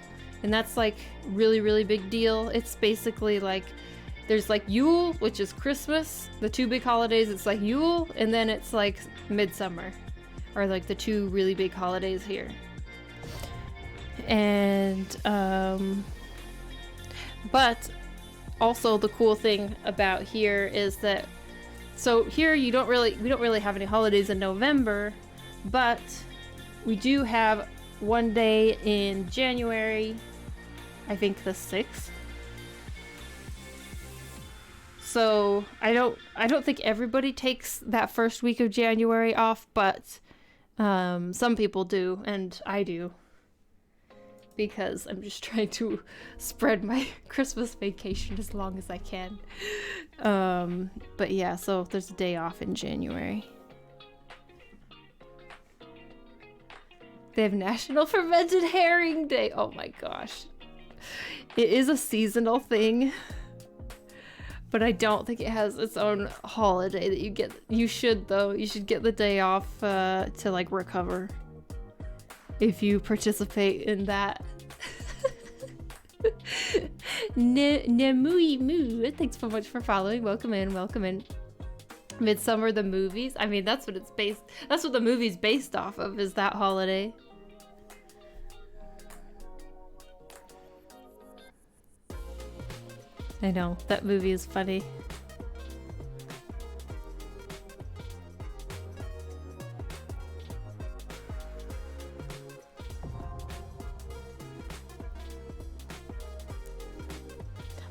and that's like really, really big deal. It's basically like, there's like Yule, which is Christmas, the 2 big holidays. It's like Yule, and then it's like midsummer, are like the 2 really big holidays here. And, but also the cool thing about here is that, so here we don't really have any holidays in November, but we do have one day in January, I think the 6th. So I don't think everybody takes that first week of January off, but some people do, and I do. Because I'm just trying to spread my Christmas vacation as long as I can. But yeah, so there's a day off in January. They have National Fermented Herring Day. Oh my gosh. It is a seasonal thing. But I don't think it has its own holiday that you get. You should, though. You should get the day off to like recover. If you participate in that. Nemui Moo, thanks so much for following. Welcome in, welcome in. Midsummer the movies. I mean, that's what it's based. That's what the movie's based off of. Is that holiday? I know that movie is funny.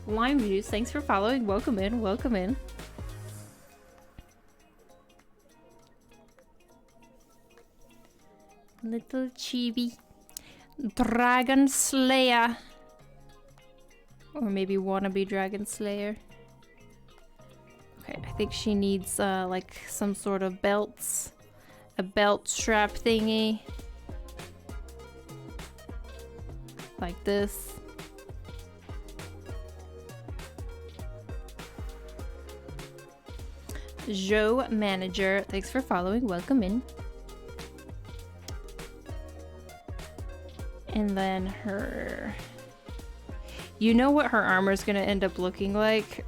Lime Juice, thanks for following. Welcome in, welcome in. Little Chibi. Dragon Slayer. Or maybe wannabe Dragon Slayer. Okay, I think she needs like some sort of belts. A belt strap thingy. Like this. Joe Manager, thanks for following. Welcome in. And then her... You know what her armor is going to end up looking like?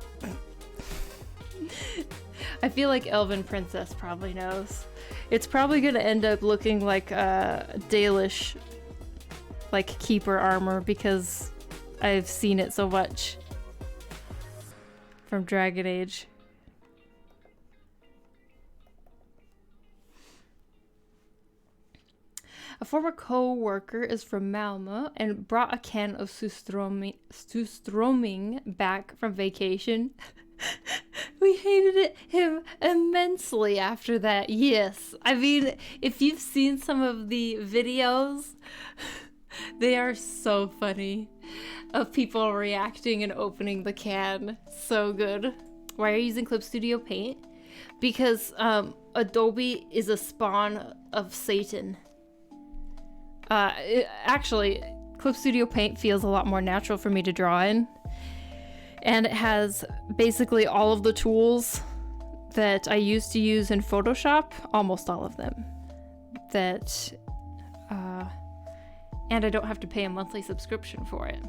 I feel like Elven Princess probably knows. It's probably going to end up looking like a Dalish like keeper armor because I've seen it so much from Dragon Age. A former co-worker is from Malmo and brought a can of Surströmming back from vacation. We hated him immensely after that. Yes. I mean, if you've seen some of the videos, they are so funny of people reacting and opening the can. So good. Why are you using Clip Studio Paint? Because Adobe is a spawn of Satan. Actually, Clip Studio Paint feels a lot more natural for me to draw in. And it has basically all of the tools that I used to use in Photoshop, almost all of them. And I don't have to pay a monthly subscription for it.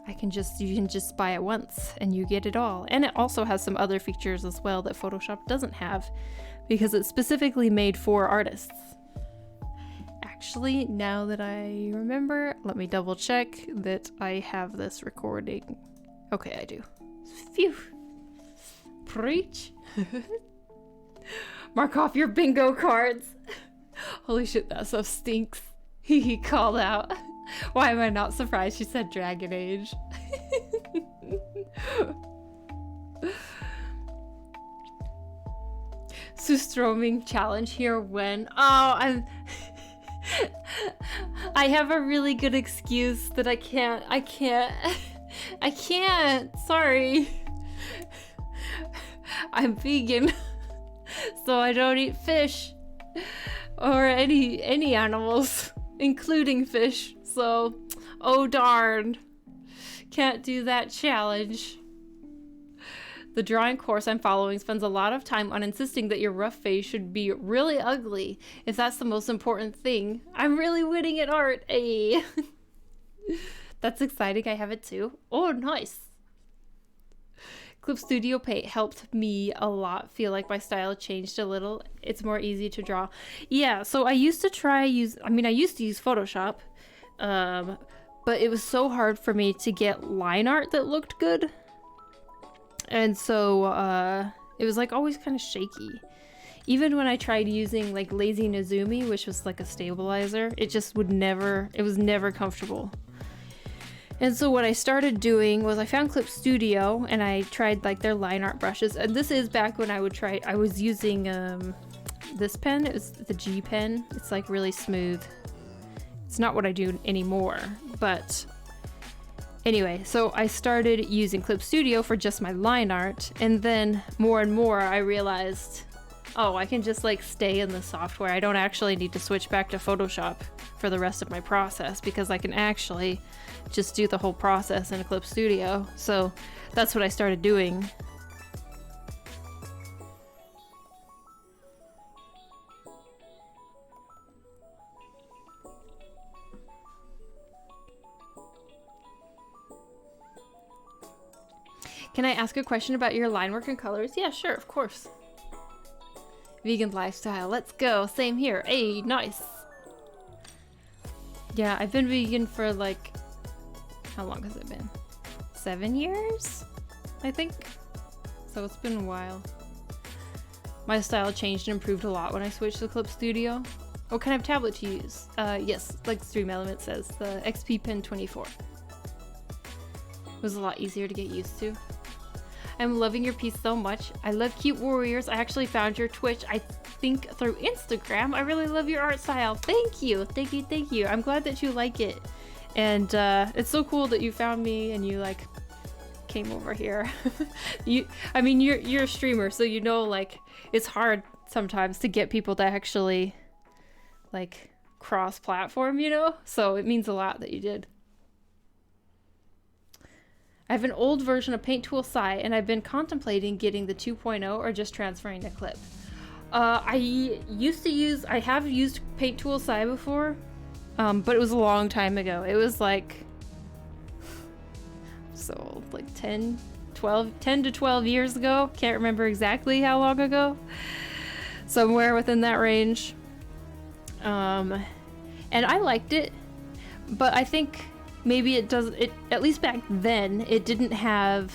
You can just buy it once and you get it all. And it also has some other features as well that Photoshop doesn't have because it's specifically made for artists. Actually, now that I remember, let me double check that I have this recording. Okay, I do. Phew. Preach. Mark off your bingo cards. Holy shit, that stuff stinks. He called out. Why am I not surprised she said Dragon Age? Surströmming challenge here when... Oh, I have a really good excuse that I can't. Sorry. I'm vegan, so I don't eat fish or any animals, including fish. So, oh darn, can't do that challenge. The drawing course I'm following spends a lot of time on insisting that your rough face should be really ugly, if that's the most important thing. I'm really winning at art, eh? That's exciting, I have it too. Oh, nice. Clip Studio Paint helped me a lot feel like my style changed a little. It's more easy to draw. Yeah, so I used to use Photoshop, but it was so hard for me to get line art that looked good. And so it was like always kind of shaky. Even when I tried using like Lazy Nezumi, which was like a stabilizer, it was never comfortable. And so what I started doing was I found Clip Studio and I tried like their line art brushes. And this is back when I was using this pen. It was the G pen. It's like really smooth. It's not what I do anymore, but anyway, so I started using Clip Studio for just my line art, and then more and more I realized, oh, I can just like stay in the software. I don't actually need to switch back to Photoshop for the rest of my process because I can actually just do the whole process in Clip Studio. So that's what I started doing. Can I ask a question about your line work and colors? Yeah, sure, of course. Vegan lifestyle. Let's go. Same here. Hey, nice. Yeah, I've been vegan for like, how long has it been? 7 years, I think. So it's been a while. My style changed and improved a lot when I switched to Clip Studio. What kind of tablet to use? Yes, like Stream Element says, the XP Pen 24. It was a lot easier to get used to. I'm loving your piece so much. I love Cute Warriors. I actually found your Twitch, I think through Instagram. I really love your art style. Thank you. Thank you. Thank you. I'm glad that you like it. And it's so cool that you found me and you like came over here. I mean, you're a streamer, so you know, like, it's hard sometimes to get people to actually like cross-platform, you know? So it means a lot that you did. I have an old version of Paint Tool Sai, and I've been contemplating getting the 2.0 or just transferring to Clip. I have used Paint Tool Sai before, but it was a long time ago. It was like, so old, like 10 to 12 years ago. Can't remember exactly how long ago. Somewhere within that range. And I liked it, but I think maybe it at least back then, it didn't have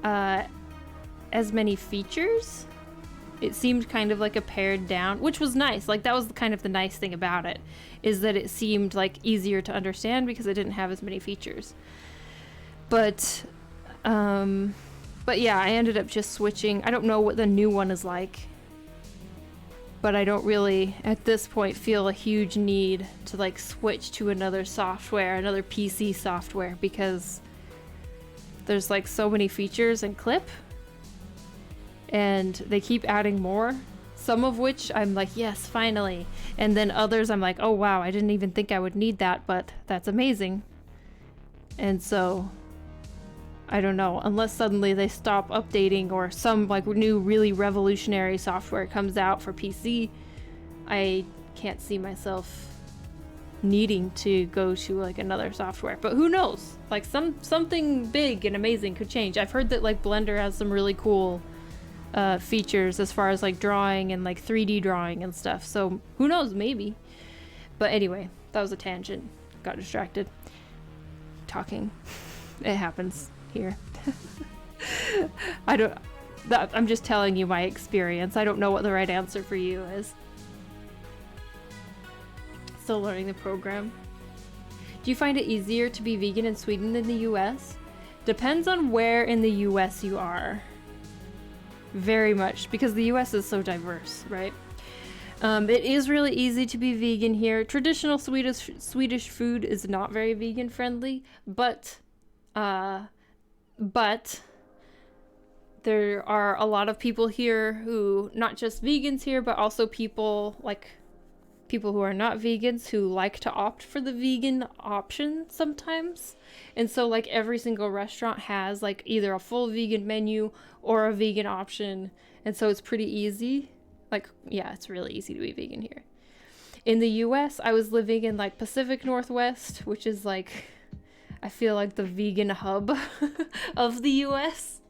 as many features. It seemed kind of like a pared down, which was nice. Like, that was kind of the nice thing about it, is that it seemed like easier to understand because it didn't have as many features. But yeah, I ended up just switching. I don't know what the new one is like, but I don't really, at this point, feel a huge need to like switch to another software, another PC software, because there's like so many features in Clip, and they keep adding more, some of which I'm like, yes, finally. And then others I'm like, oh wow, I didn't even think I would need that, but that's amazing. And so, I don't know, unless suddenly they stop updating or some like new really revolutionary software comes out for PC, I can't see myself needing to go to like another software. But who knows? Like something big and amazing could change. I've heard that like Blender has some really cool features as far as like drawing and like 3D drawing and stuff. So who knows, maybe. But anyway, that was a tangent. Got distracted. Talking. It happens here. I'm just telling you my experience. I don't know what the right answer for you is. Still learning the program. Do you find it easier to be vegan in Sweden than the US? Depends on where in the US you are. Very much, because the US is so diverse, right? It is really easy to be vegan here. Traditional Swedish food is not very vegan friendly, but there are a lot of people here who, not just vegans here, but also people who are not vegans who like to opt for the vegan option sometimes. And so like every single restaurant has like either a full vegan menu or a vegan option. And so it's pretty easy. Like, yeah, it's really easy to be vegan here. In the US, I was living in like Pacific Northwest, which is like, I feel like the vegan hub of the US.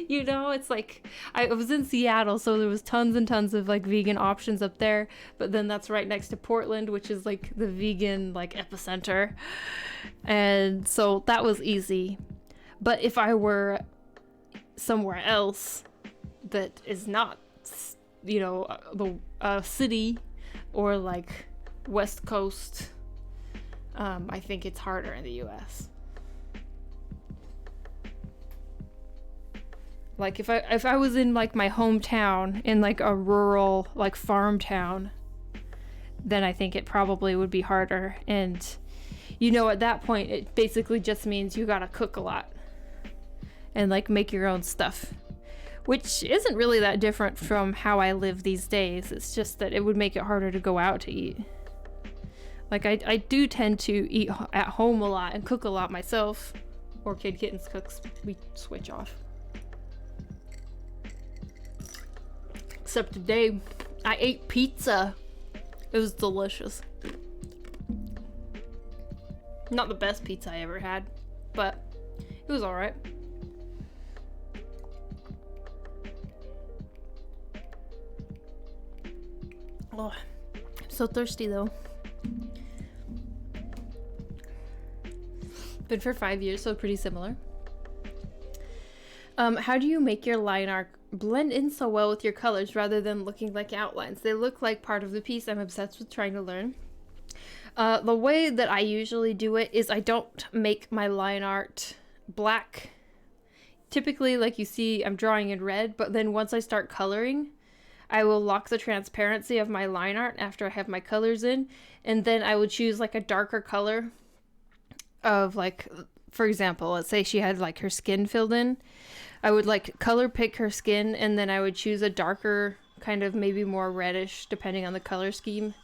You know, it's like, I was in Seattle, so there was tons and tons of like vegan options up there, but then that's right next to Portland, which is like the vegan like epicenter. And so that was easy. But if I were somewhere else that is not, you know, the city or like West Coast, I think it's harder in the US. Like if I was in like my hometown in like a rural like farm town, then I think it probably would be harder. And you know, at that point it basically just means you gotta cook a lot and like make your own stuff, which isn't really that different from how I live these days. It's just that it would make it harder to go out to eat. Like I do tend to eat at home a lot and cook a lot myself. Or Kid Kittens cooks, we switch off. Except today, I ate pizza. It was delicious. Not the best pizza I ever had, but it was alright. Oh, I'm so thirsty though. Been for 5 years, so pretty similar. How do you make your line art blend in so well with your colors rather than looking like outlines? They look like part of the piece. I'm obsessed with trying to learn. The way that I usually do it is I don't make my line art black. Typically, like you see, I'm drawing in red, but then once I start coloring, I will lock the transparency of my line art after I have my colors in, and then I would choose like a darker color of, like, for example, let's say she had like her skin filled in. I would like color pick her skin, and then I would choose a darker kind of maybe more reddish, depending on the color scheme,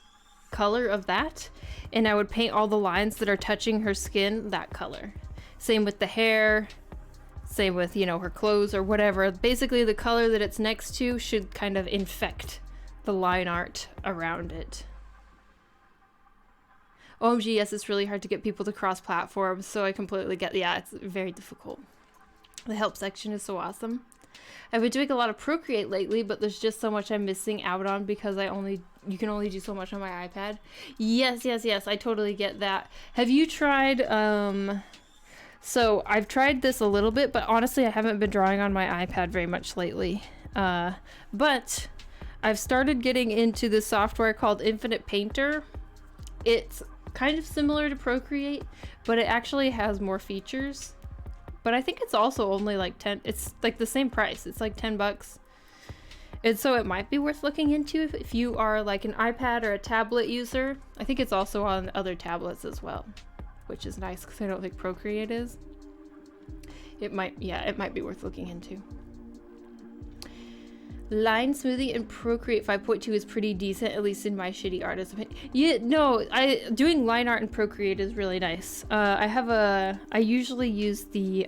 color of that, and I would paint all the lines that are touching her skin that color. Same with the hair, same with, you know, her clothes or whatever. Basically the color that it's next to should kind of infect the line art around it. OMG, yes, it's really hard to get people to cross platforms, so I completely get, yeah, it's very difficult. The help section is so awesome. I've been doing a lot of Procreate lately, but there's just so much I'm missing out on because you can only do so much on my iPad. Yes, I totally get that. Have you tried, so I've tried this a little bit, but honestly I haven't been drawing on my iPad very much lately. But I've started getting into this software called Infinite Painter. It's kind of similar to Procreate, but it actually has more features. But I think it's also only like 10, it's like the same price. It's like $10. And so it might be worth looking into if you are like an iPad or a tablet user. I think it's also on other tablets as well, which is nice because I don't think Procreate is. It might be worth looking into. Line smoothing in Procreate 5.2 is pretty decent, at least in my shitty artist opinion. Yeah, no, doing line art in Procreate is really nice. I usually use the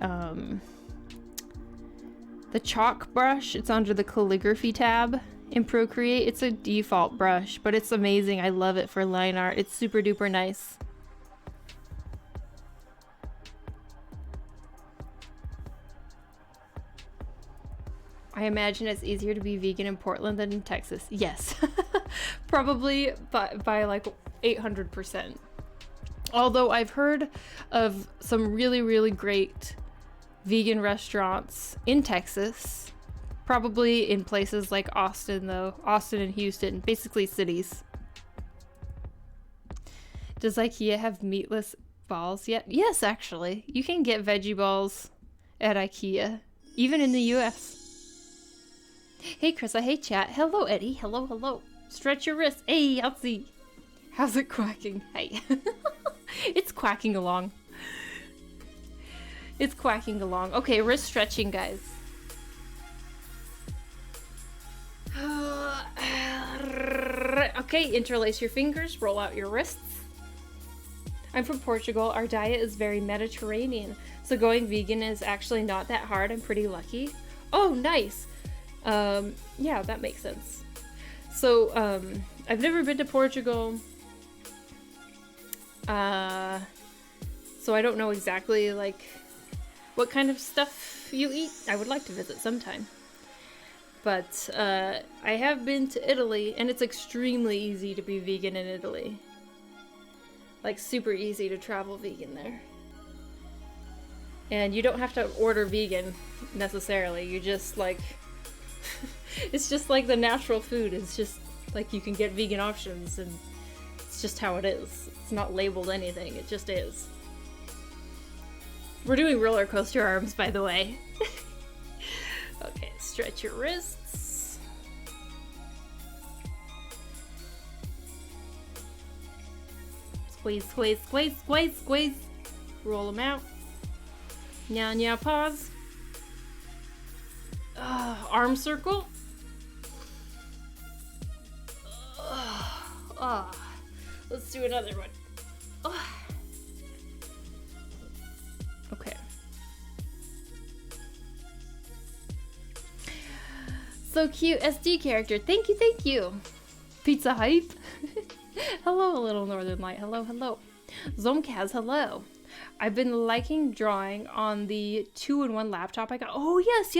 chalk brush. It's under the calligraphy tab in Procreate. It's a default brush, but it's amazing. I love it for line art. It's super duper nice. I imagine it's easier to be vegan in Portland than in Texas. Yes, probably by like 800%. Although I've heard of some really, really great vegan restaurants in Texas, probably in places like Austin though, Austin and Houston, basically cities. Does IKEA have meatless balls yet? Yes, actually. You can get veggie balls at IKEA, even in the US. Hey Krissa, hey chat. Hello Eddie, hello. Stretch your wrist. Hey, Yahtzee. How's it quacking? Hey. It's quacking along. It's quacking along. Okay, wrist stretching, guys. Okay, interlace your fingers, roll out your wrists. I'm from Portugal. Our diet is very Mediterranean, so going vegan is actually not that hard. I'm pretty lucky. Oh, nice. Yeah, that makes sense. So, I've never been to Portugal. So I don't know exactly, like, what kind of stuff you eat. I would like to visit sometime. But, I have been to Italy, and it's extremely easy to be vegan in Italy. Like, super easy to travel vegan there. And you don't have to order vegan, necessarily. You just, like... It's just like the natural food. It's just like you can get vegan options, and it's just how it is. It's not labeled anything. It just is. We're doing roller coaster arms, by the way. Okay, stretch your wrists. Squeeze, squeeze, squeeze, squeeze, squeeze. Roll them out. Nya, pause. Arm circle. Let's do another one. Okay. So cute, SD character. Thank you. Pizza hype. Hello, little northern light. Hello. Zomkaz, hello. I've been liking drawing on the 2-in-1 laptop I got. Oh, yes.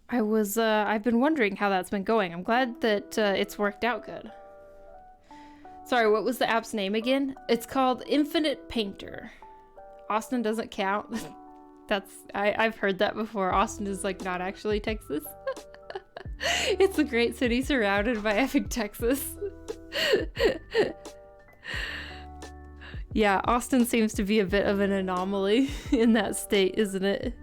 I've been wondering how that's been going. I'm glad that it's worked out good. Sorry, what was the app's name again? It's called Infinite Painter. Austin doesn't count. I've heard that before. Austin is like not actually Texas. It's a great city surrounded by epic Texas. Yeah, Austin seems to be a bit of an anomaly in that state, isn't it?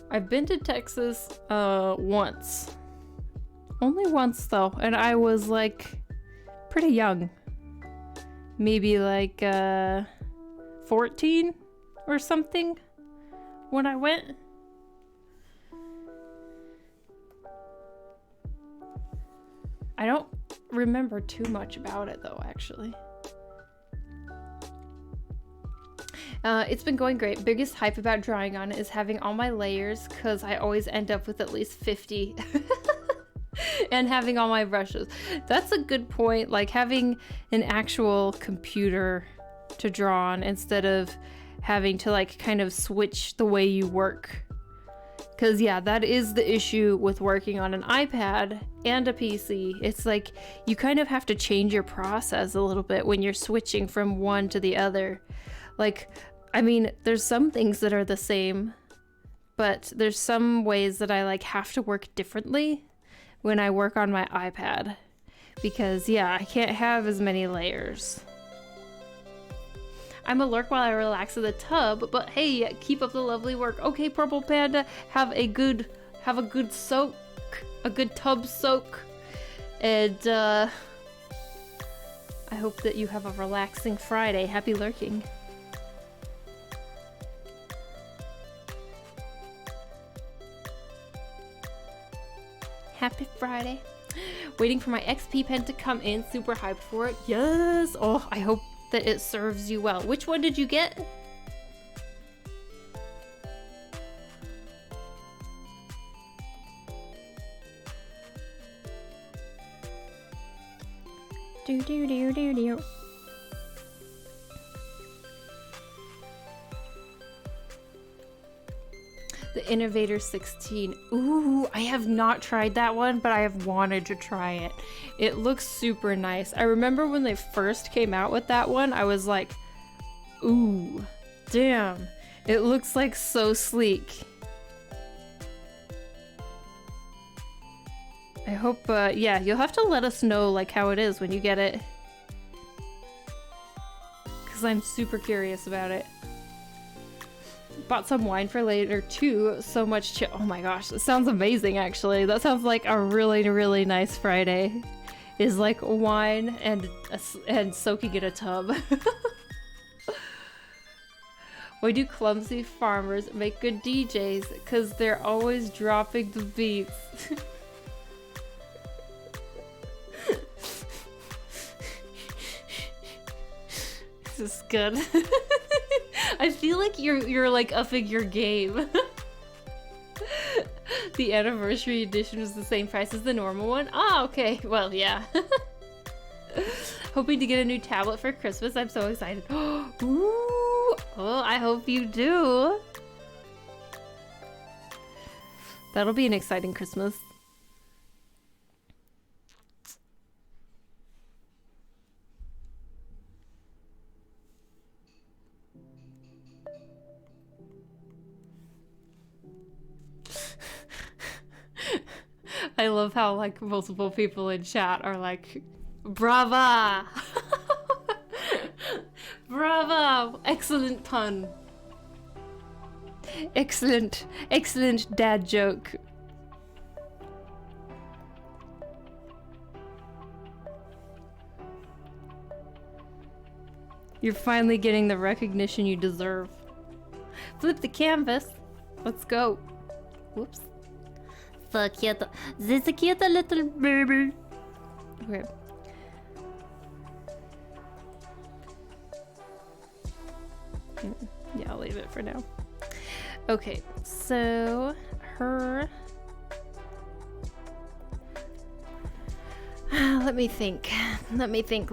I've been to Texas once. Only once though, and I was like pretty young. Maybe like 14 or something when I went. I don't remember too much about it though, actually. It's been going great. Biggest hype about drawing on it is having all my layers, because I always end up with at least 50. And having all my brushes. That's a good point, like having an actual computer to draw on instead of having to like kind of switch the way you work. Because yeah, that is the issue with working on an iPad and a PC. It's like you kind of have to change your process a little bit when you're switching from one to the other. Like, I mean, there's some things that are the same, but there's some ways that I like have to work differently when I work on my iPad. Because yeah, I can't have as many layers. I'm a lurk while I relax in the tub, but hey, keep up the lovely work. Okay, Purple Panda, have a good soak, a good tub soak, and I hope that you have a relaxing Friday. Happy lurking. Happy Friday. Waiting for my XP pen to come in. Super hyped for it. Yes. Oh, I hope that it serves you well. Which one did you get? Do do do do do. The Innovator 16. Ooh, I have not tried that one, but I have wanted to try it. It looks super nice. I remember when they first came out with that one, I was like, ooh, damn. It looks like so sleek. I hope, yeah, you'll have to let us know like how it is when you get it. Because I'm super curious about it. Bought some wine for later too. So much chill. Oh my gosh, that sounds amazing actually. That sounds like a really, really nice Friday. Is like wine and soaking in a tub. Why do clumsy farmers make good DJs? Because they're always dropping the beats. This is good. I feel like you're like upping your game. The anniversary edition was the same price as the normal one. Ah, okay. Well, yeah. Hoping to get a new tablet for Christmas. I'm so excited. Ooh. Oh, I hope you do. That'll be an exciting Christmas. I love how like multiple people in chat are like, brava! Bravo! Excellent pun. Excellent, excellent dad joke. You're finally getting the recognition you deserve. Flip the canvas. Let's go. Whoops. So cute. This is a cute little baby. Okay. Yeah, I'll leave it for now. Okay, so her. Let me think. Let me think.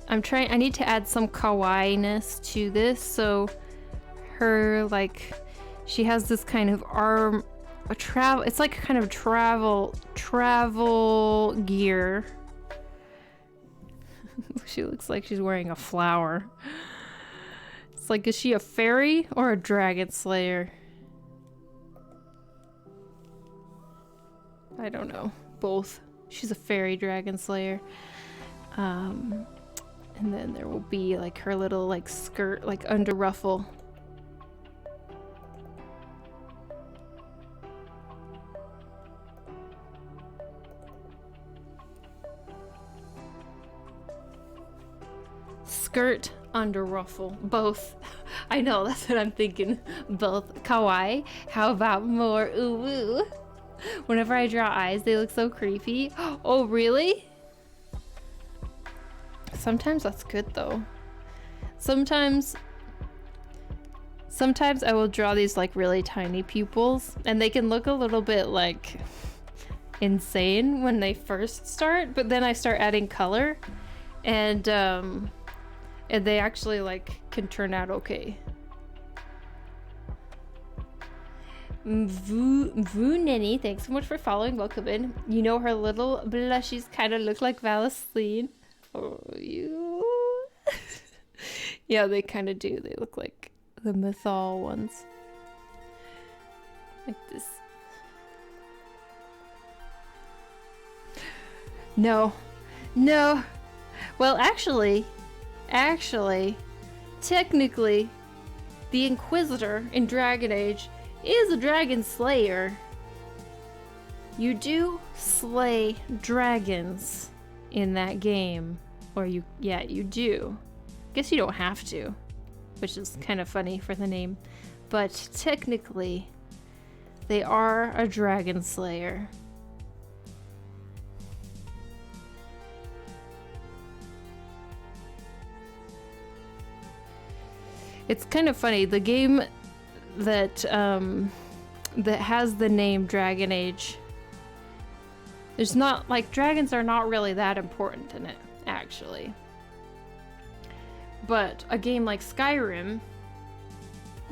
I need to add some kawaii-ness to this. So her, like, she has this kind of arm, it's like a kind of travel gear. She looks like she's wearing a flower. It's like, is she a fairy or a dragon slayer? I don't know. Both. She's a fairy dragon slayer. And then there will be like her little like skirt, like under ruffle. Skirt, under ruffle, both. I know, that's what I'm thinking. Both. Kawaii. How about more uwu? Whenever I draw eyes, they look so creepy. Oh, really? Sometimes that's good though. Sometimes I will draw these like really tiny pupils and they can look a little bit like insane when they first start, but then I start adding color and they actually like can turn out okay. Vu Nini, thanks so much for following. Welcome in. You know her little blushies kind of look like Vaseline. Oh, you. Yeah, they kind of do. They look like the Mythol ones. Like this. No. No. Well, actually, technically, the Inquisitor in Dragon Age is a dragon slayer. You do slay dragons in that game. Or you do. Guess you don't have to, which is kind of funny for the name. But technically, they are a dragon slayer. It's kind of funny. The game that that has the name Dragon Age, there's not, like, dragons are not really that important in it, actually. But a game like Skyrim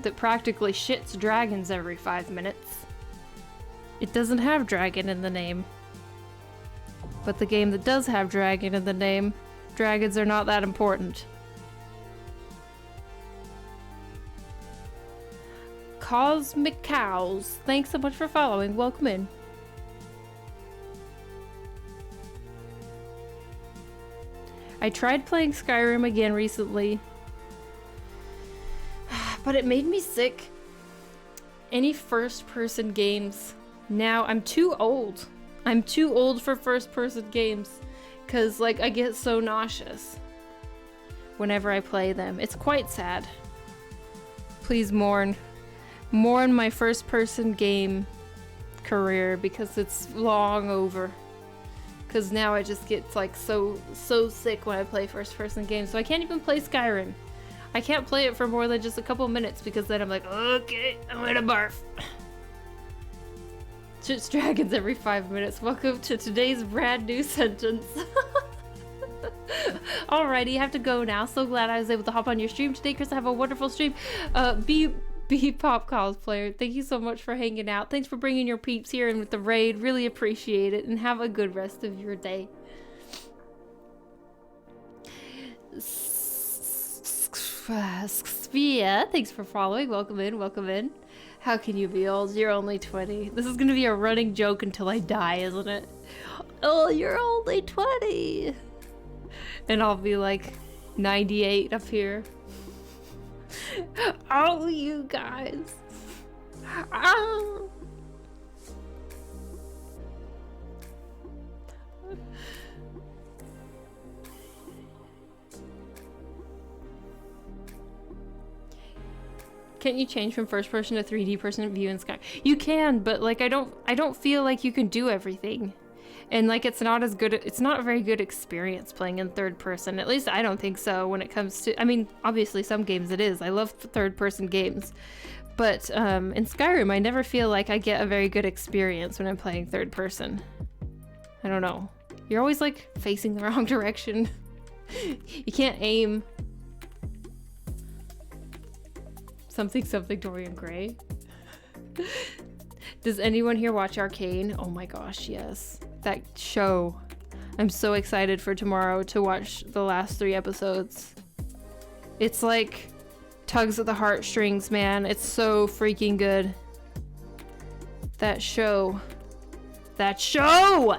that practically shits dragons every 5 minutes, it doesn't have dragon in the name. But the game that does have dragon in the name, dragons are not that important. Cosmic Cows, thanks so much for following. Welcome in. I tried playing Skyrim again recently, but it made me sick. Any first-person games now, I'm too old. I'm too old for first-person games, because, like, I get so nauseous whenever I play them. It's quite sad. Please mourn my first-person game career, because it's long over. Because now I just get like so sick when I play first-person games, so I can't even play Skyrim. I can't play it for more than just a couple minutes, because then I'm like, okay, I'm gonna barf. Shit's dragons every 5 minutes. Welcome to today's brand new sentence. Alrighty, I have to go now. So glad I was able to hop on your stream today, Chris. Have a wonderful stream. Be Pop Cosplayer, thank you so much for hanging out. Thanks for bringing your peeps here and with the raid. Really appreciate it, and have a good rest of your day. Sphere, thanks for following. Welcome in, welcome in. How can you be old? You're only 20. This is gonna be a running joke until I die, isn't it? Oh, you're only 20. And I'll be like 98 up here. Oh, you guys. Oh. Can't you change from first person to 3D person view in Sky? You can, but like I don't feel like you can do everything. And like it's not as good, it's not a very good experience playing in third person. At least I don't think so when it comes to, I mean, obviously some games it is. I love third person games. But in Skyrim, I never feel like I get a very good experience when I'm playing third person. I don't know. You're always like facing the wrong direction. You can't aim. Something Dorian Gray. Does anyone here watch Arcane? Oh my gosh, yes. That show. I'm so excited for tomorrow to watch the last 3 episodes. It's like tugs at the heartstrings, man. It's so freaking good. That show. That show!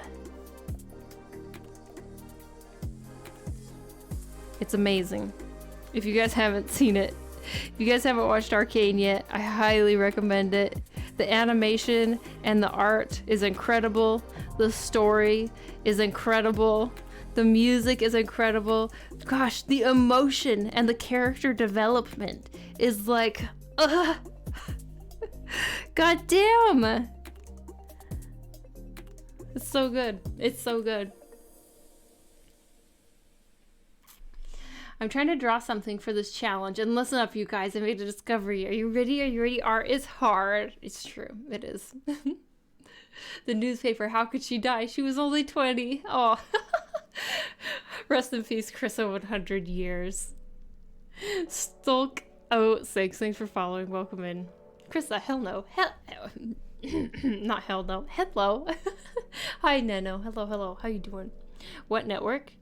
It's amazing. If you guys haven't seen it, if you guys haven't watched Arcane yet, I highly recommend it. The animation and the art is incredible. The story is incredible. The music is incredible. Gosh, the emotion and the character development is like, god damn. It's so good. It's so good. I'm trying to draw something for this challenge, and listen up, you guys. I made a discovery. Are you ready? Are you ready? Art is hard. It's true. It is. The newspaper. How could she die? She was only 20. Oh. Rest in peace, Chrissa 100 years. Stulk06. Thanks for following. Welcome in. Chrissa, hell no. Not hell no. Hello. Hi, Nano. Hello, hello. How you doing? What network?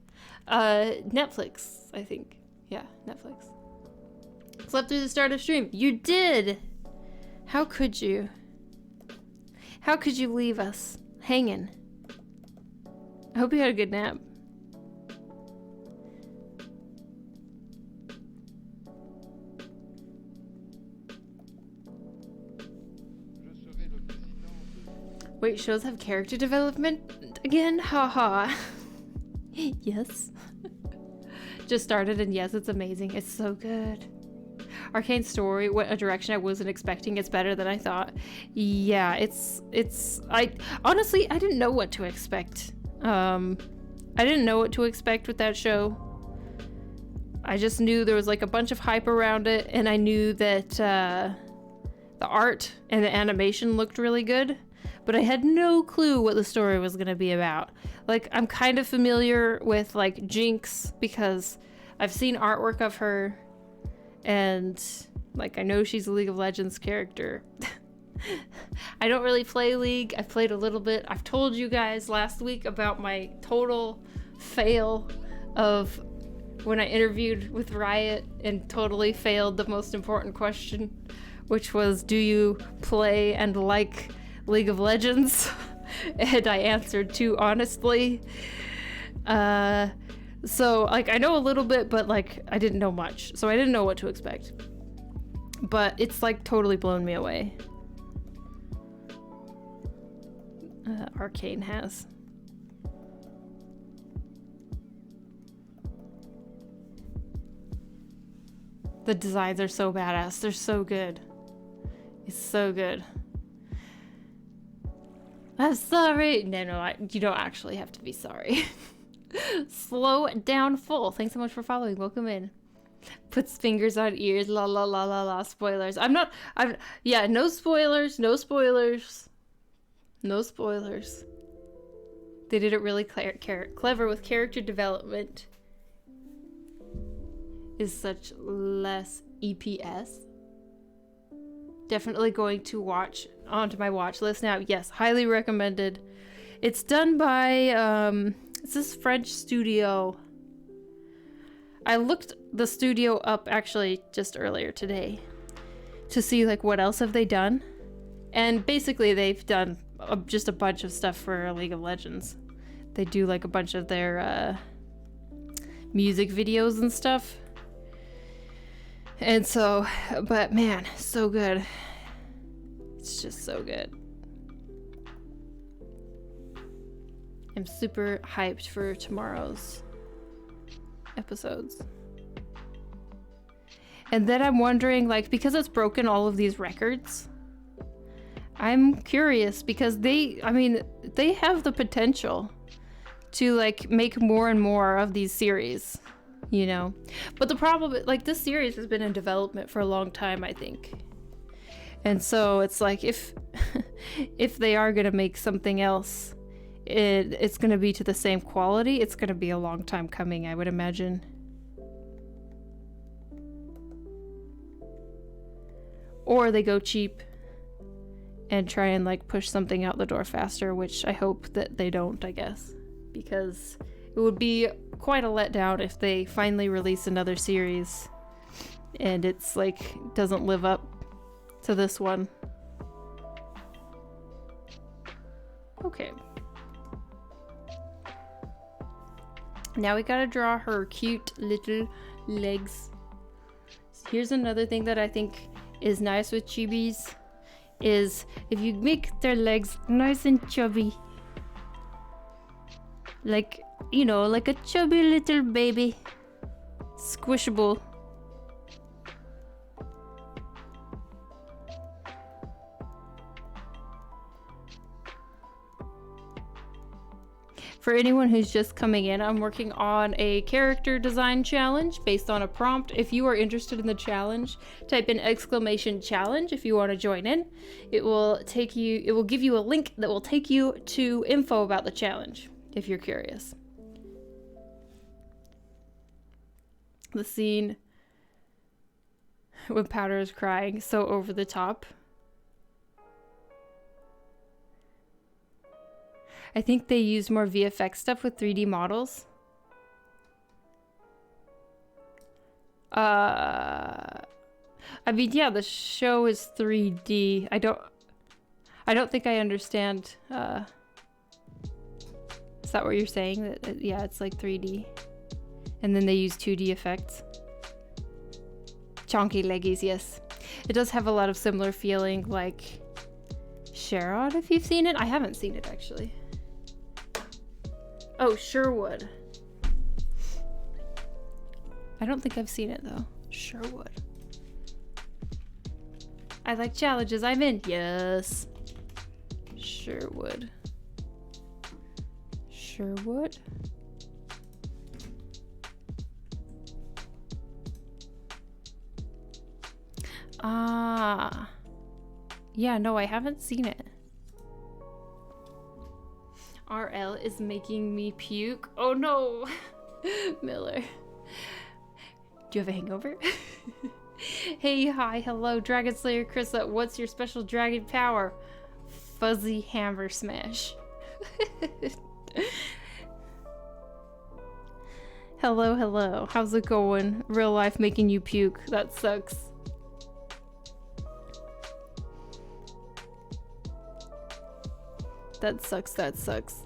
Netflix, I think. Yeah, Netflix. Slept through the start of stream. You did! How could you? How could you leave us hanging? I hope you had a good nap. Wait, shows have character development again? Haha. Yes. Just started, and yes, it's amazing. It's so good. Arcane story went a direction I wasn't expecting. It's better than I thought. Yeah, I honestly, I didn't know what to expect. I didn't know what to expect with that show. I just knew there was like a bunch of hype around it, and I knew that the art and the animation looked really good, but I had no clue what the story was gonna be about. Like, I'm kind of familiar with like Jinx because I've seen artwork of her, and like I know she's a League of Legends character. I don't really play League. I played a little bit. I've told you guys last week about my total fail of when I interviewed with Riot and totally failed the most important question, which was, do you play and like League of Legends? And I answered too honestly. So like I know a little bit, but like I didn't know much, so I didn't know what to expect. But it's like totally blown me away. Arcane has. The designs are so badass. They're so good. It's so good. I'm sorry. No, you don't actually have to be sorry. Slow down full. Thanks so much for following. Welcome in. Puts fingers on ears. La la la la la. Spoilers. Yeah, no spoilers. No spoilers. No spoilers. They did it really clever with character development. Is such less EPS. Definitely going to watch onto my watch list now. Yes, highly recommended. It's done by it's this French studio. I looked the studio up actually just earlier today to see like what else have they done, and basically they've done just a bunch of stuff for League of Legends. They do like a bunch of their music videos and stuff. And so, but man, so good. It's just so good. I'm super hyped for tomorrow's episodes. And then I'm wondering, like, because it's broken all of these records, I'm curious because they have the potential to like make more and more of these series, you know. But the problem, like, this series has been in development for a long time, I think. And so it's like, if if they are gonna make something else, it's gonna be to the same quality, it's gonna be a long time coming, I would imagine. Or they go cheap and try and like push something out the door faster, which I hope that they don't, I guess. Because it would be quite a letdown if they finally release another series and it's like doesn't live up to this one. Okay. Now we gotta draw her cute little legs. Here's another thing that I think is nice with chibis, is if you make their legs nice and chubby. Like, you know, like a chubby little baby. Squishable. For anyone who's just coming in, I'm working on a character design challenge based on a prompt. If you are interested in the challenge, type in !challenge if you want to join in. It will give you a link that will take you to info about the challenge if you're curious. The scene when Powder is crying, so over the top. I think they use more VFX stuff with 3D models. I mean, yeah, the show is 3D. I don't think I understand. Is that what you're saying? That yeah, it's like 3D. And then they use 2D effects. Chonky leggies, yes. It does have a lot of similar feeling, like Sherrod, if you've seen it. I haven't seen it, actually. Oh, Sherwood. I don't think I've seen it, though. Sherwood. I like challenges. I'm in. Yes. Sherwood. Sherwood? Ah. Yeah, no, I haven't seen it. RL is making me puke. Oh no. Miller. Do you have a hangover? Hey, hi, hello, Dragon Slayer Krissa. What's your special dragon power? Fuzzy hammer smash. Hello, hello. How's it going? Real life making you puke. That sucks. That sucks, that sucks.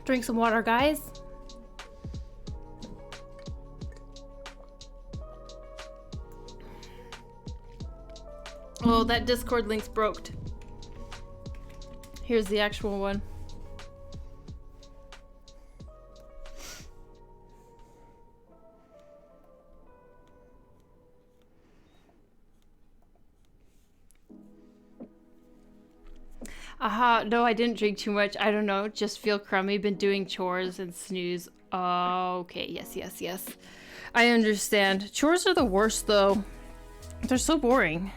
Drink some water, guys. Oh, that Discord link's broke. Here's the actual one. Aha, no, I didn't drink too much. I don't know, just feel crummy. Been doing chores and snooze. Okay, yes, yes, yes. I understand. Chores are the worst, though. They're so boring.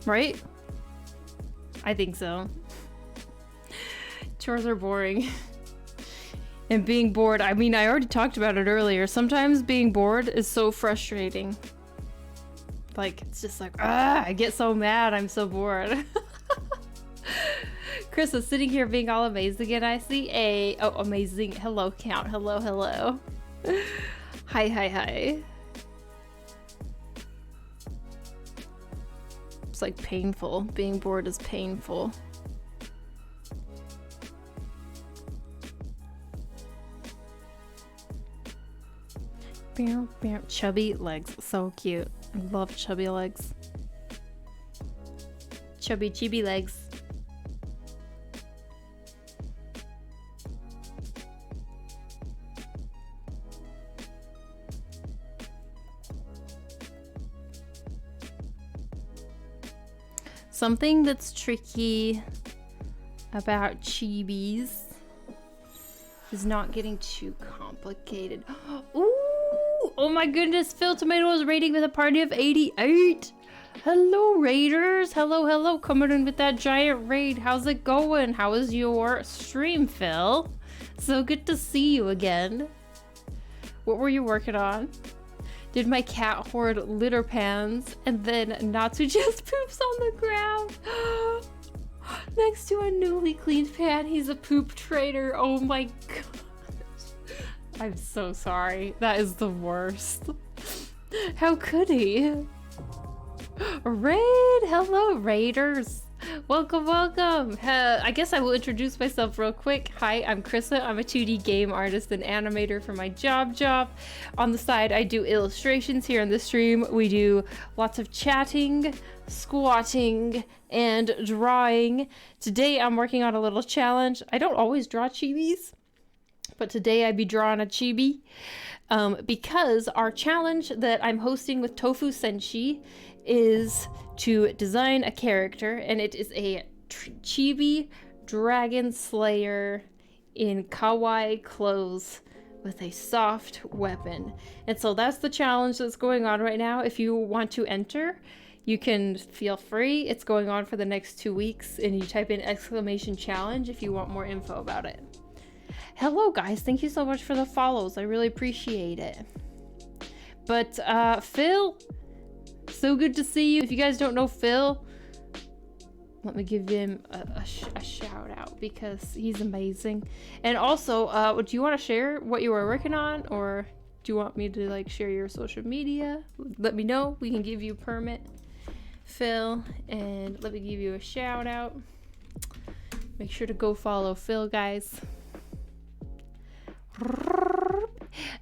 Right? I think so. Chores are boring. And being bored, I mean, I already talked about it earlier. Sometimes being bored is so frustrating. Like, it's just like, I get so mad. I'm so bored. Chris is sitting here being all amazed again. I see a... Oh, amazing. Hello, Count. Hello, hello. Hi, hi, hi. It's like painful. Being bored is painful. Chubby legs. So cute. I love chubby legs. Chubby chibi legs. Something that's tricky about chibis is not getting too complicated. Ooh! Oh my goodness, Phil Tomato is rating with a party of 88. Hello, raiders. Hello, hello. Coming in with that giant raid. How's it going? How is your stream, Phil? So good to see you again. What were you working on? Did my cat hoard litter pans and then Natsu just poops on the ground? Next to a newly cleaned pan, he's a poop trader. Oh my gosh. I'm so sorry. That is the worst. How could he? Raid! Hello, raiders. Welcome, welcome. I guess I will introduce myself real quick. Hi, I'm Krissa. I'm a 2D game artist and animator for my job. On the side, I do illustrations here on the stream. We do lots of chatting, squatting, and drawing. Today, I'm working on a little challenge. I don't always draw chibis, but today I'd be drawing a chibi because our challenge that I'm hosting with Tofu Senshi is to design a character, and it is a chibi dragon slayer in kawaii clothes with a soft weapon. And so that's the challenge that's going on right now. If you want to enter, you can feel free. It's going on for the next 2 weeks, and you type in !challenge if you want more info about it. Hello guys, thank you so much for the follows. I really appreciate it. But Phil, so good to see you. If you guys don't know Phil, let me give him a shout out because he's amazing. And also, do you want to share what you were working on, or do you want me to like share your social media? Let me know. We can give you a permit, Phil, and let me give you a shout out. Make sure to go follow Phil, guys.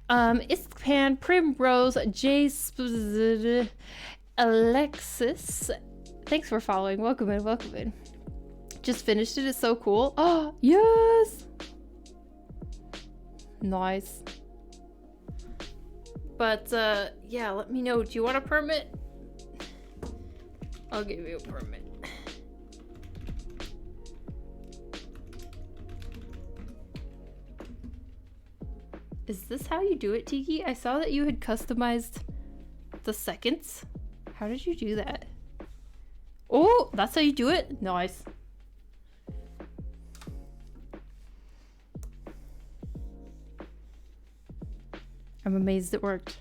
Ispan, Primrose, J. Alexis, thanks for following. Welcome in, welcome in. Just finished it. It's so cool. Oh, yes. Nice. But yeah, let me know. Do you want a permit? I'll give you a permit. Is this how you do it, Tiki? I saw that you had customized the seconds. How did you do that? Oh, that's how you do it? Nice. I'm amazed it worked.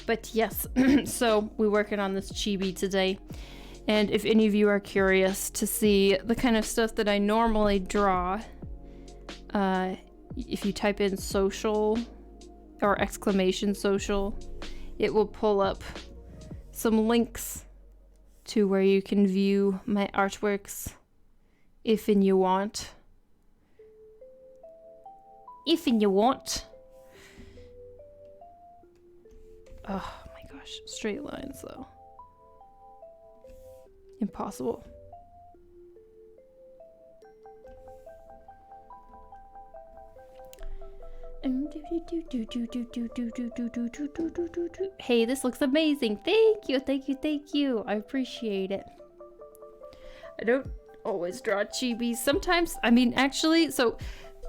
But yes, so we're working on this chibi today. And if any of you are curious to see the kind of stuff that I normally draw, if you type in social or !social, it will pull up some links to where you can view my artworks if and you want. If and you want. Oh my gosh, straight lines though. Impossible. Hey, this looks amazing. Thank you, thank you, thank you. I appreciate it. I don't always draw chibis. Sometimes, I mean, actually, so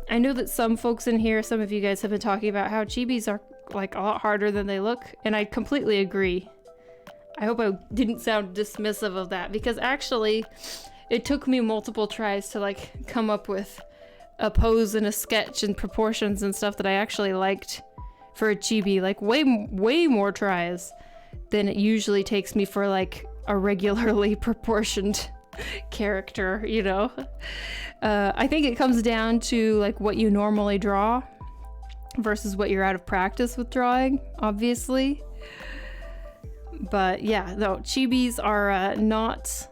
I know that some folks in here, some of you guys have been talking about how chibis are like a lot harder than they look, and I completely agree. I hope I didn't sound dismissive of that, because actually it took me multiple tries to like come up with a pose and a sketch and proportions and stuff that I actually liked for a chibi, like way more tries than it usually takes me for like a regularly proportioned character, you know. I think it comes down to like what you normally draw versus what you're out of practice with drawing, obviously. But yeah, no, chibis are not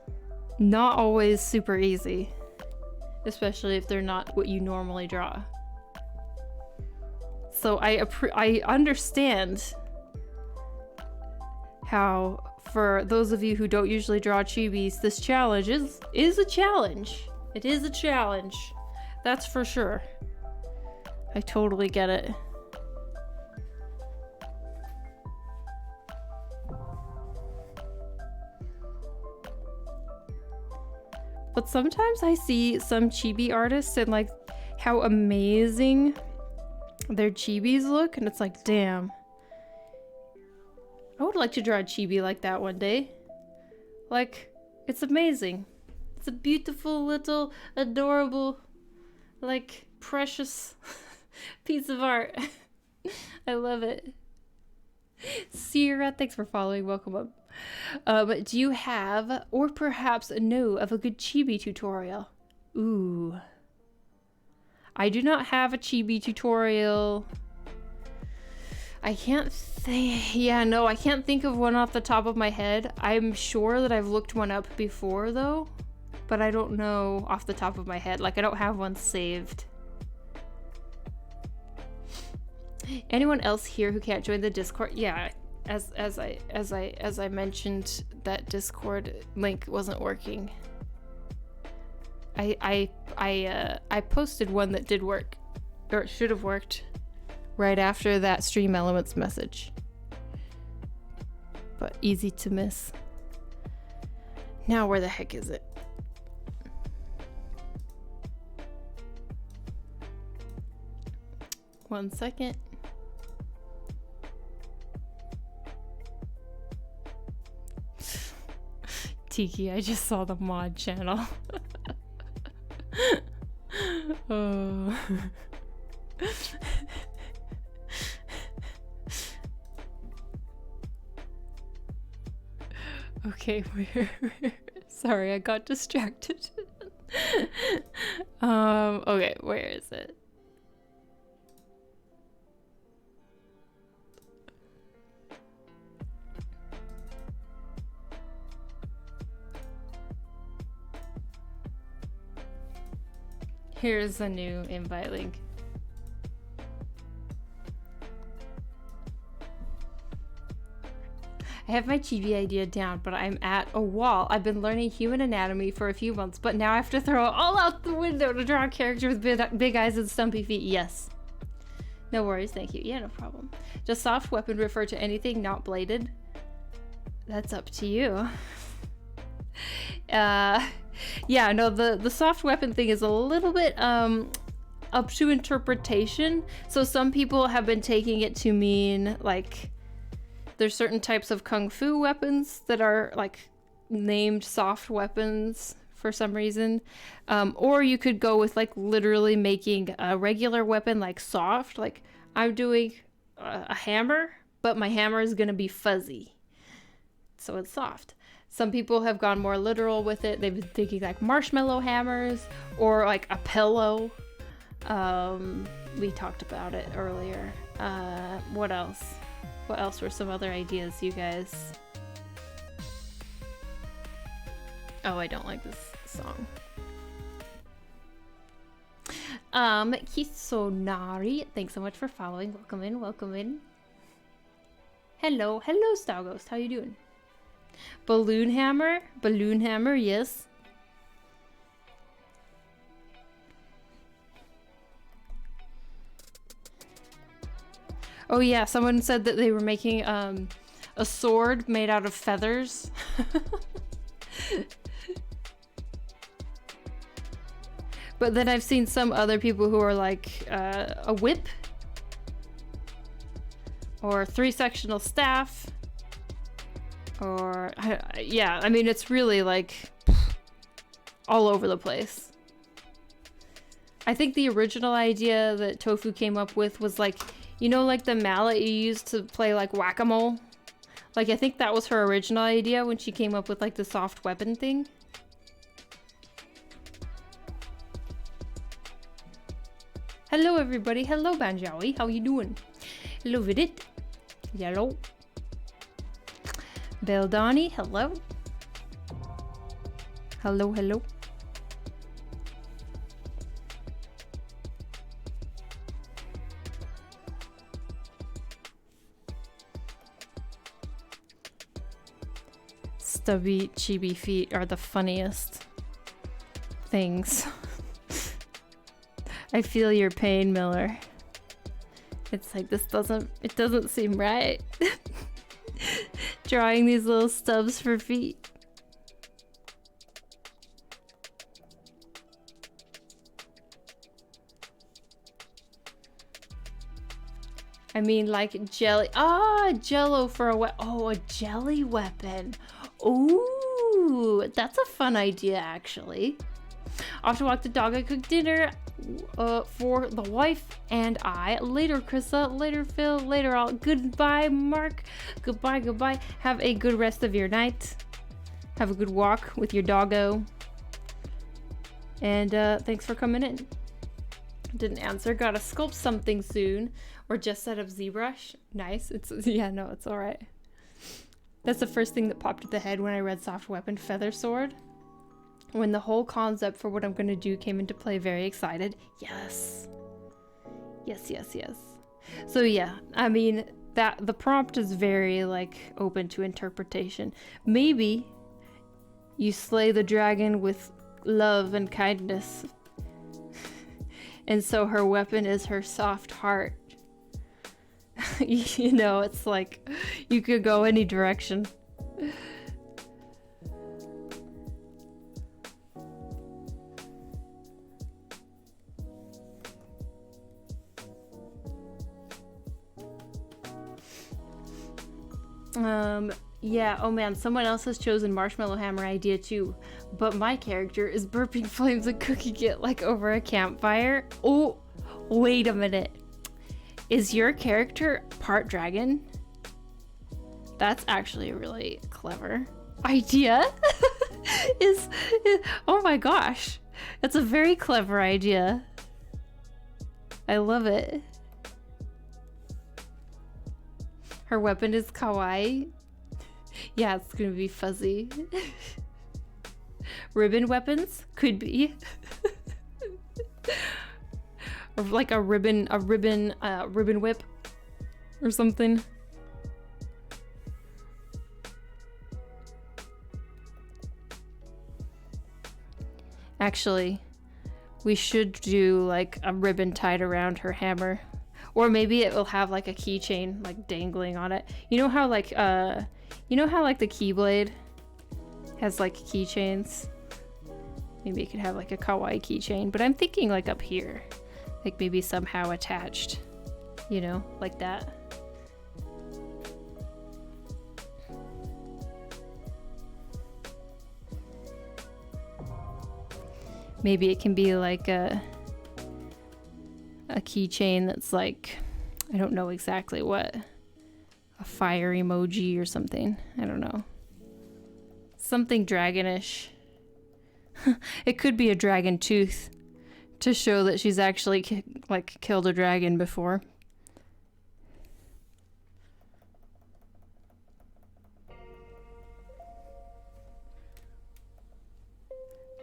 always super easy, especially if they're not what you normally draw. So I understand how, for those of you who don't usually draw chibis, this challenge is a challenge. It is a challenge, that's for sure. I totally get it. But sometimes I see some chibi artists and like how amazing their chibis look, and it's like, damn. I would like to draw a chibi like that one day. Like, it's amazing. It's a beautiful little adorable, like, precious piece of art. I love it. Sierra, thanks for following. Welcome up. Do you have, or perhaps know of a good chibi tutorial? Ooh. I do not have a chibi tutorial. I can't think. Yeah, no, I can't think of one off the top of my head. I'm sure that I've looked one up before, though. But I don't know off the top of my head. Like, I don't have one saved. Anyone else here who can't join the Discord? Yeah, as I mentioned, that Discord link wasn't working. I posted one that did work, or it should have worked, right after that Stream Elements message. But easy to miss. Now where the heck is it? One second. Tiki, I just saw the mod channel. Oh. Okay, where sorry, I got distracted. Okay, where is it? Here's a new invite link. I have my chibi idea down, but I'm at a wall. I've been learning human anatomy for a few months, but now I have to throw it all out the window to draw a character with big eyes and stumpy feet. Yes. No worries, thank you. Yeah, no problem. Does soft weapon refer to anything not bladed? That's up to you. Yeah, no, the soft weapon thing is a little bit up to interpretation. So some people have been taking it to mean like there's certain types of kung fu weapons that are like named soft weapons for some reason. Or you could go with like literally making a regular weapon like soft. Like I'm doing a hammer, but my hammer is gonna be fuzzy. So it's soft. Some people have gone more literal with it. They've been thinking like marshmallow hammers or like a pillow. We talked about it earlier. What else? What else were some other ideas, you guys? Oh, I don't like this song. Kisonari, thanks so much for following. Welcome in, welcome in. Hello, hello, Star Ghost. How you doing? Balloon hammer, yes. Oh yeah, someone said that they were making a sword made out of feathers. But then I've seen some other people who are like a whip or 3-sectional staff. Or, yeah, I mean, it's really like all over the place. I think the original idea that Tofu came up with was like, you know, like the mallet you use to play like whack-a-mole? Like, I think that was her original idea when she came up with like the soft weapon thing. Hello everybody, hello Banjawi, how you doing? Hello Vidit, hello. Beldani, hello. Hello, hello. Stubby chibi feet are the funniest things. I feel your pain, Miller. It's like it doesn't seem right. Drawing these little stubs for feet. I mean, like jelly. Ah, jello for a oh, a jelly weapon. Ooh, that's a fun idea, actually. Off to walk the dog and cook dinner for the wife and I. Later, Krissa. Later, Phil. Later, all. Goodbye, Mark. Goodbye, goodbye. Have a good rest of your night. Have a good walk with your doggo. And thanks for coming in. Didn't answer. Gotta sculpt something soon. Or just set up ZBrush. Nice. It's yeah, no, it's all right. That's the first thing that popped in the head when I read Soft Weapon Feather Sword. When the whole concept for what I'm gonna do came into play, very excited. Yes. Yes, yes, yes. So yeah, I mean, that the prompt is very like open to interpretation. Maybe you slay the dragon with love and kindness. And so her weapon is her soft heart. You know, it's like you could go any direction. Yeah, oh man, someone else has chosen Marshmallow Hammer idea too, but my character is burping flames and cooking it like over a campfire. Oh, wait a minute. Is your character part dragon? That's actually a really clever idea. Oh my gosh. That's a very clever idea. I love it. Her weapon is kawaii. Yeah, it's gonna be fuzzy. Ribbon weapons? Could be. Or like a ribbon whip or something. Actually, we should do like a ribbon tied around her hammer. Or maybe it will have like a keychain like dangling on it. You know how like the Keyblade has like keychains? Maybe it could have like a kawaii keychain, but I'm thinking like up here. Like maybe somehow attached, you know, like that. Maybe it can be like a keychain that's like, I don't know exactly what, a fire emoji or something. I don't know. Something dragonish. It could be a dragon tooth to show that she's actually killed a dragon before.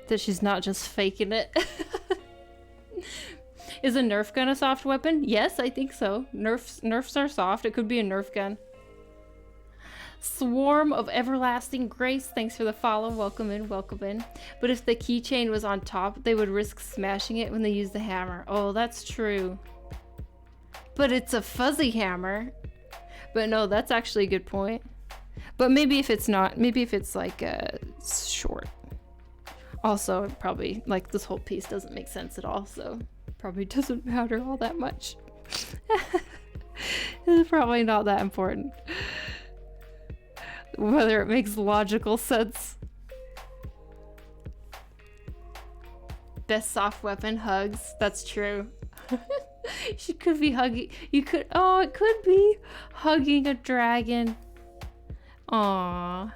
That she's not just faking it. Is a Nerf gun a soft weapon? Yes, I think so. Nerfs are soft. It could be a Nerf gun. Swarm of Everlasting Grace. Thanks for the follow. Welcome in, welcome in. But if the keychain was on top, they would risk smashing it when they use the hammer. Oh, that's true. But it's a fuzzy hammer. But no, that's actually a good point. But maybe if it's not, maybe if it's like short. Also, probably like this whole piece doesn't make sense at all, so probably doesn't matter all that much. It's probably not that important. Whether it makes logical sense. Best soft weapon, hugs. That's true. She could be hugging. You could. Oh, it could be hugging a dragon. Aww.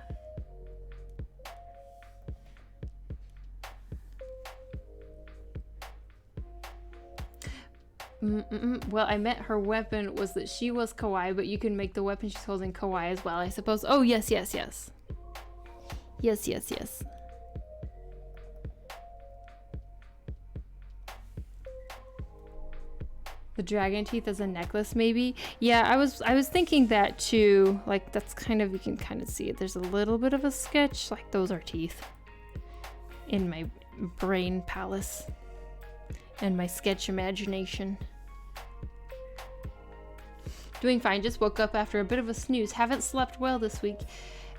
Well, I meant her weapon was that she was kawaii, but you can make the weapon she's holding kawaii as well, I suppose. Oh, yes, yes, yes. Yes, yes, yes. The dragon teeth as a necklace, maybe? Yeah, I was thinking that too. Like, that's kind of, you can kind of see it. There's a little bit of a sketch. Like, those are teeth. In my brain palace. And my sketch imagination. Doing fine, just woke up after a bit of a snooze. Haven't slept well this week.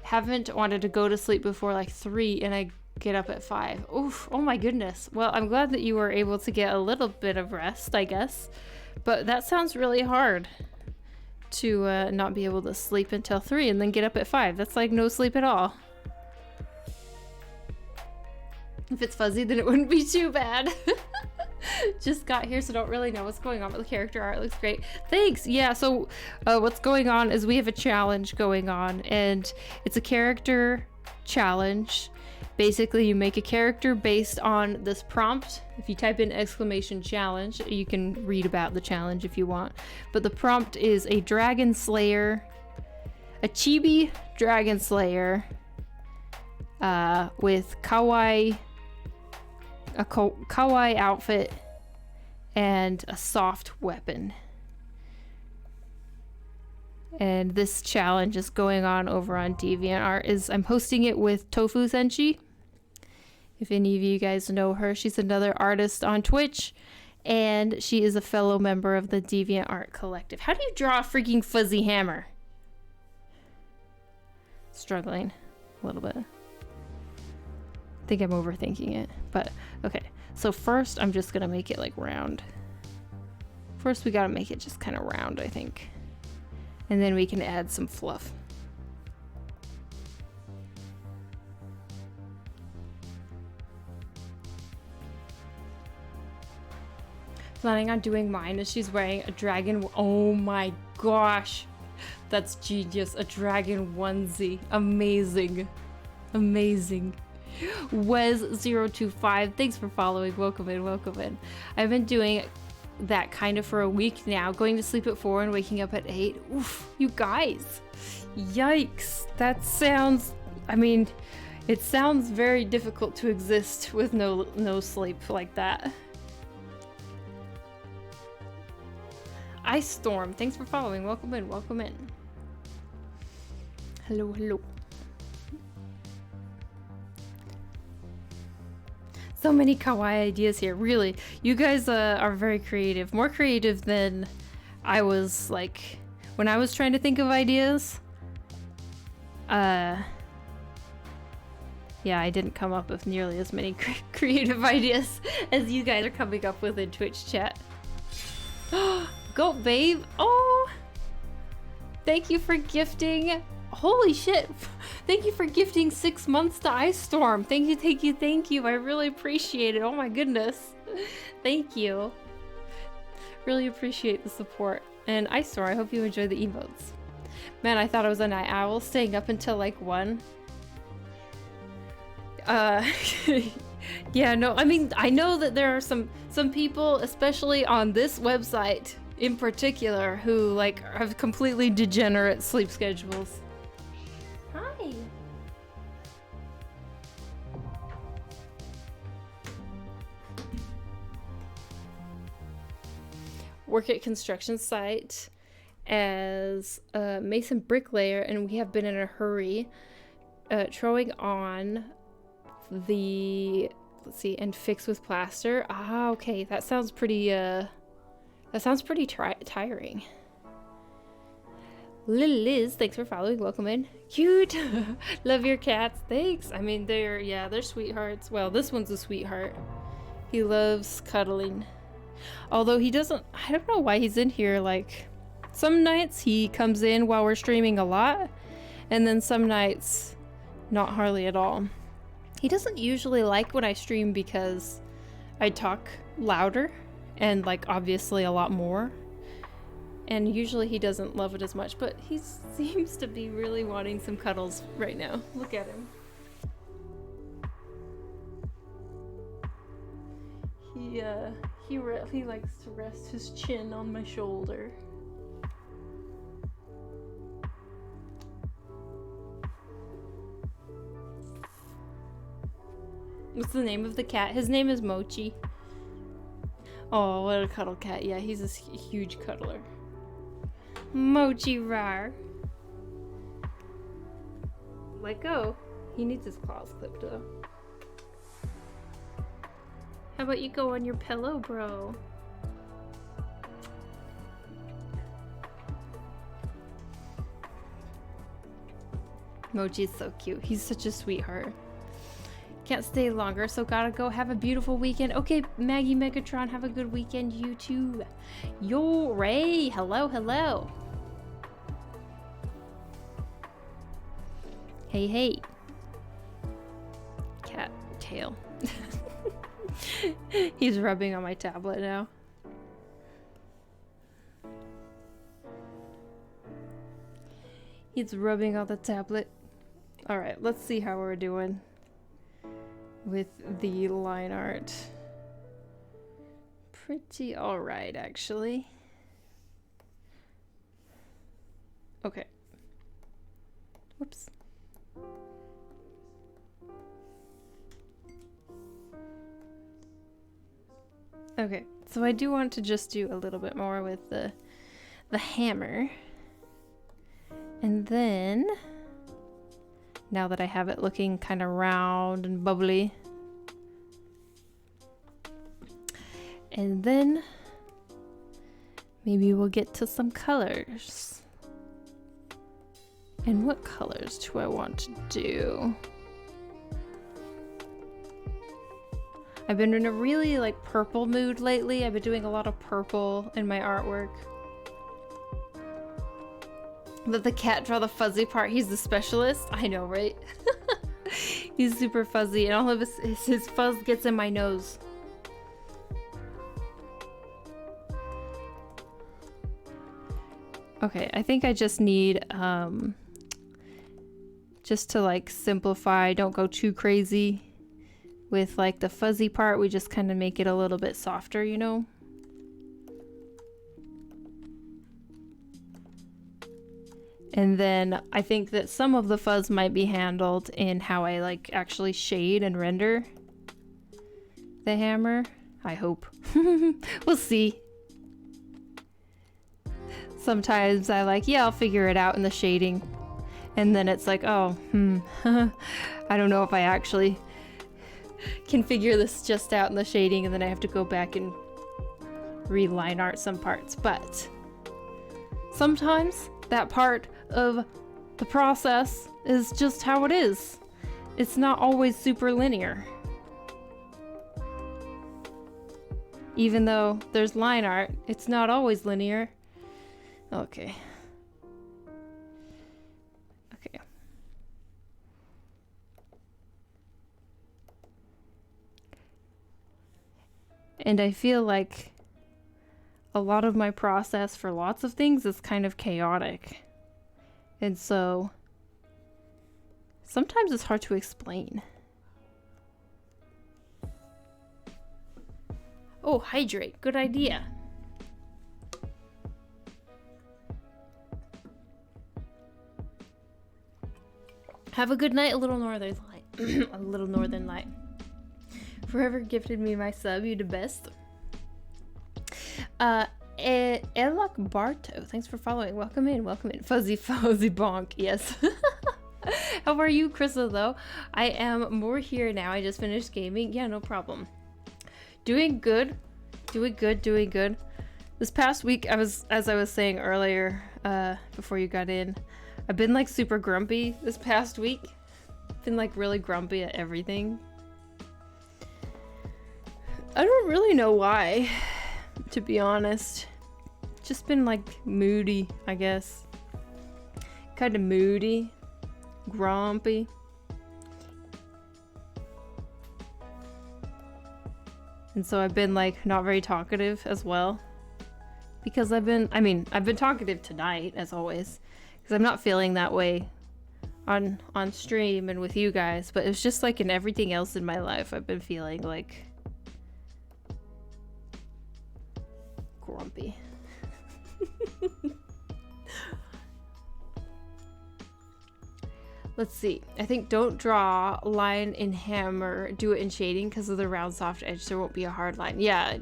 Haven't wanted to go to sleep before like 3 and I get up at 5. Oof, oh my goodness. Well, I'm glad that you were able to get a little bit of rest, I guess. But that sounds really hard. to not be able to sleep until 3 and then get up at 5. That's like no sleep at all. If it's fuzzy, then it wouldn't be too bad. Just got here, so don't really know what's going on, but the character art looks great. Thanks. Yeah, so what's going on is we have a challenge going on, and it's a character challenge. Basically, you make a character based on this prompt. If you type in !challenge, you can read about the challenge if you want. But the prompt is a dragon slayer, a chibi dragon slayer with kawaii, a kawaii outfit, and a soft weapon. And this challenge is going on over on DeviantArt. I'm hosting it with Tofu Senshi. If any of you guys know her, she's another artist on Twitch, and she is a fellow member of the DeviantArt collective. How do you draw a freaking fuzzy hammer? Struggling a little bit. I think I'm overthinking it, but okay. So first, I'm just gonna make it like round. First, we gotta make it just kind of round, I think. And then we can add some fluff. Planning on doing mine as she's wearing a dragon. Oh my gosh. That's genius. A dragon onesie. Amazing. Amazing. Wes025, thanks for following. Welcome in, welcome in. I've been doing that kind of for a week now, going to sleep at 4 and waking up at 8. Oof, you guys. Yikes. That sounds, I mean, it sounds very difficult to exist with no sleep like that. Ice Storm, thanks for following. Welcome in, welcome in. Hello, hello. So many kawaii ideas here, really. You guys are very creative. More creative than I was, like, when I was trying to think of ideas. Yeah, I didn't come up with nearly as many creative ideas as you guys are coming up with in Twitch chat. Goat Babe! Oh! Thank you for gifting. Holy shit! Thank you for gifting 6 months to Ice Storm. Thank you, thank you, thank you. I really appreciate it. Oh my goodness. Thank you. Really appreciate the support. And Ice Storm, I hope you enjoy the emotes. Man, I thought I was a night owl staying up until like 1. Yeah, no, I mean, I know that there are some people, especially on this website in particular, who like have completely degenerate sleep schedules. Hi. Work at construction site as a mason bricklayer, and we have been in a hurry throwing on the, let's see, and fix with plaster. Ah, okay, that sounds pretty tiring. Little Liz, thanks for following. Welcome in. Cute. Love your cats. Thanks. I mean, they're sweethearts. Well, this one's a sweetheart. He loves cuddling. Although he doesn't, I don't know why he's in here. Like, some nights he comes in while we're streaming a lot, and then some nights not hardly at all. He doesn't usually like when I stream because I talk louder and like obviously a lot more. And usually he doesn't love it as much, but he seems to be really wanting some cuddles right now. Look at him. He likes to rest his chin on my shoulder. What's the name of the cat? His name is Mochi. Oh, what a cuddle cat. Yeah, he's a huge cuddler. Mochi rar. Let go. He needs his claws clipped though. How about you go on your pillow, bro? Mochi's so cute. He's such a sweetheart. Can't stay longer, so gotta go. Have a beautiful weekend. Okay, Maggie Megatron, have a good weekend. You too. Yo, Ray. Hello, hello. Hey, hey. Cat tail. He's rubbing on my tablet now. He's rubbing on the tablet. Alright, let's see how we're doing with the line art. Pretty alright, actually. Okay. Whoops. Okay, so I do want to just do a little bit more with the hammer. And then, now that I have it looking kind of round and bubbly, and then maybe we'll get to some colors. And what colors do I want to do? I've been in a really like purple mood lately. I've been doing a lot of purple in my artwork. Let the cat draw the fuzzy part. He's the specialist. I know, right? He's super fuzzy, and all of his fuzz gets in my nose. Okay, I think I just need just to like simplify, don't go too crazy with like the fuzzy part. We just kind of make it a little bit softer, you know? And then I think that some of the fuzz might be handled in how I like actually shade and render the hammer. I hope. We'll see. Sometimes I like, yeah, I'll figure it out in the shading. And then it's like, oh, I don't know if I actually can figure this just out in the shading, and then I have to go back and reline art some parts. But sometimes that part of the process is just how it is. It's not always super linear. Even though there's line art, it's not always linear. Okay. Okay. And I feel like a lot of my process for lots of things is kind of chaotic. And so sometimes it's hard to explain. Oh, hydrate. Good idea. Have a good night, a little northern light. A little northern light. Forever gifted me my sub, you the best. Elok Barto, thanks for following. Welcome in, welcome in. Fuzzy bonk, yes. How are you, Krista, though? I am more here now. I just finished gaming. Yeah, no problem. Doing good. Doing good. This past week, as I was saying earlier, before you got in, I've been like super grumpy this past week. Been like really grumpy at everything. I don't really know why, to be honest. Just been like moody, I guess. Kind of moody, grumpy. And so I've been like not very talkative as well. Because I've been talkative tonight as always. Because I'm not feeling that way on stream and with you guys. But it's just like in everything else in my life, I've been feeling like grumpy. Let's see. I think don't draw line in hammer, do it in shading because of the round soft edge. There won't be a hard line. Yeah,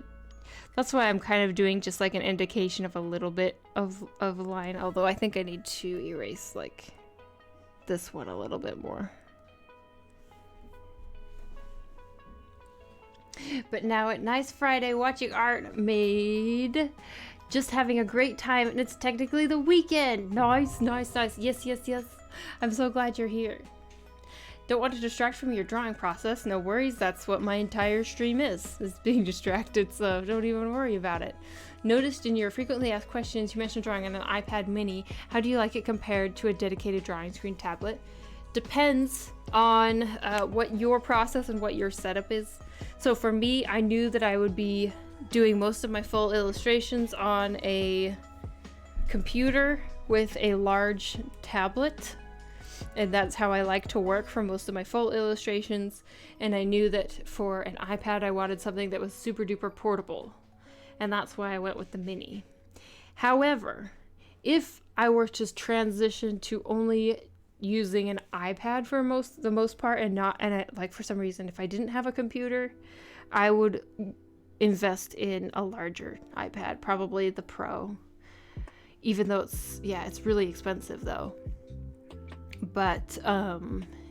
that's why I'm kind of doing just like an indication of a little bit of line. Although I think I need to erase like this one a little bit more. But now at Nice Friday, watching art made. Just having a great time, and it's technically the weekend. Nice. Yes. I'm so glad you're here. Don't want to distract from your drawing process. No worries, that's what my entire stream is being distracted, so don't even worry about it. Noticed in your frequently asked questions, you mentioned drawing on an iPad mini. How do you like it compared to a dedicated drawing screen tablet? depends on what your process and what your setup is. So for me, I knew that I would be doing most of my full illustrations on a computer with a large tablet, and that's how I like to work for most of my full illustrations. And I knew that for an iPad I wanted something that was super duper portable, and that's why I went with the mini. However, if I were to transition to only using an iPad for the most part, like for some reason, if I didn't have a computer, I would invest in a larger iPad, probably the Pro, even though it's really expensive though. But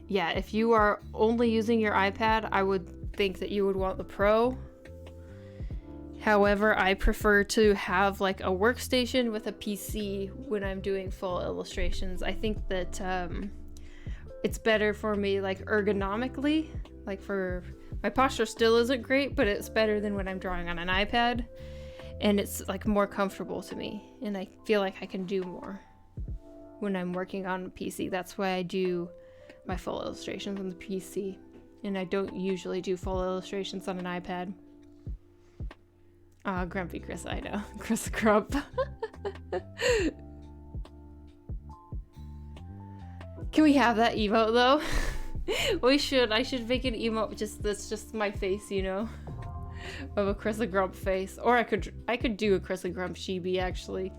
yeah, if you are only using your iPad, I would think that you would want the Pro. However, I prefer to have like a workstation with a PC when I'm doing full illustrations. I think that it's better for me, like ergonomically. Like for my posture still isn't great, but it's better than when I'm drawing on an iPad, and it's like more comfortable to me, and I feel like I can do more when I'm working on a PC. That's why I do my full illustrations on the PC, and I don't usually do full illustrations on an iPad. Grumpy Chris, I know. Chris Grump. Can we have that emote though? We should. I should make an emote that's just my face, you know, of a Chris Grump face. Or I could do a Chris Grump Chibi actually.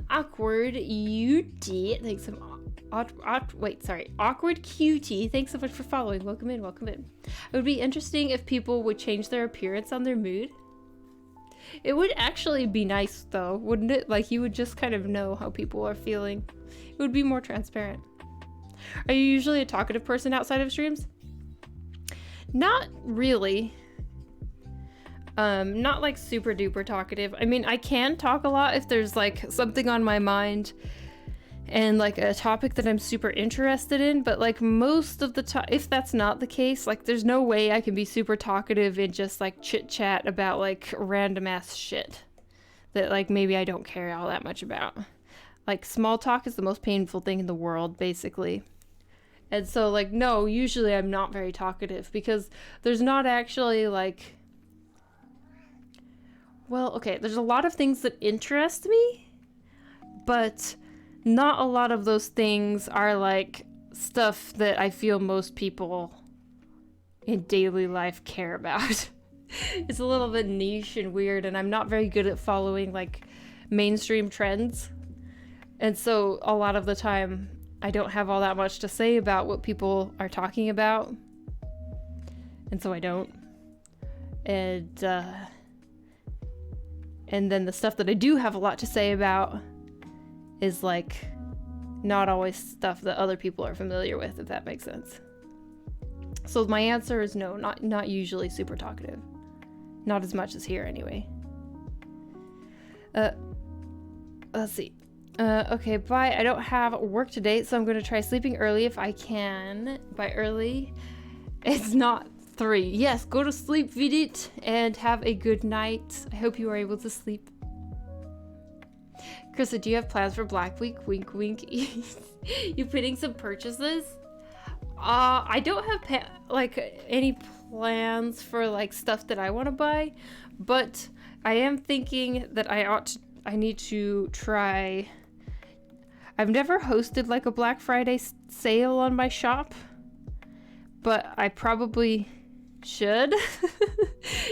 Awkward UD. Thanks so Awkward Cutie. Thanks so much for following. Welcome in. Welcome in. It would be interesting if people would change their appearance on their mood. It would actually be nice though, wouldn't it? Like you would just kind of know how people are feeling. It would be more transparent. Are you usually a talkative person outside of streams? Not really. Not like super duper talkative. I mean, I can talk a lot if there's like something on my mind and like a topic that I'm super interested in, but like most of the time, if that's not the case, like there's no way I can be super talkative and just like chit chat about like random ass shit that like maybe I don't care all that much about. Like small talk is the most painful thing in the world, basically. And so like, no, usually I'm not very talkative because there's not actually like, well, okay, there's a lot of things that interest me, but not a lot of those things are like stuff that I feel most people in daily life care about. It's a little bit niche and weird, and I'm not very good at following like mainstream trends. And so a lot of the time I don't have all that much to say about what people are talking about. And so I don't. And then the stuff that I do have a lot to say about is like not always stuff that other people are familiar with, if that makes sense. So my answer is no, not usually super talkative. Not as much as here anyway. Let's see. Okay, bye. I don't have work today, so I'm gonna try sleeping early if I can. By early, it's not 3. Yes, go to sleep, Vidit, and have a good night. I hope you are able to sleep. Krista, do you have plans for Black Week? Wink, wink. You putting some purchases? I don't have like any plans for like stuff that I want to buy, but I am thinking that I need to try. I've never hosted like a Black Friday sale on my shop, but I probably should.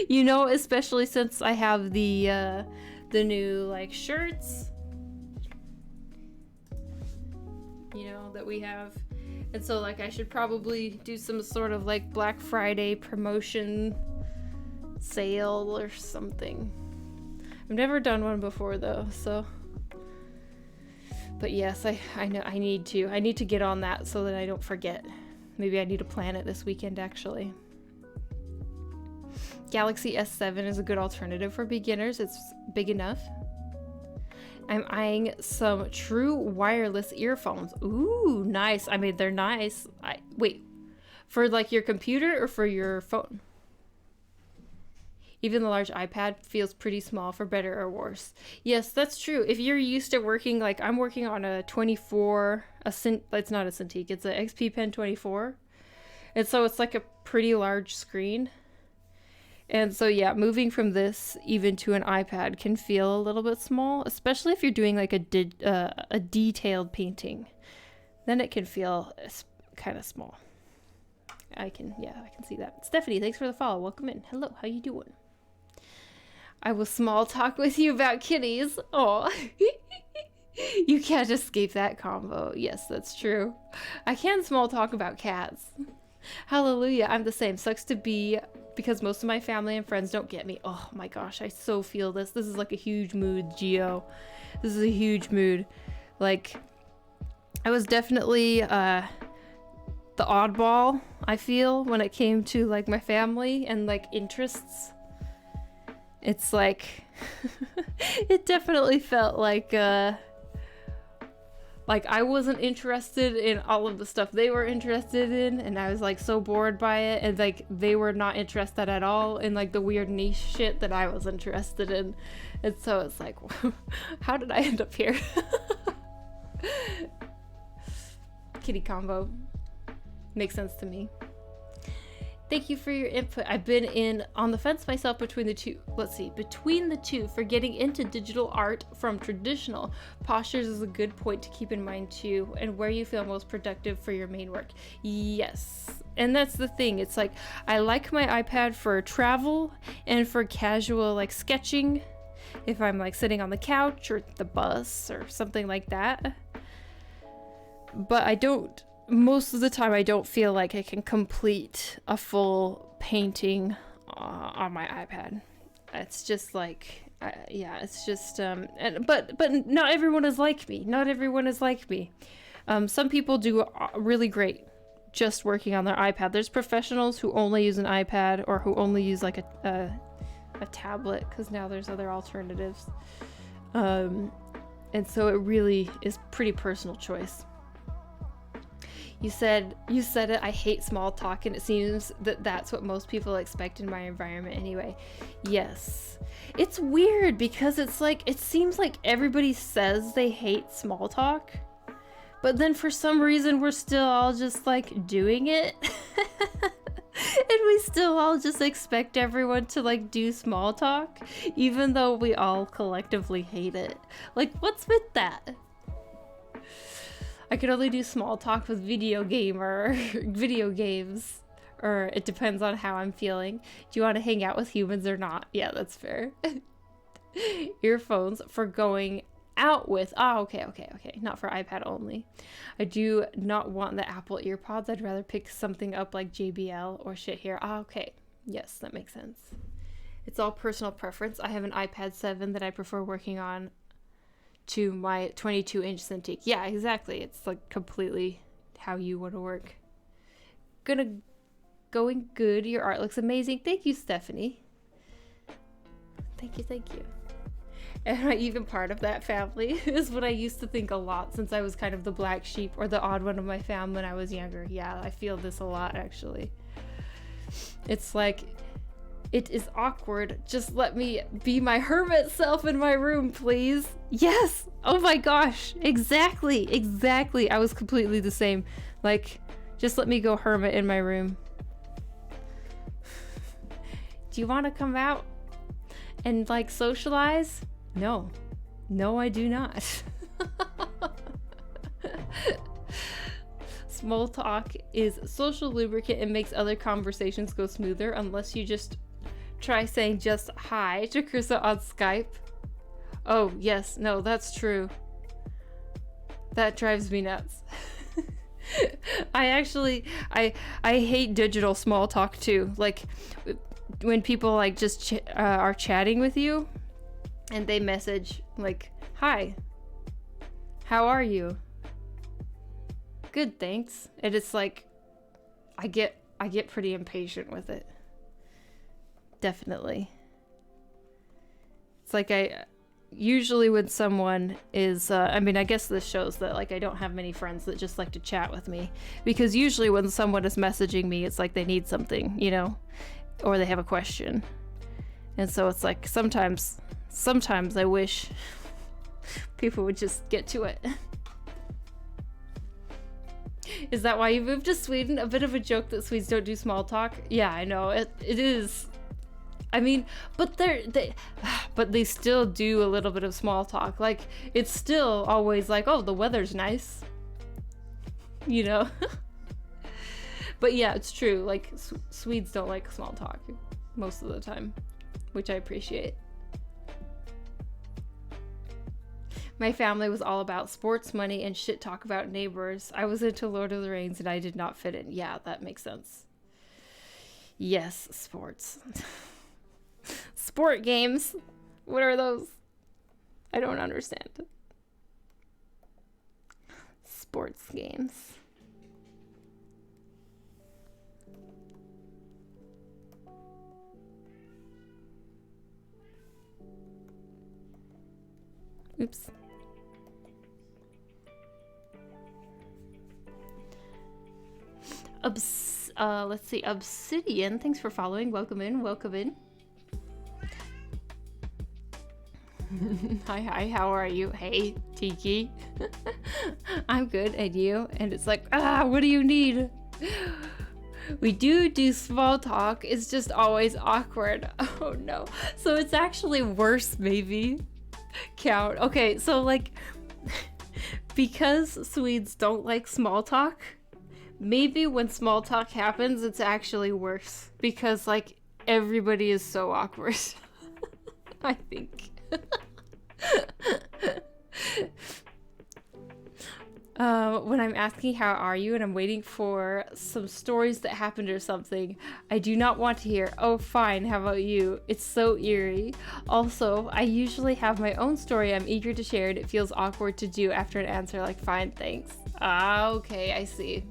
You know, especially since I have the new like shirts, you know, that we have. And so like I should probably do some sort of like Black Friday promotion sale or something. I've never done one before though, so. But yes, I know I need to get on that so that I don't forget. Maybe I need to plan it this weekend actually. Galaxy S7 is a good alternative for beginners. It's big enough. I'm eyeing some true wireless earphones. Ooh, nice. I mean, they're nice. Wait, for like your computer or for your phone? Even the large iPad feels pretty small for better or worse. Yes, that's true. If you're used to working, like I'm working on a 24, it's not a Cintiq, it's a XP Pen 24. And so it's like a pretty large screen. And so yeah, moving from this even to an iPad can feel a little bit small, especially if you're doing like a detailed painting. Then it can feel kind of small. I can see that. Stephanie, thanks for the follow. Welcome in. Hello, how you doing? I will small talk with you about kitties. Oh, you can't escape that combo. Yes, that's true. I can small talk about cats. Hallelujah, I'm the same. Sucks to be because most of my family and friends don't get me. Oh my gosh, I so feel this. This is like a huge mood, Geo. This is a huge mood. Like, I was definitely the oddball, I feel, when it came to like my family and like interests. It's like it definitely felt like I wasn't interested in all of the stuff they were interested in, and I was like so bored by it, and like they were not interested at all in like the weird niche shit that I was interested in. And so it's like, how did I end up here? Kitty combo makes sense to me. Thank you for your input. I've been on the fence myself between the two. Between the two for getting into digital art from traditional. Postures is a good point to keep in mind too, and where you feel most productive for your main work. Yes, and that's the thing. It's like I like my iPad for travel and for casual like sketching. If I'm like sitting on the couch or the bus or something like that. But most of the time I don't feel like I can complete a full painting on my iPad. It's just like, it's just, but not everyone is like me. Not everyone is like me. Some people do really great just working on their iPad. There's professionals who only use an iPad or who only use like a tablet, because now there's other alternatives. And so it really is pretty personal choice. You said it, I hate small talk, and it seems that that's what most people expect in my environment anyway. Yes. It's weird because it's like, it seems like everybody says they hate small talk, but then for some reason we're still all just like doing it. And we still all just expect everyone to like do small talk, even though we all collectively hate it. Like, what's with that? I could only do small talk with video games, or it depends on how I'm feeling. Do you want to hang out with humans or not? Yeah, that's fair. Earphones for going out with. Oh, okay. Not for iPad only. I do not want the Apple EarPods. I'd rather pick something up like JBL or shit here. Oh, okay. Yes, that makes sense. It's all personal preference. I have an iPad 7 that I prefer working on to my 22-inch Cintiq. Yeah, exactly. It's like completely how you want to work. Going good. Your art looks amazing. Thank you, Stephanie. Thank you. And even part of that family is what I used to think a lot, since I was kind of the black sheep or the odd one of my family when I was younger. Yeah, I feel this a lot, actually. It's like, it is awkward. Just let me be my hermit self in my room, please. Yes. Oh my gosh. Exactly. I was completely the same. Like, just let me go hermit in my room. Do you want to come out and like socialize? No, I do not. Small talk is social lubricant and makes other conversations go smoother, unless you just try saying just hi to Krista on Skype. Oh, yes. No, that's true. That drives me nuts. I hate digital small talk too. Like when people like just are chatting with you and they message like, hi, how are you? Good, thanks. And it's like, I get pretty impatient with it. Definitely. It's like usually when someone is, I guess this shows that like I don't have many friends that just like to chat with me, because usually when someone is messaging me, it's like they need something, or they have a question. And so it's like sometimes I wish people would just get to it. Is that why you moved to Sweden? A bit of a joke that Swedes don't do small talk. Yeah, I know it is. I mean, but they still do a little bit of small talk. Like, it's still always like, oh, the weather's nice, you know. But yeah, it's true. Like, Swedes don't like small talk most of the time, which I appreciate. My family was all about sports, money, and shit talk about neighbors. I was into Lord of the Rings and I did not fit in. Yeah, that makes sense. Yes, sports. Sport games. What are those? I don't understand. Sports games. Oops. Let's see, Obsidian, thanks for following. Welcome in, welcome in. Hi, how are you? Hey, Tiki. I'm good, and you? And it's like, what do you need? We do small talk, it's just always awkward. Oh no. So it's actually worse, maybe. Count. Okay, so like, because Swedes don't like small talk, maybe when small talk happens, it's actually worse because like everybody is so awkward. I think. When I'm asking how are you and I'm waiting for some stories that happened or something, I do not want to hear, oh fine, how about you? It's so eerie. Also, I usually have my own story I'm eager to share and it feels awkward to do after an answer like fine, thanks. Ah, okay, I see.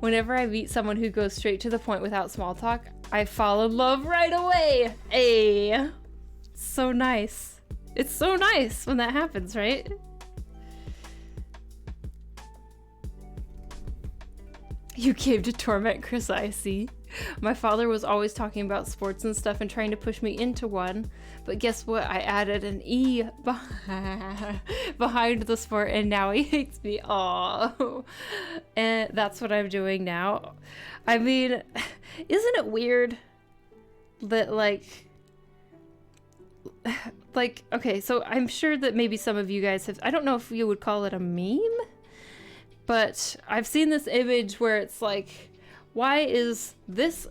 Whenever I meet someone who goes straight to the point without small talk, I fall in love right away. Hey, so nice. It's so nice when that happens, right? You came to torment Chris, I see. My father was always talking about sports and stuff and trying to push me into one, but guess what? I added an E behind the sport and now he hates me. Oh, and that's what I'm doing now. I mean, isn't it weird that like, okay, so I'm sure that maybe some of you guys have, I don't know if you would call it a meme, but I've seen this image where it's like, why is this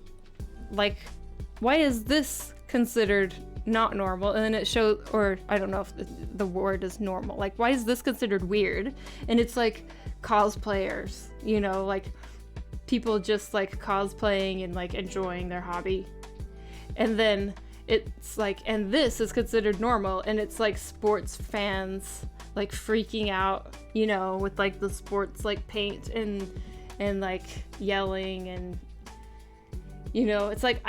considered not normal? And then it shows, or I don't know if the word is normal, like why is this considered weird? And it's like cosplayers, you know, like people just like cosplaying and like enjoying their hobby. And then it's like, and this is considered normal, and it's like sports fans like freaking out, you know, with like the sports like paint and like yelling, and you know, it's like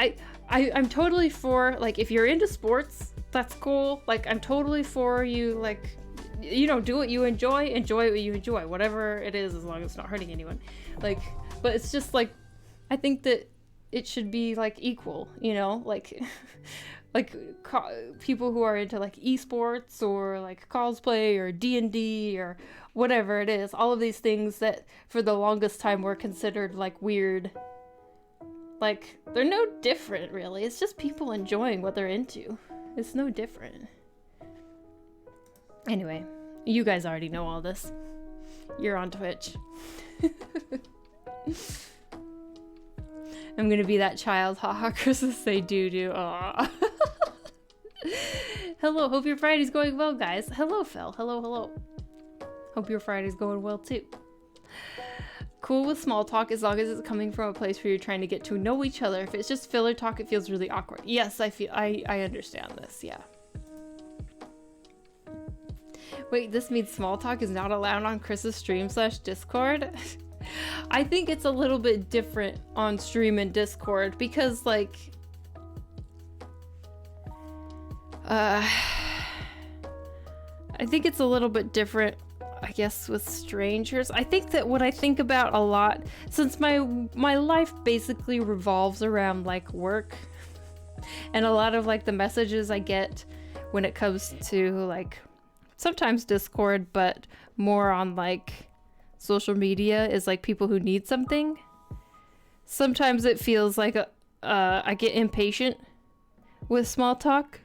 I'm totally for, like, if you're into sports, that's cool. Like, I'm totally for you, like, you know, do what you enjoy what you enjoy, whatever it is, as long as it's not hurting anyone. Like, but it's just like, I think that it should be like equal, you know, like like people who are into like esports or like cosplay or D&D or whatever it is, all of these things that for the longest time were considered like weird, like they're no different really. It's just people enjoying what they're into. It's no different. Anyway, you guys already know all this. You're on Twitch. I'm gonna be that child. Haha, Christmas say doo-doo. Aww. Hello, hope your Friday's going well, guys. Hello, Phil. Hello. Hope your Friday's going well, too. Cool with small talk as long as it's coming from a place where you're trying to get to know each other. If it's just filler talk, it feels really awkward. Yes, I understand this, yeah. Wait, this means small talk is not allowed on Chris's stream/Discord? I think it's a little bit different on stream and Discord because, like, I think it's a little bit different I guess with strangers, I think that what I think about a lot, since my life basically revolves around like work, and a lot of like the messages I get when it comes to like sometimes Discord, but more on like social media is like people who need something. Sometimes it feels like I get impatient with small talk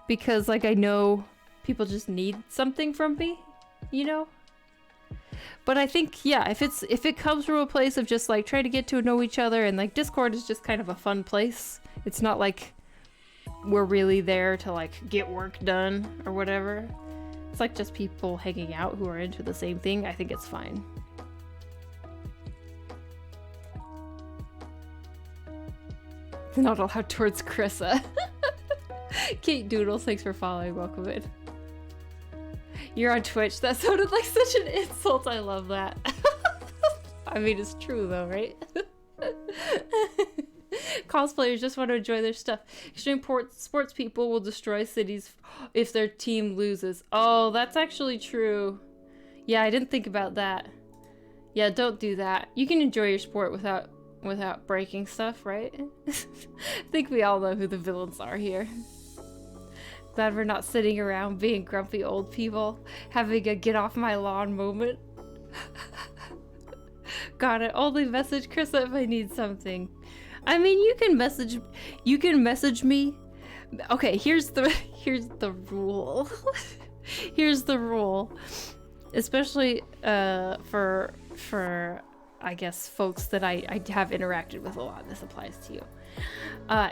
because like I know people just need something from me, you know? But I think, yeah, if it comes from a place of just like trying to get to know each other, and like Discord is just kind of a fun place. It's not like we're really there to like get work done or whatever. It's like just people hanging out who are into the same thing. I think it's fine. Not allowed towards Krissa. Kate Doodles, thanks for following. Welcome in. You're on Twitch. That sounded like such an insult. I love that. I mean, it's true though, right? Cosplayers just want to enjoy their stuff. Extreme sports people will destroy cities if their team loses. Oh, that's actually true. Yeah, I didn't think about that. Yeah, don't do that. You can enjoy your sport without breaking stuff, right? I think we all know who the villains are here. Glad we're not sitting around being grumpy old people, having a get off my lawn moment. Got it. Only message Chris if I need something. I mean, you can message me. Okay, here's the rule. Here's the rule. Especially for I guess folks that I have interacted with a lot. This applies to you.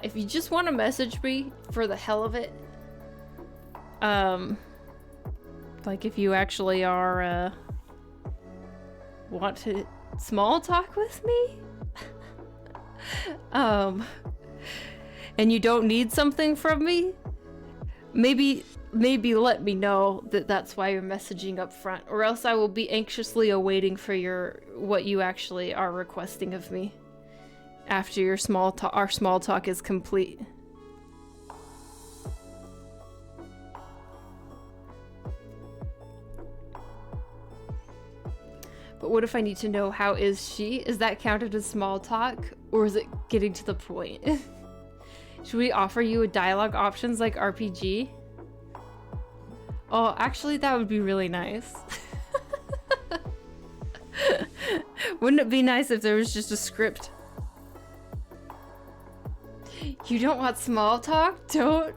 If you just want to message me for the hell of it, like if you actually are want to small talk with me, and you don't need something from me, maybe let me know that that's why you're messaging up front, or else I will be anxiously awaiting for what you actually are requesting of me after our small talk is complete. But what if I need to know how is she? Is that counted as small talk, or is it getting to the point? Should we offer you a dialogue options like RPG? Oh, actually, that would be really nice. Wouldn't it be nice if there was just a script? You don't want small talk? Don't.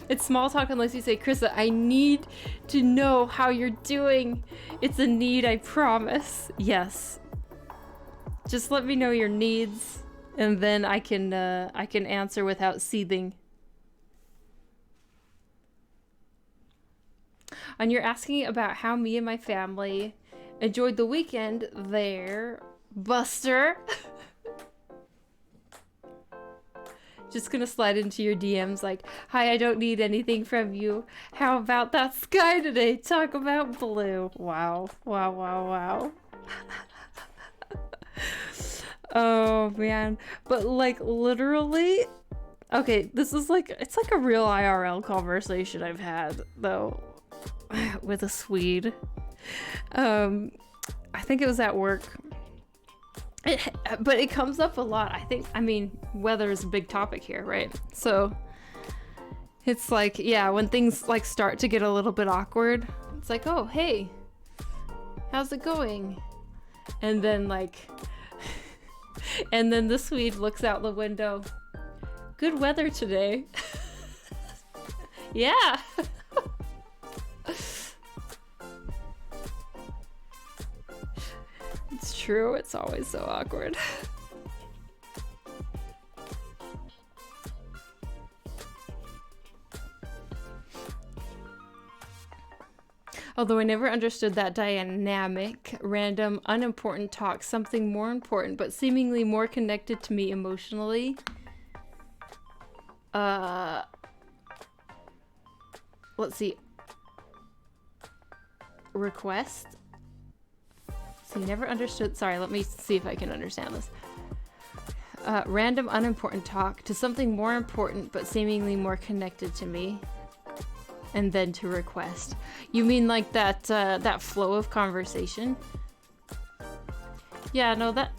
It's small talk unless you say, Krissa, I need to know how you're doing. It's a need, I promise. Yes. Just let me know your needs, and then I can answer without seething. And you're asking about how me and my family enjoyed the weekend there, Buster. Just gonna slide into your DMs like, hi, I don't need anything from you. How about that sky today? Talk about blue. Wow. Wow, wow, wow. Oh, man. But, like, literally... Okay, this is like... It's like a real IRL conversation I've had, though, with a Swede. I think it was at work. But it comes up a lot. I mean, weather is a big topic here, right? So it's like, yeah, when things like start to get a little bit awkward, it's like, oh, hey, how's it going? And then like, and then the Swede looks out the window. Good weather today. Yeah. It's true, it's always so awkward. Although I never understood that dynamic, random, unimportant talk, something more important, but seemingly more connected to me emotionally. Let's see. Request? So you never understood. Sorry, let me see if I can understand this. Random unimportant talk to something more important but seemingly more connected to me. And then to request. You mean like that that flow of conversation? Yeah, no, that...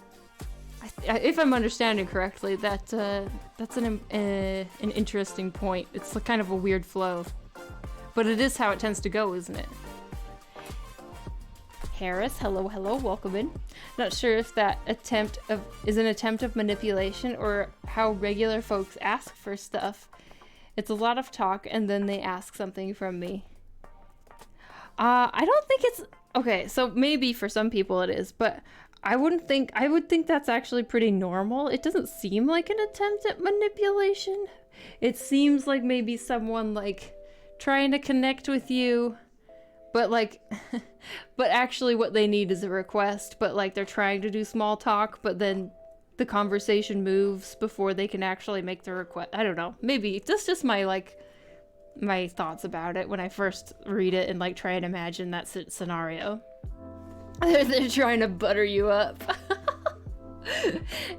if I'm understanding correctly, that's an interesting point. It's kind of a weird flow. But it is how it tends to go, isn't it? Harris, hello, hello, welcome in. Not sure if that is an attempt of manipulation or how regular folks ask for stuff. It's a lot of talk and then they ask something from me. I don't think it's... Okay, so maybe for some people it is, but I would think that's actually pretty normal. It doesn't seem like an attempt at manipulation. It seems like maybe someone like trying to connect with you, but like, but actually what they need is a request, but like they're trying to do small talk, but then the conversation moves before they can actually make the request. I don't know. Maybe that's just my thoughts about it when I first read it and like try and imagine that scenario. They're trying to butter you up.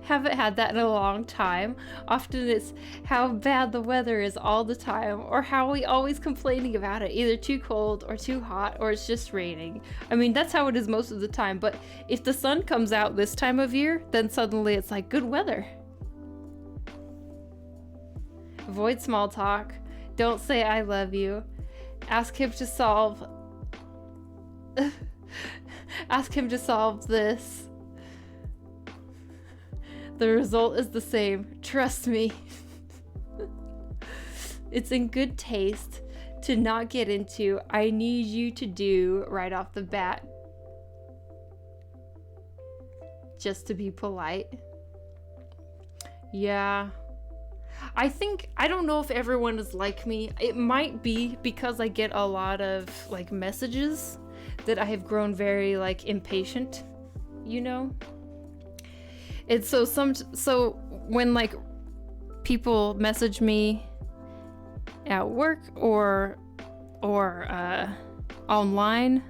Haven't had that in a long time. Often it's how bad the weather is all the time, or how we always complaining about it, either too cold or too hot, or it's just raining. I mean, that's how it is most of the time, but if the sun comes out this time of year, then suddenly it's like good weather. Avoid small talk. Don't say I love you. Ask him to solve this. The result is the same. Trust me. It's in good taste to not get into I need you to do right off the bat. Just to be polite. Yeah. I don't know if everyone is like me. It might be because I get a lot of like messages that I have grown very like impatient, you know? And so when like people message me at work or online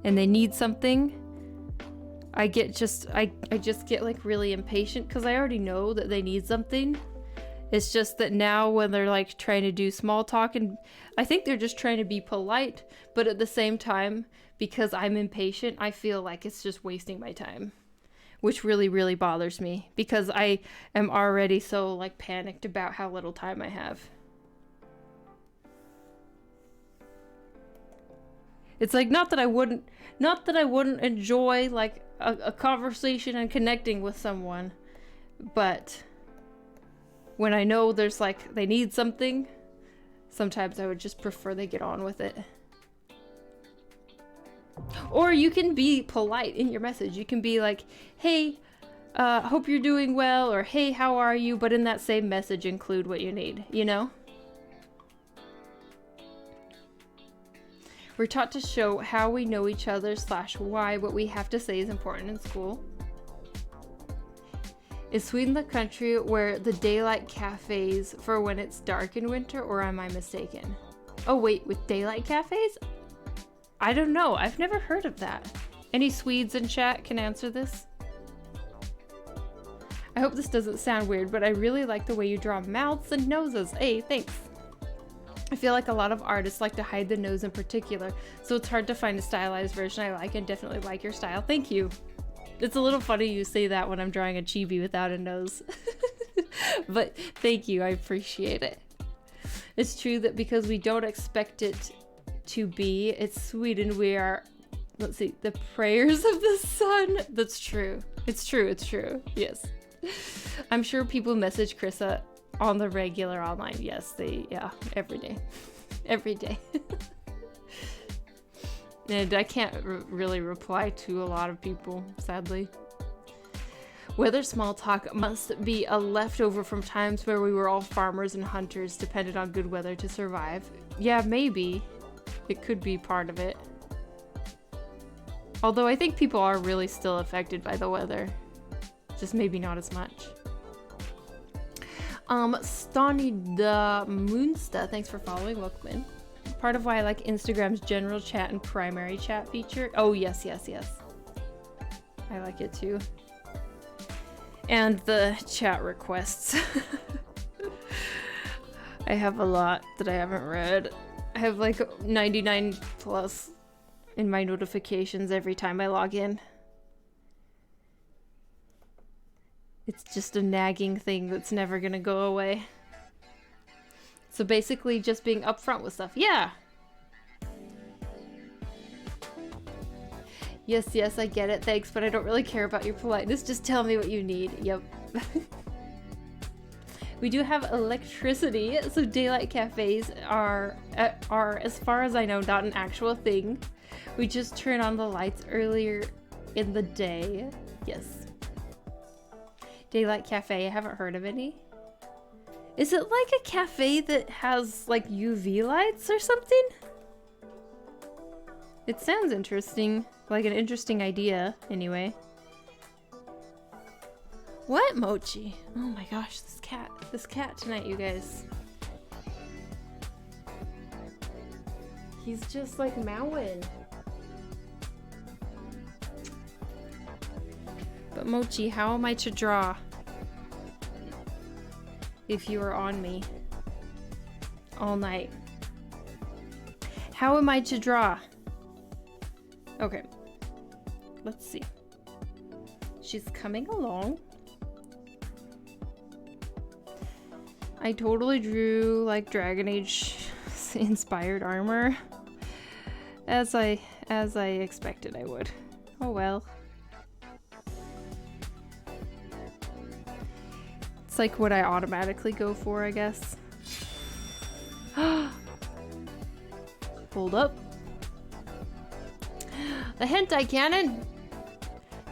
and they need something, I just get like really impatient because I already know that they need something. It's just that now when they're like trying to do small talk, and I think they're just trying to be polite, but at the same time, because I'm impatient, I feel like it's just wasting my time, which really, really bothers me because I am already so like panicked about how little time I have. It's like not that I wouldn't enjoy like a conversation and connecting with someone, but when I know there's like they need something, sometimes I would just prefer they get on with it. Or you can be polite in your message. You can be like, hey, hope you're doing well, or hey, how are you? But in that same message include what you need, you know? We're taught to show how we know each other / why what we have to say is important in school. Is Sweden the country where the daylight cafes for when it's dark in winter, or am I mistaken? Oh wait, with daylight cafes? I don't know. I've never heard of that. Any Swedes in chat can answer this? I hope this doesn't sound weird, but I really like the way you draw mouths and noses. Hey, thanks. I feel like a lot of artists like to hide the nose in particular, so it's hard to find a stylized version I like, and definitely like your style. Thank you. It's a little funny you say that when I'm drawing a chibi without a nose. But thank you, I appreciate it. It's true that because we don't expect it to be, it's Sweden, we are, let's see, the prayers of the sun. That's true. It's true, it's true. Yes. I'm sure people message Krissa on the regular online. Yes, yeah, every day. Every day. And I can't really reply to a lot of people, sadly. Whether small talk must be a leftover from times where we were all farmers and hunters, depended on good weather to survive. Yeah, maybe. It could be part of it. Although I think people are really still affected by the weather. Just maybe not as much. Stani the Moonsta, thanks for following, welcome in. Part of why I like Instagram's general chat and primary chat feature. Oh, yes, yes, yes. I like it too. And the chat requests. I have a lot that I haven't read. I have like 99 plus in my notifications every time I log in. It's just a nagging thing that's never gonna go away. So basically just being upfront with stuff. Yeah! Yes, yes, I get it. Thanks, but I don't really care about your politeness. Just tell me what you need. Yep. We do have electricity, so daylight cafes are, as far as I know, not an actual thing. We just turn on the lights earlier in the day. Yes. Daylight cafe, I haven't heard of any. Is it like a cafe that has like UV lights or something? It sounds interesting, like an interesting idea anyway. What, Mochi? Oh my gosh, this cat tonight, you guys. He's just like mowing. But Mochi, how am I to draw? If you are on me all night. How am I to draw? Okay. Let's see. She's coming along. I totally drew like Dragon Age inspired armor. As I expected I would. Oh well. It's like what I automatically go for, I guess. Hold up. The hentai cannon!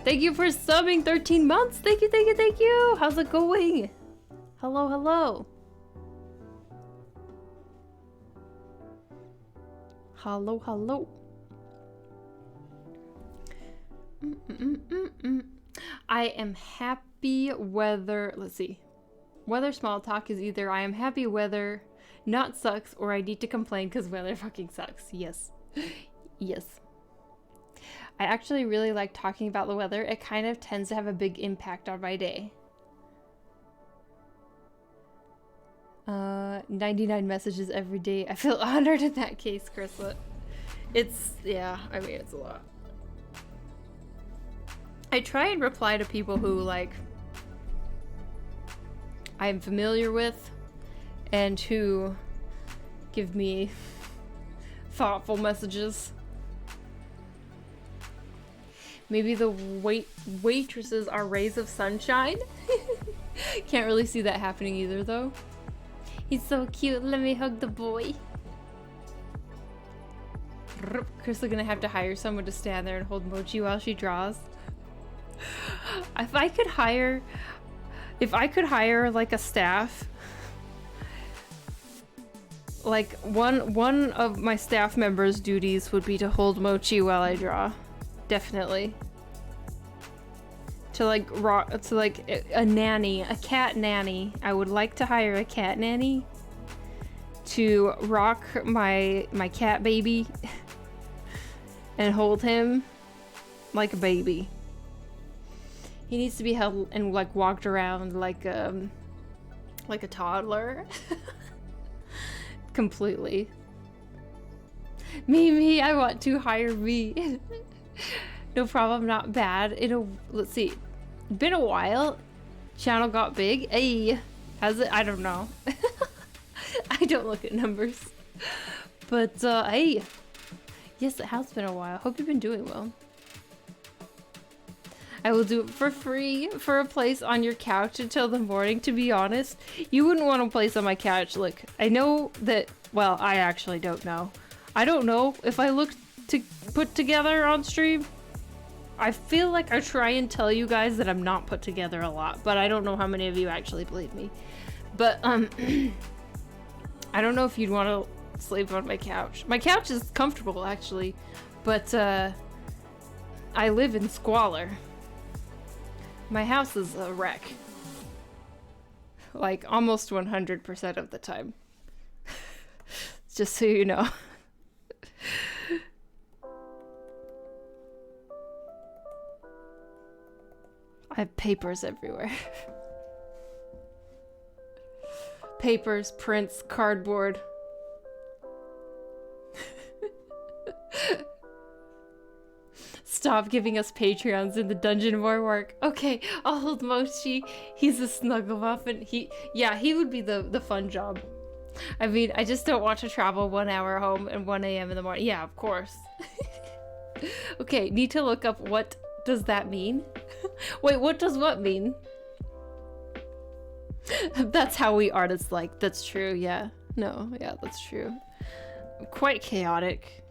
Thank you for subbing 13 months! Thank you, thank you, thank you! How's it going? Hello, hello. Hello, hello. I am happy whether, let's see. Weather small talk is either I am happy weather not sucks or I need to complain because weather fucking sucks. Yes. Yes. I actually really like talking about the weather. It kind of tends to have a big impact on my day. 99 messages every day. I feel honored in that case, Chrisla. It's, yeah, I mean, it's a lot. I try and reply to people who, like, I'm familiar with and who give me thoughtful messages. Maybe the waitresses are rays of sunshine. Can't really see that happening either, though. He's so cute. Let me hug the boy. Chris is gonna have to hire someone to stand there and hold Mochi while she draws. If I could hire like a staff, like one of my staff members' duties would be to hold Mochi while I draw. Definitely. To like a nanny, a cat nanny. I would like to hire a cat nanny to rock my cat baby and hold him like a baby. He needs to be held and like walked around like a toddler. Completely. Me, I want to hire me. No problem, not bad. Let's see. Been a while. Channel got big. Hey, has it? I don't know. I don't look at numbers. But hey. Yes, it has been a while. Hope you've been doing well. I will do it for free for a place on your couch until the morning. To be honest, you wouldn't want a place on my couch. Look, I know that, well, I actually don't know. I don't know if I look to put together on stream. I feel like I try and tell you guys that I'm not put together a lot, but I don't know how many of you actually believe me. But, I don't know if you'd want to sleep on my couch. My couch is comfortable, actually, but, I live in squalor. My house is a wreck. Like, almost 100% of the time. Just so you know. I have papers everywhere. Papers, prints, cardboard. Stop giving us Patreons in the dungeon more work. Okay, I'll hold Mochi. He's a snuggle muffin. He would be the fun job. I mean, I just don't want to travel 1 hour home and 1 a.m. in the morning. Yeah, of course. Okay, need to look up what does that mean? Wait, what does what mean? That's how we artists like. That's true, yeah. No, yeah, that's true. Quite chaotic.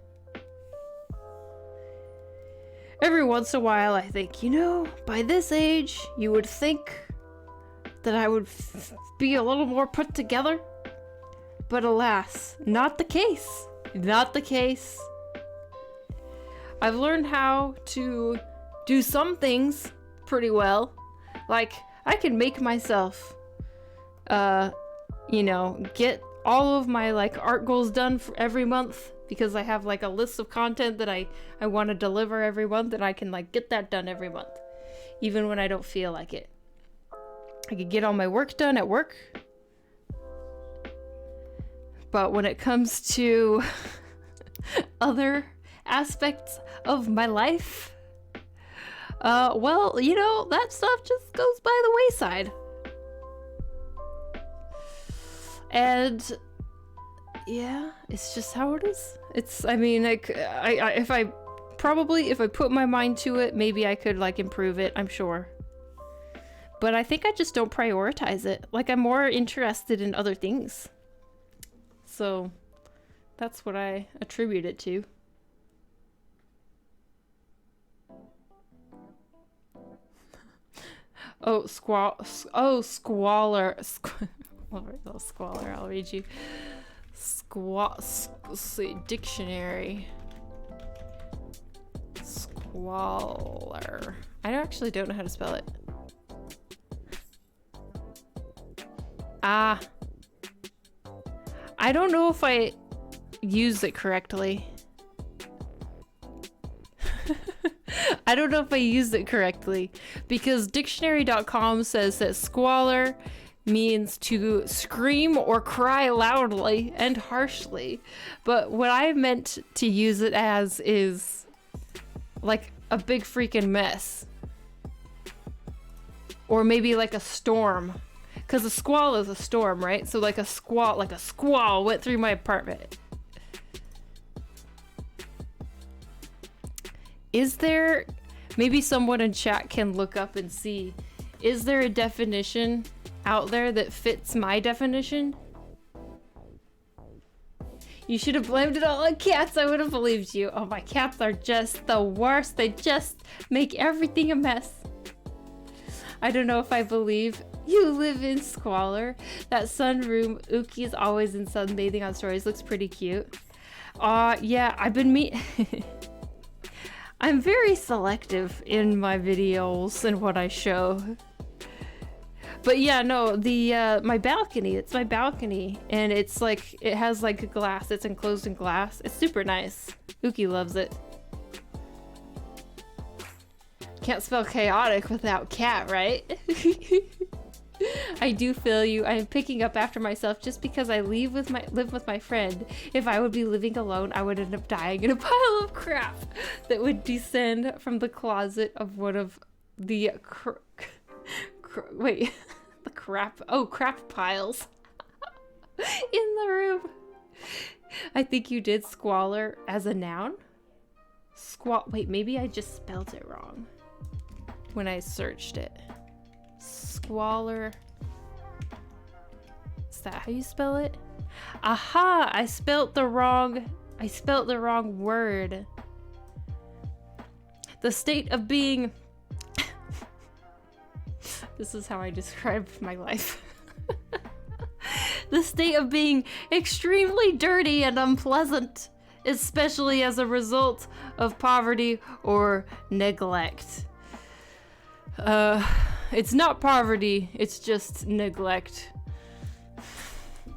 Every once in a while I think, you know, by this age, you would think that I would be a little more put together. But alas, not the case. Not the case. I've learned how to do some things pretty well. Like, I can make myself, you know, get all of my, like, art goals done for every month. Because I have, like, a list of content that I want to deliver every month. And I can, like, get that done every month. Even when I don't feel like it. I can get all my work done at work. But when it comes to other aspects of my life, well, you know, that stuff just goes by the wayside. And yeah, it's just how it is. It's, I mean, like, if I put my mind to it, maybe I could, like, improve it, I'm sure. But I think I just don't prioritize it. Like, I'm more interested in other things. So that's what I attribute it to. Oh, squalor. Squalor, I'll read you. See, dictionary. Squalor. I actually don't know how to spell it. Ah. I don't know if I used it correctly. I don't know if I used it correctly because dictionary.com says that squalor means to scream or cry loudly and harshly. But what I meant to use it as is like a big freaking mess. Or maybe like a storm. Because a squall is a storm, right? So like a squall went through my apartment. Is there, maybe someone in chat can look up and see, is there a definition out there that fits my definition? You should have blamed it all on cats. I would have believed you. Oh, my cats are just the worst. They just make everything a mess. I don't know if I believe you live in squalor. That sunroom, Uki is always in sunbathing on stories. Looks pretty cute. Yeah, I've been I'm very selective in my videos and what I show. But yeah, no, the my balcony, it's my balcony. And it's like, it has like a glass, it's enclosed in glass. It's super nice. Uki loves it. Can't spell chaotic without cat, right? I do feel you. I'm picking up after myself just because I live with my friend. If I would be living alone, I would end up dying in a pile of crap that would descend from the closet of one of the crap piles in the room. I think you did squalor as a noun. Wait, maybe I just spelled it wrong when I searched it. Squalor. Is that how you spell it? Aha! I spelt the wrong word. The state of being. This is how I describe my life. The state of being extremely dirty and unpleasant, especially as a result of poverty or neglect. It's not poverty, it's just neglect.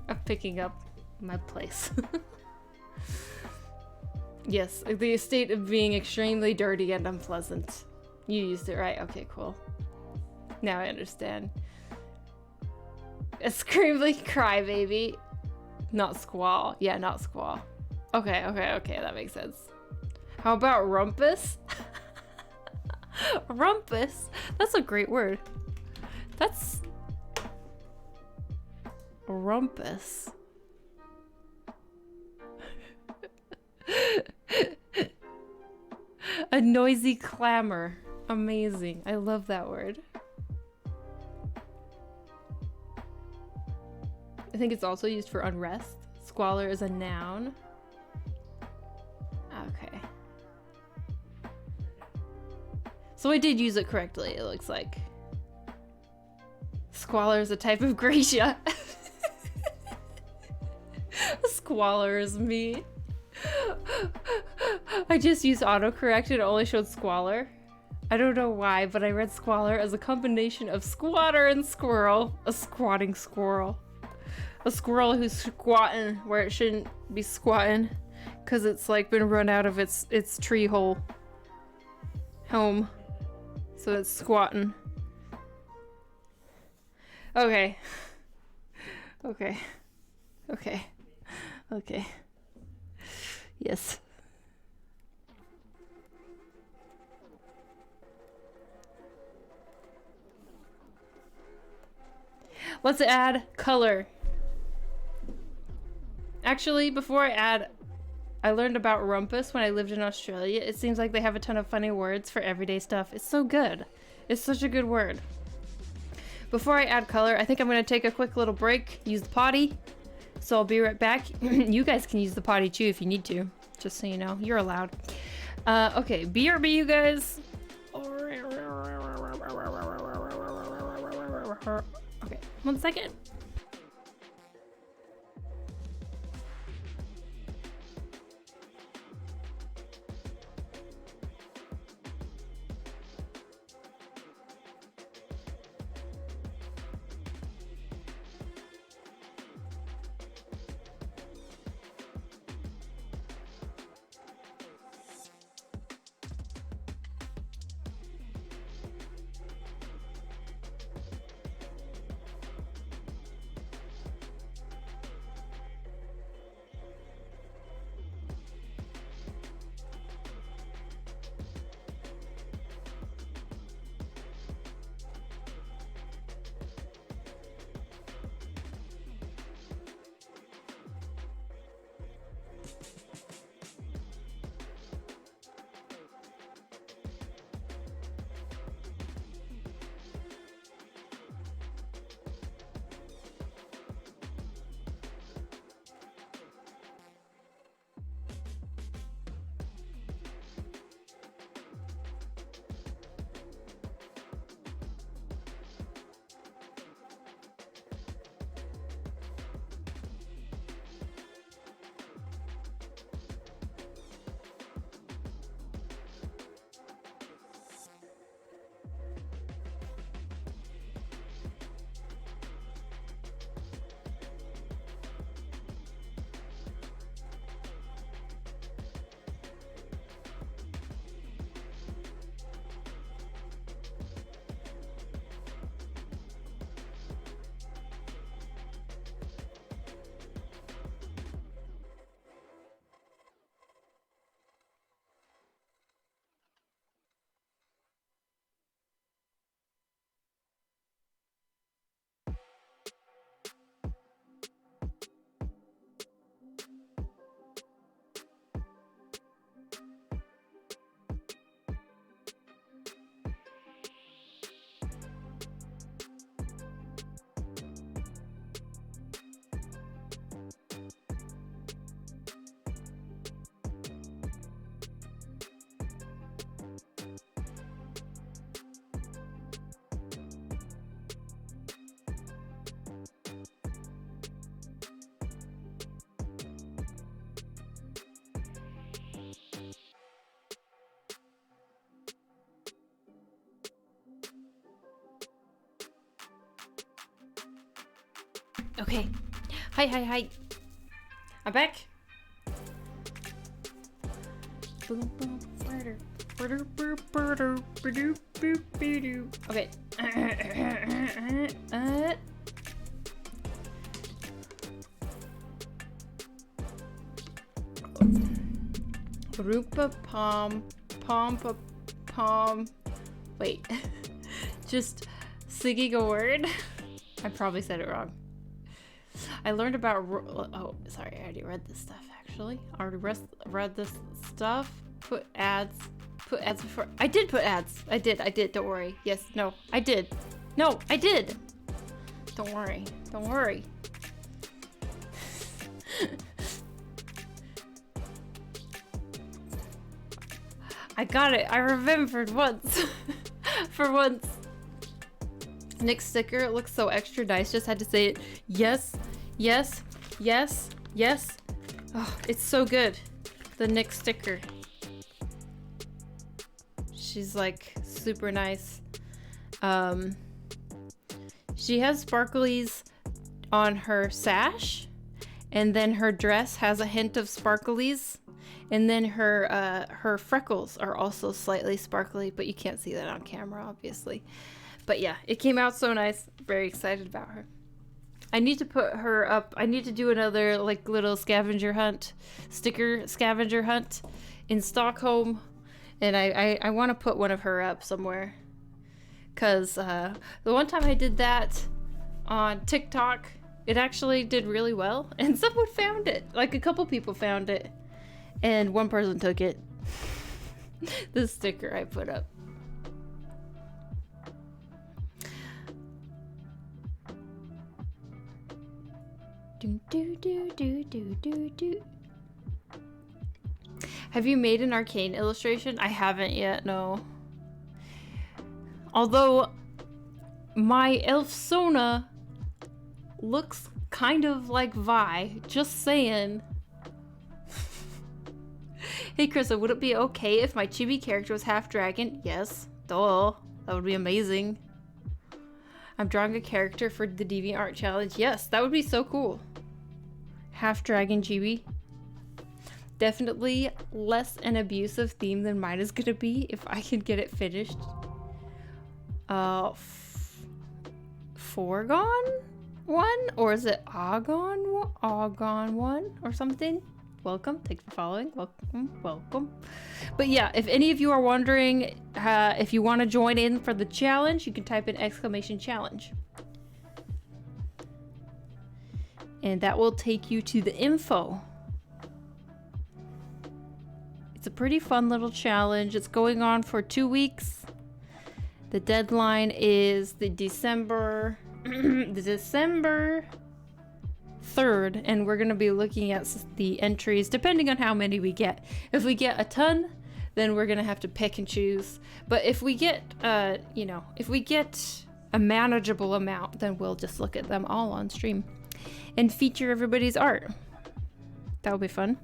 I'm picking up my place. Yes, the state of being extremely dirty and unpleasant. You used it right, okay, cool. Now I understand. A screaming crybaby. Not squall. Yeah, not squall. Okay, that makes sense. How about rumpus? Rumpus? That's a great word. That's... rumpus. A noisy clamor. Amazing. I love that word. I think it's also used for unrest. Squalor is a noun. Okay. So I did use it correctly, it looks like. Squalor is a type of gracia. Squalor is me. I just used autocorrect and it only showed squalor. I don't know why, but I read squalor as a combination of squatter and squirrel. A squatting squirrel. A squirrel who's squatting where it shouldn't be squatting. Cause it's like been run out of its tree hole. Home. So it's squatting. Okay. Okay. Okay. Okay. Yes. Let's add color. Actually, before I add, I learned about rumpus when I lived in Australia. It seems like they have a ton of funny words for everyday stuff. It's so good. It's such a good word. Before I add color, I think I'm going to take a quick little break, use the potty. So I'll be right back. You guys can use the potty too if you need to. Just so you know, you're allowed. Okay, BRB, you guys. Okay, 1 second. Okay. Hi. I'm back. Boom, boom, boom. Okay. Rupa pom pom. Wait. Just singing a word. I probably said it wrong. I learned about. Oh, sorry. I already read this stuff. Actually, I already read this stuff. Put ads before. I did put ads. I did. Don't worry. Yes. No. I did. No. I did. Don't worry. Don't worry. I got it. I remembered once. For once. Nick's sticker, it looks so extra nice. Just had to say it. Yes. Yes. Yes. Yes. Oh, it's so good. The Nick sticker. She's like super nice. She has sparklies on her sash, and then her dress has a hint of sparklies, and then her freckles are also slightly sparkly, but you can't see that on camera, obviously. But yeah, it came out so nice. Very excited about her. I need to put her up. I need to do another like little scavenger hunt, sticker scavenger hunt in Stockholm. And I want to put one of her up somewhere. Because the one time I did that on TikTok, it actually did really well. And someone found it. Like a couple people found it. And one person took it. The sticker I put up. Do, do, do, do, do, do, do. Have you made an arcane illustration? I haven't yet, no. Although my elf Sona looks kind of like Vi, just saying. Hey Krista, would it be okay if my Chibi character was half dragon? Yes, duh. That would be amazing. I'm drawing a character for the DeviantArt challenge. Yes, that would be so cool. Half dragon Chibi. Definitely less an abusive theme than mine is gonna be if I can get it finished. Foregone one? Or is it Argon one or something? Welcome, thanks for following. Welcome. But yeah, if any of you are wondering if you want to join in for the challenge, you can type in !challenge. And that will take you to the info. It's a pretty fun little challenge. It's going on for 2 weeks. The deadline is the December 3rd, and we're going to be looking at the entries depending on how many we get. If we get a ton, then we're going to have to pick and choose. But if we get, if we get a manageable amount, then we'll just look at them all on stream and feature everybody's art. That would be fun.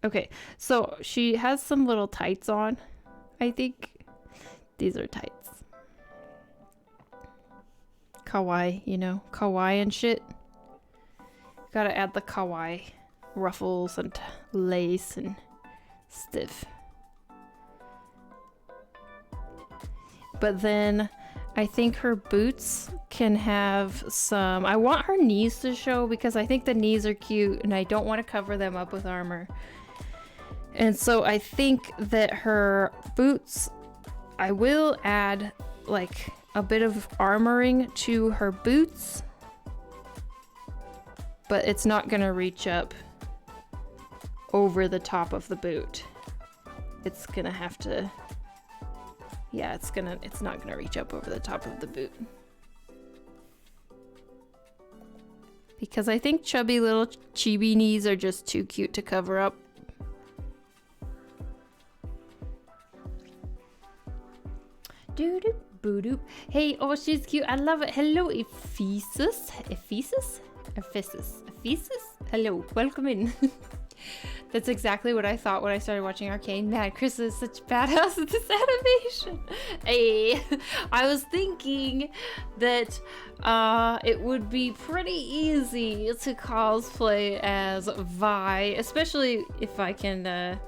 Okay, so she has some little tights on, I think. These are tights. Kawaii, kawaii and shit. Gotta add the kawaii ruffles and lace and stuff. But then I think her boots can have some... I want her knees to show because I think the knees are cute and I don't want to cover them up with armor. And so I think that her boots, I will add like a bit of armoring to her boots, but it's not gonna reach up over the top of the boot. It's gonna have to, yeah, it's not gonna reach up over the top of the boot. Because I think chubby little chibi knees are just too cute to cover up. Doo-doo, boo-doo. Hey, oh, she's cute. I love it. Hello, Ephesus. Hello, welcome in. That's exactly what I thought when I started watching Arcane. Man, Chris is such badass at this animation. Hey, I was thinking that it would be pretty easy to cosplay as Vi, especially if I can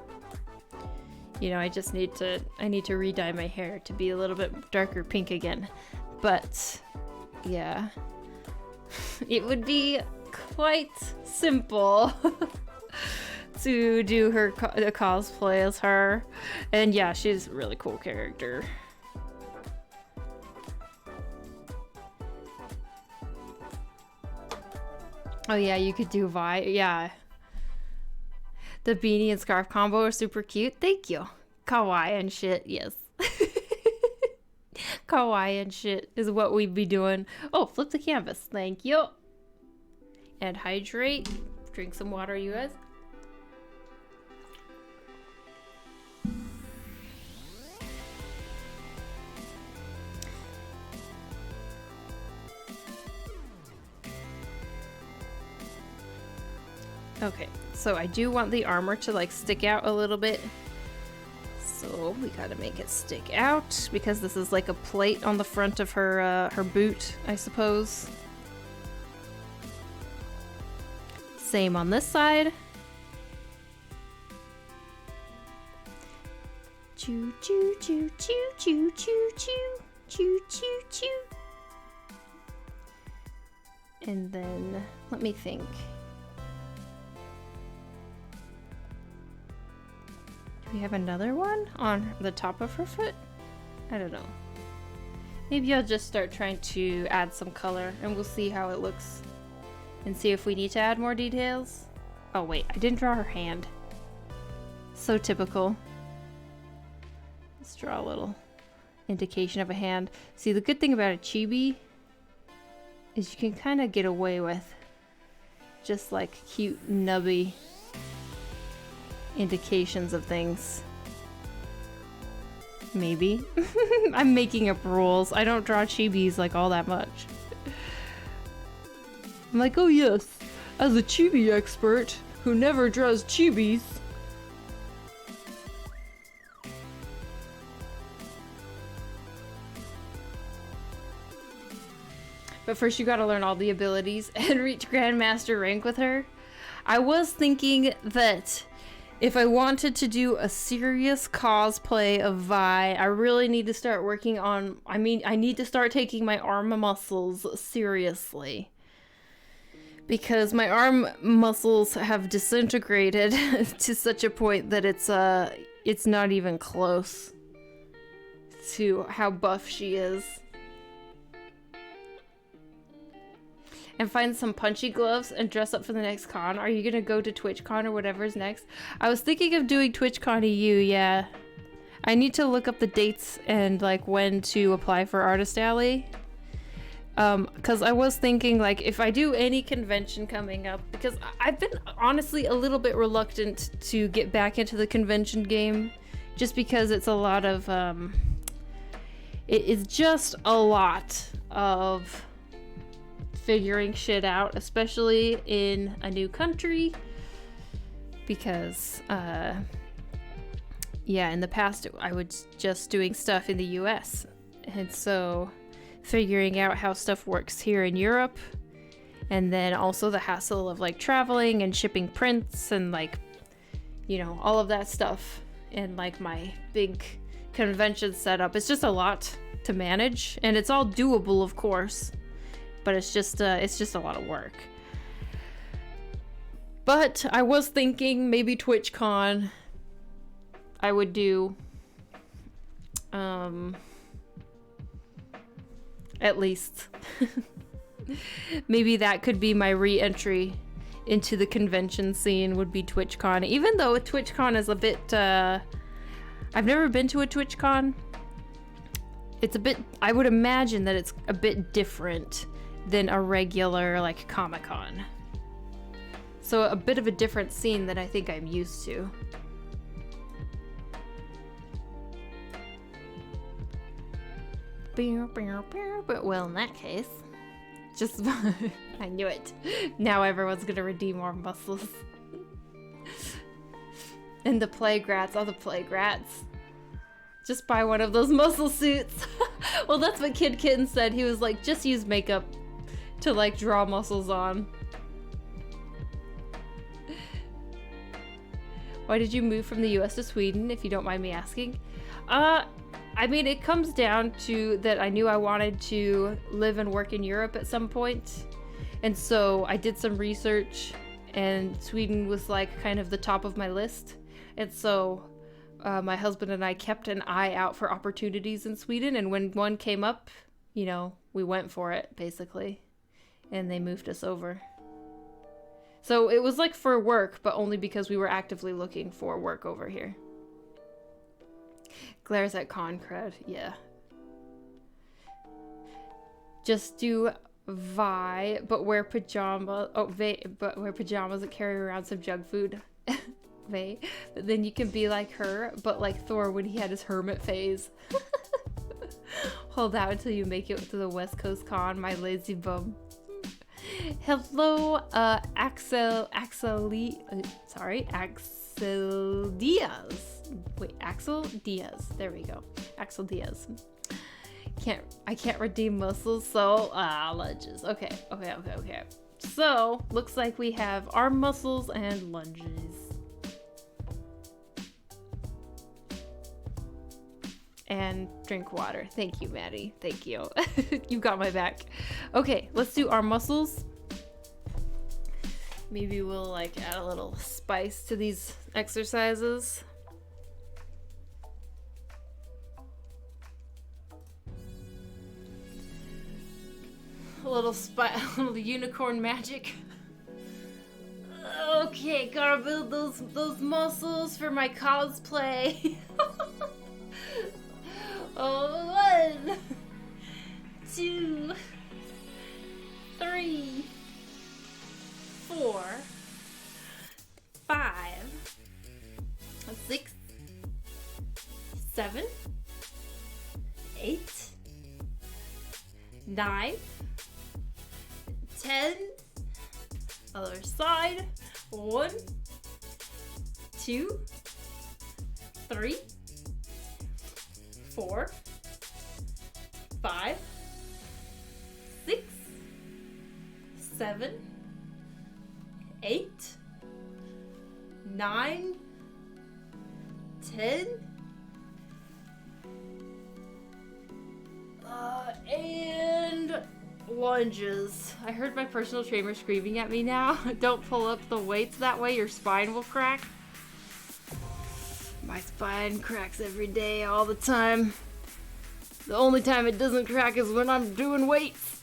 You know, I need to re-dye my hair to be a little bit darker pink again. But yeah, it would be quite simple to do her cosplay as her. And yeah, she's a really cool character. Oh yeah, you could do Vi. Yeah. The beanie and scarf combo are super cute. Thank you. Kawaii and shit, yes. Kawaii and shit is what we'd be doing. Oh, flip the canvas. Thank you. And hydrate. Drink some water, you guys. Okay, so I do want the armor to like stick out a little bit. So we gotta make it stick out because this is like a plate on the front of her her boot, I suppose. Same on this side. Choo choo choo choo choo choo choo choo choo choo. And then let me think. Do we have another one on the top of her foot? I don't know. Maybe I'll just start trying to add some color and we'll see how it looks. And see if we need to add more details. Oh wait, I didn't draw her hand. So typical. Let's draw a little indication of a hand. See, the good thing about a chibi is you can kind of get away with just like cute nubby indications of things. Maybe. I'm making up rules. I don't draw chibis like all that much. I'm like, oh yes, as a chibi expert who never draws chibis. But first you gotta learn all the abilities and reach Grandmaster rank with her. I was thinking that if I wanted to do a serious cosplay of Vi, I really need to start working on, I need to start taking my arm muscles seriously. Because my arm muscles have disintegrated to such a point that it's not even close to how buff she is. And find some punchy gloves and dress up for the next con. Are you gonna go to TwitchCon or whatever's next? I was thinking of doing TwitchCon EU, yeah. I need to look up the dates and like when to apply for Artist Alley. Cause I was thinking like if I do any convention coming up, because I've been honestly a little bit reluctant to get back into the convention game just because it's a lot of, it is just a lot of figuring shit out, especially in a new country, because yeah, in the past I was just doing stuff in the US, and so figuring out how stuff works here in Europe, and then also the hassle of like traveling and shipping prints and like, you know, all of that stuff, and like my big convention setup. It's just a lot to manage, and it's all doable, of course. But it's just a lot of work. But I was thinking maybe TwitchCon I would do at least maybe that could be my re-entry into the convention scene, would be TwitchCon. Even though TwitchCon is a bit I've never been to a TwitchCon. It's a bit, I would imagine that it's a bit different than a regular like Comic-Con. So a bit of a different scene than I think I'm used to. But well, in that case, just I knew it. Now everyone's gonna redeem more muscles. And the Playgrats, all the Playgrats. Just buy one of those muscle suits. Well, that's what Kid Kitten said. He was like, just use makeup to like draw muscles on. Why did you move from the US to Sweden, if you don't mind me asking? I mean, it comes down to that I knew I wanted to live and work in Europe at some point. And so I did some research, and Sweden was like kind of the top of my list. And so my husband and I kept an eye out for opportunities in Sweden. And when one came up, you know, we went for it, basically. And they moved us over. So it was like for work, but only because we were actively looking for work over here. Glares at Concred, yeah. Just do Vi, but wear pajamas. Oh, Ve, but wear pajamas and carry around some junk food. Ve, but then you can be like her, but like Thor when he had his hermit phase. Hold out until you make it to the West Coast Con, my lazy bum. Hello, Axel Diaz. Wait, Axel Diaz. There we go. Axel Diaz. I can't redeem muscles, so lunges. Okay. So, looks like we have arm muscles and lunges. And drink water. Thank you, Maddie. Thank you. You got my back. Okay, let's do arm muscles. Maybe we'll like add a little spice to these exercises. A little unicorn magic. Okay, gotta build those muscles for my cosplay. Oh, 1, 2, 3, 4, 5, 6, 7, 8, 9, 10. Other side. 1, 2, 3, 4, 5, 6, 7, 8, 9, 10, and lunges. I heard my personal trainer screaming at me now. Don't pull up the weights that way, your spine will crack. My spine cracks every day, all the time. The only time it doesn't crack is when I'm doing weights.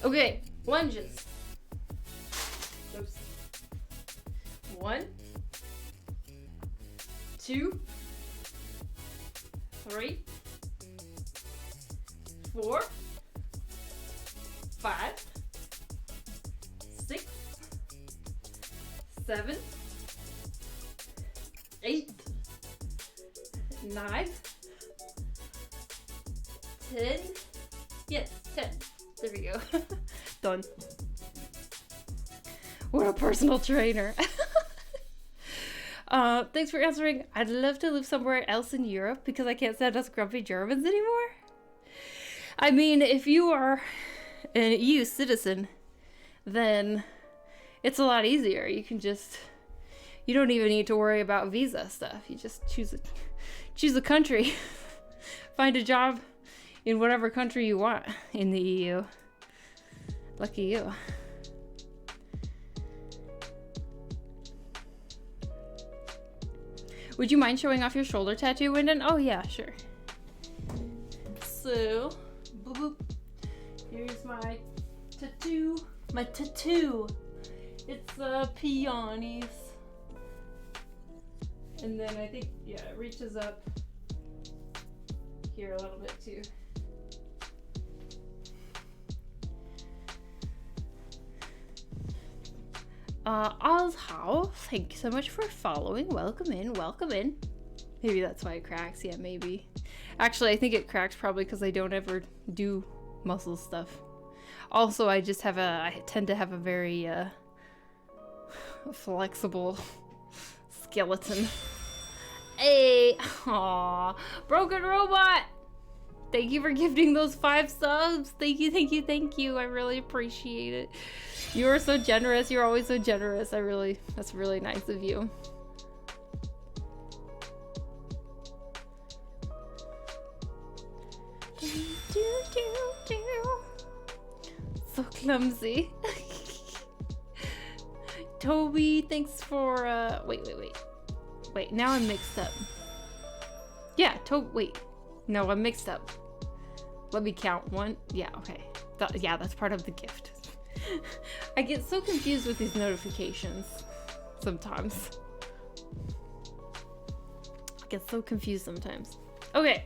Okay, lunges. Oops. 1, 2, 3, 4, 5, 6, 7, 8, 9, 10. Yes, 10. There we go. Done. What a personal trainer. Thanks for answering. I'd love to live somewhere else in Europe because I can't stand us grumpy Germans anymore. I mean, if you are an EU citizen, then it's a lot easier. You don't even need to worry about visa stuff. You just choose a country, find a job in whatever country you want in the EU. Lucky you. Would you mind showing off your shoulder tattoo, Wyndon? Oh yeah, sure. So, boop boop. Here's my tattoo. My tattoo. It's peonies. And then I think, yeah, it reaches up here a little bit too. Ozhow, thank you so much for following. Welcome in, welcome in. Maybe that's why it cracks. Yeah, maybe. Actually, I think it cracks probably because I don't ever do muscle stuff. Also, I tend to have a very flexible skeleton. Hey, aw, broken robot. Thank you for gifting those 5 subs. Thank you, thank you, thank you. I really appreciate it. You are so generous. You're always so generous. That's really nice of you. So clumsy. Toby, thanks for wait, now I'm mixed up. Yeah, wait. No, I'm mixed up. Let me count. 1. Yeah, okay. Yeah, that's part of the gift. I get so confused with these notifications sometimes. I get so confused sometimes. Okay.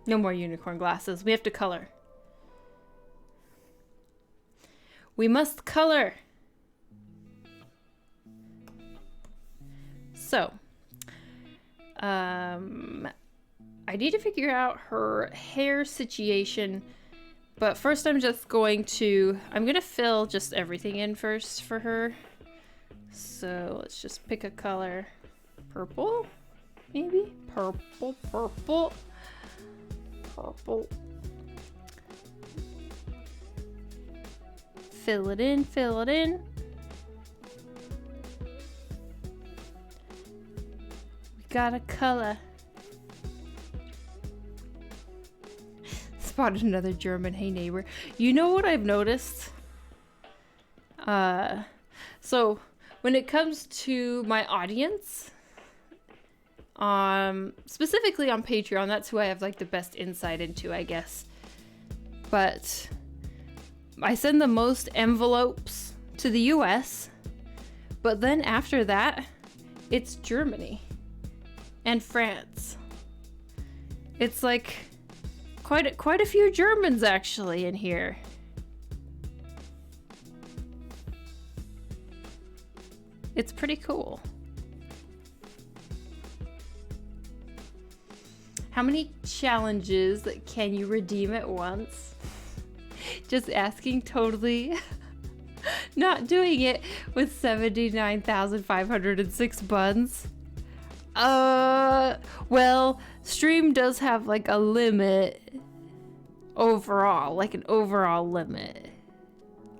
No more unicorn glasses. We have to color. We must color. So, I need to figure out her hair situation, but first I'm gonna fill just everything in first for her. So let's just pick a color. Purple, maybe? Purple. Fill it in. We got a color. Spotted another German. Hey neighbor. You know what I've noticed? So when it comes to my audience, specifically on Patreon, that's who I have like the best insight into, I guess. But I send the most envelopes to the US, but then after that, it's Germany and France. It's like quite a few Germans actually in here. It's pretty cool. How many challenges can you redeem at once? Just asking, totally not doing it with 79,506 buns. Well, stream does have like a limit overall, like an overall limit.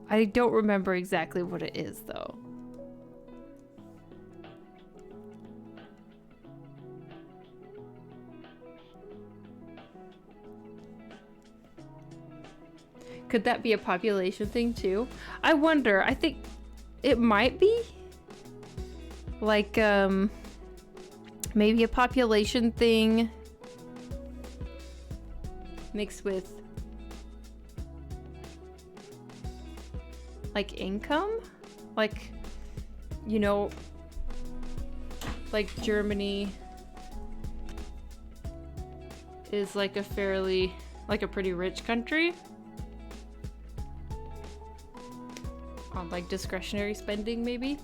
I don't remember exactly what it is though. Could that be a population thing too? I wonder. I think it might be. Like, maybe a population thing mixed with like income? Like, you know, like Germany is like a pretty rich country. On like discretionary spending, maybe.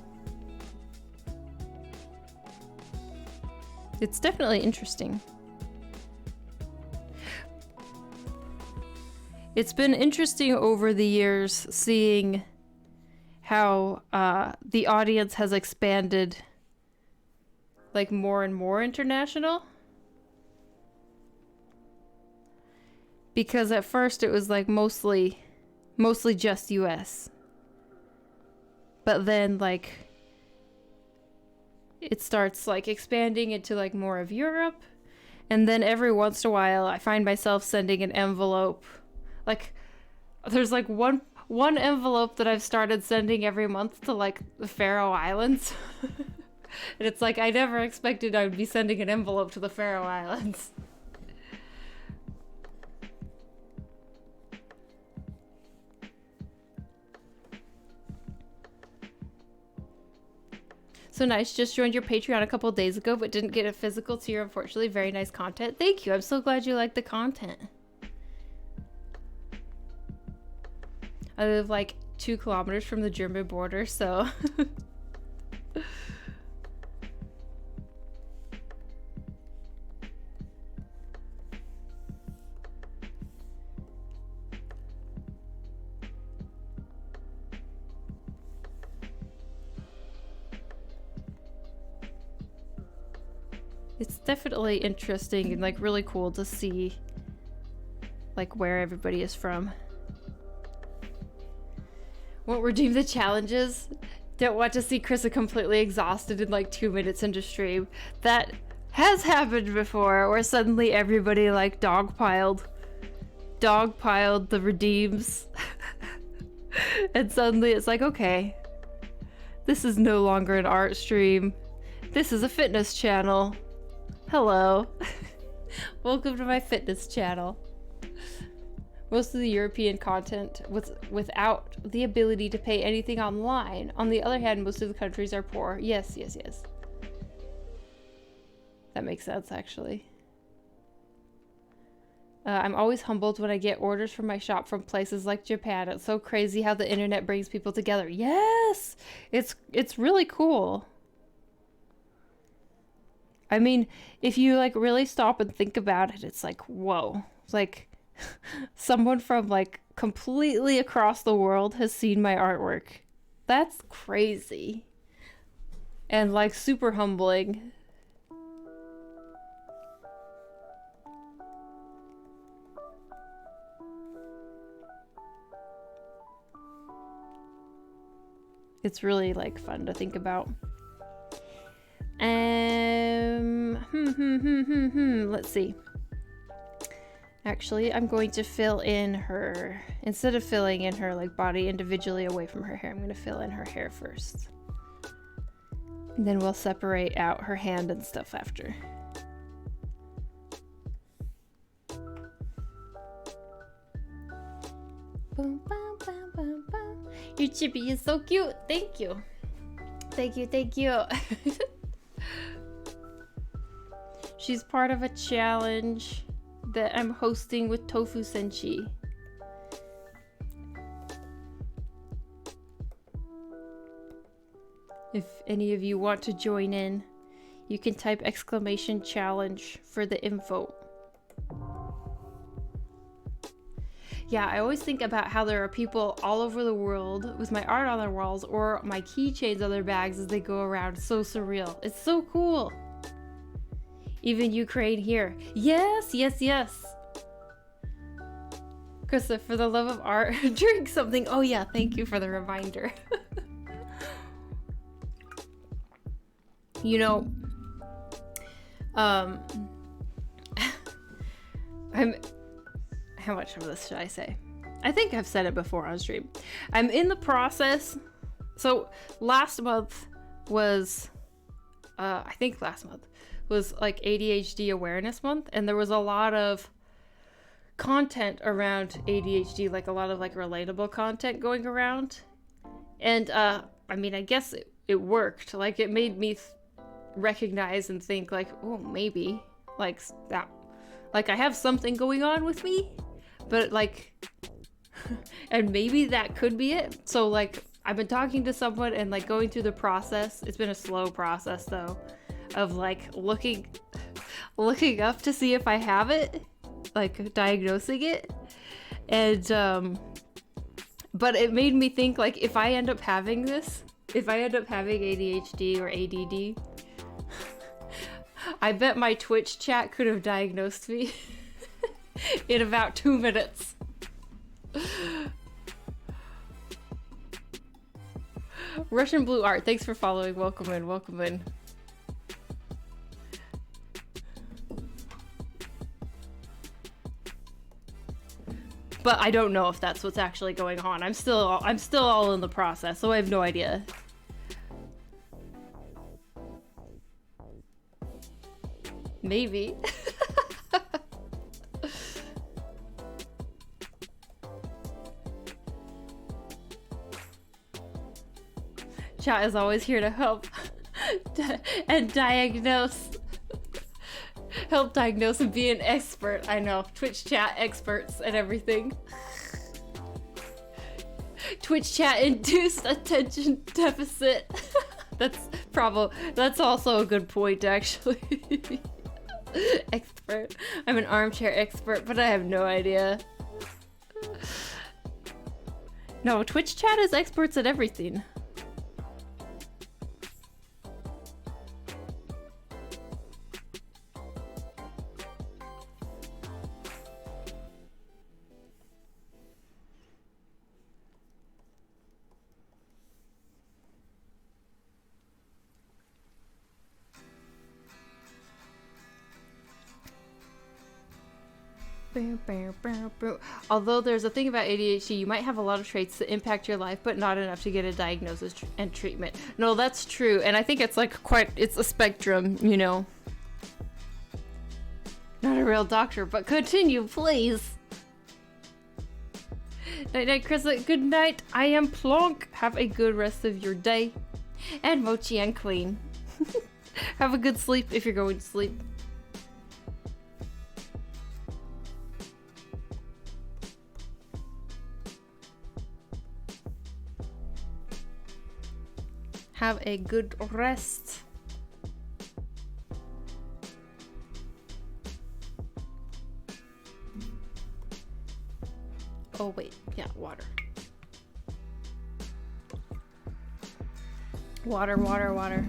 It's definitely interesting. It's been interesting over the years seeing how the audience has expanded like more and more international. Because at first it was like mostly just US. But then like it starts like expanding into like more of Europe, and then every once in a while I find myself sending an envelope. Like there's like one envelope that I've started sending every month to like the Faroe Islands. And it's like I never expected I would be sending an envelope to the Faroe Islands. So nice, just joined your Patreon a couple days ago, but didn't get a physical tier, unfortunately. Very nice content. Thank you. I'm so glad you like the content. I live like 2 kilometers from the German border, so... It's definitely interesting and like really cool to see like where everybody is from. Won't redeem the challenges. Don't want to see Krista completely exhausted in like 2 minutes into stream. That has happened before, where suddenly everybody like dogpiled the redeems. And suddenly it's like, okay, this is no longer an art stream. This is a fitness channel. Hello. Welcome to my fitness channel. Most of the European content was without the ability to pay anything online. On the other hand, most of the countries are poor. Yes, yes, yes. That makes sense, actually. I'm always humbled when I get orders from my shop from places like Japan. It's so crazy how the internet brings people together. Yes! It's really cool. I mean, if you like really stop and think about it, it's like, whoa. Like, someone from like completely across the world has seen my artwork. That's crazy. And like super humbling. It's really like fun to think about. Let's see. Actually, I'm going to fill in her, instead of filling in her like body individually away from her hair, I'm going to fill in her hair first. And then we'll separate out her hand and stuff after. Boom, bam, bam, bam, bam. Your Chibi is so cute. Thank you. Thank you, thank you. She's part of a challenge that I'm hosting with Tofu Senshi. If any of you want to join in, you can type !challenge for the info. Yeah, I always think about how there are people all over the world with my art on their walls or my keychains on their bags as they go around. It's so surreal. It's so cool. Even Ukraine here. Yes, yes, yes. Krista, for the love of art, drink something. Oh yeah, thank you for the reminder. You know, how much of this should I say? I think I've said it before on stream. I'm in the process. So last month was, I think last month was like ADHD awareness month, and there was a lot of content around ADHD, like a lot of like relatable content going around. And I mean, I guess it worked. Like it made me recognize and think like, oh, maybe like that, like I have something going on with me, but like and maybe that could be it. So like I've been talking to someone and like going through the process. It's been a slow process though, of like looking up to see if I have it, like diagnosing it. And but it made me think like, if I end up having this, if I end up having ADHD or ADD, I bet my Twitch chat could have diagnosed me in about 2 minutes. Russian Blue Art, thanks for following. Welcome in, welcome in. But I don't know if that's what's actually going on. I'm still all in the process, so I have no idea. Maybe. Chat is always here to help and diagnose. Help diagnose and be an expert. I know. Twitch chat experts and everything. Twitch chat induced attention deficit. That's also a good point, actually. Expert. I'm an armchair expert, but I have no idea. No, Twitch chat is experts at everything. Although there's a thing about ADHD, you might have a lot of traits that impact your life, but not enough to get a diagnosis and treatment. No, that's true. And I think it's like it's a spectrum, you know. Not a real doctor, but continue, please. Night night, Chris. Good night. I am Plonk. Have a good rest of your day. And Mochi and Queen. Have a good sleep if you're going to sleep. Have a good rest. Oh wait, yeah, water. Water, water, water.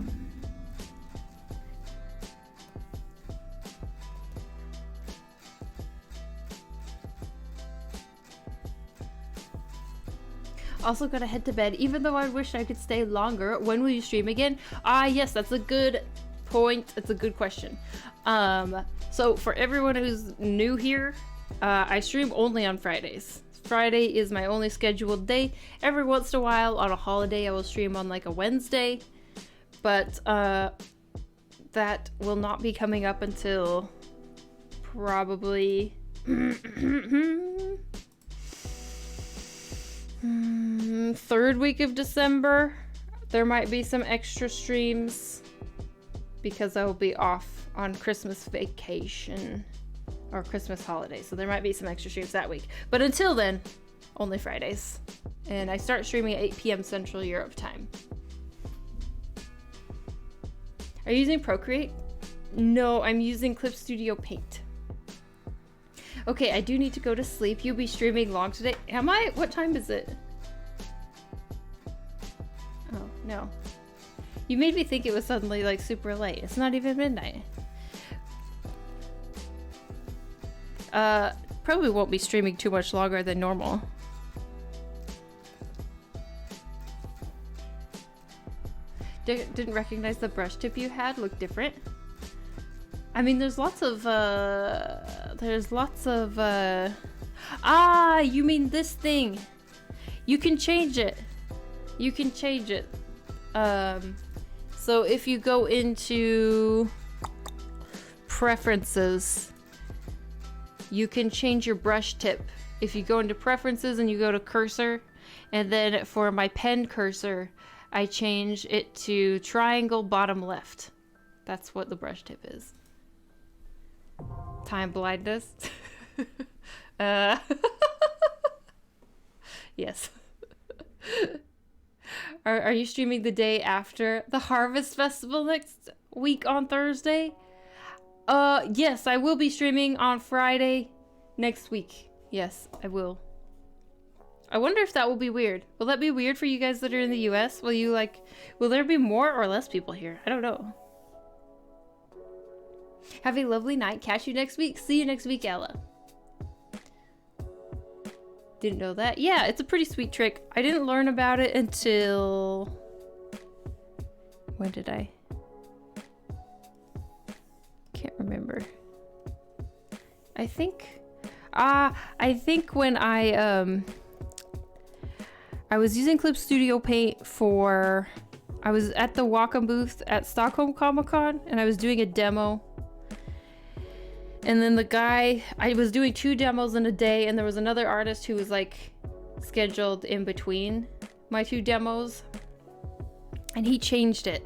Also gotta head to bed, even though I wish I could stay longer. When will you stream again? Yes, that's a good point. It's a good question. So for everyone who's new here, I stream only on Fridays. Friday is my only scheduled day. Every once in a while on a holiday I will stream on like a Wednesday, but that will not be coming up until probably third week of December. There might be some extra streams because I will be off on Christmas vacation or Christmas holiday, so there might be some extra streams that week. But until then, only Fridays. And I start streaming at 8 p.m. Central Europe time. Are you using Procreate? No, I'm using Clip Studio Paint. Okay, I do need to go to sleep. You'll be streaming long today. Am I? What time is it? Oh, no. You made me think it was suddenly like super late. It's not even midnight. Probably won't be streaming too much longer than normal. Didn't recognize the brush tip you had. Looked different. I mean, there's lots of, you mean this thing. You can change it. You can change it. So if you go into preferences, you can change your brush tip. If you go into preferences and you go to cursor, and then for my pen cursor, I change it to triangle bottom left. That's what the brush tip is. Time blindness. Yes. Are you streaming the day after the Harvest Festival next week on Thursday? Yes, I will be streaming on Friday next week. Yes, I will. I wonder if that will be weird. Will that be weird for you guys that are in the US? Will there be more or less people here? I don't know. Have a lovely night. Catch you next week. See you next week, Ella. Didn't know that. Yeah, it's a pretty sweet trick. I didn't learn about it until... When did I? Can't remember. I think when I was using Clip Studio Paint for... I was at the Wacom booth at Stockholm Comic Con and I was doing a demo. And then the guy, I was doing 2 demos in a day, and there was another artist who was like scheduled in between my 2 demos, and he changed it.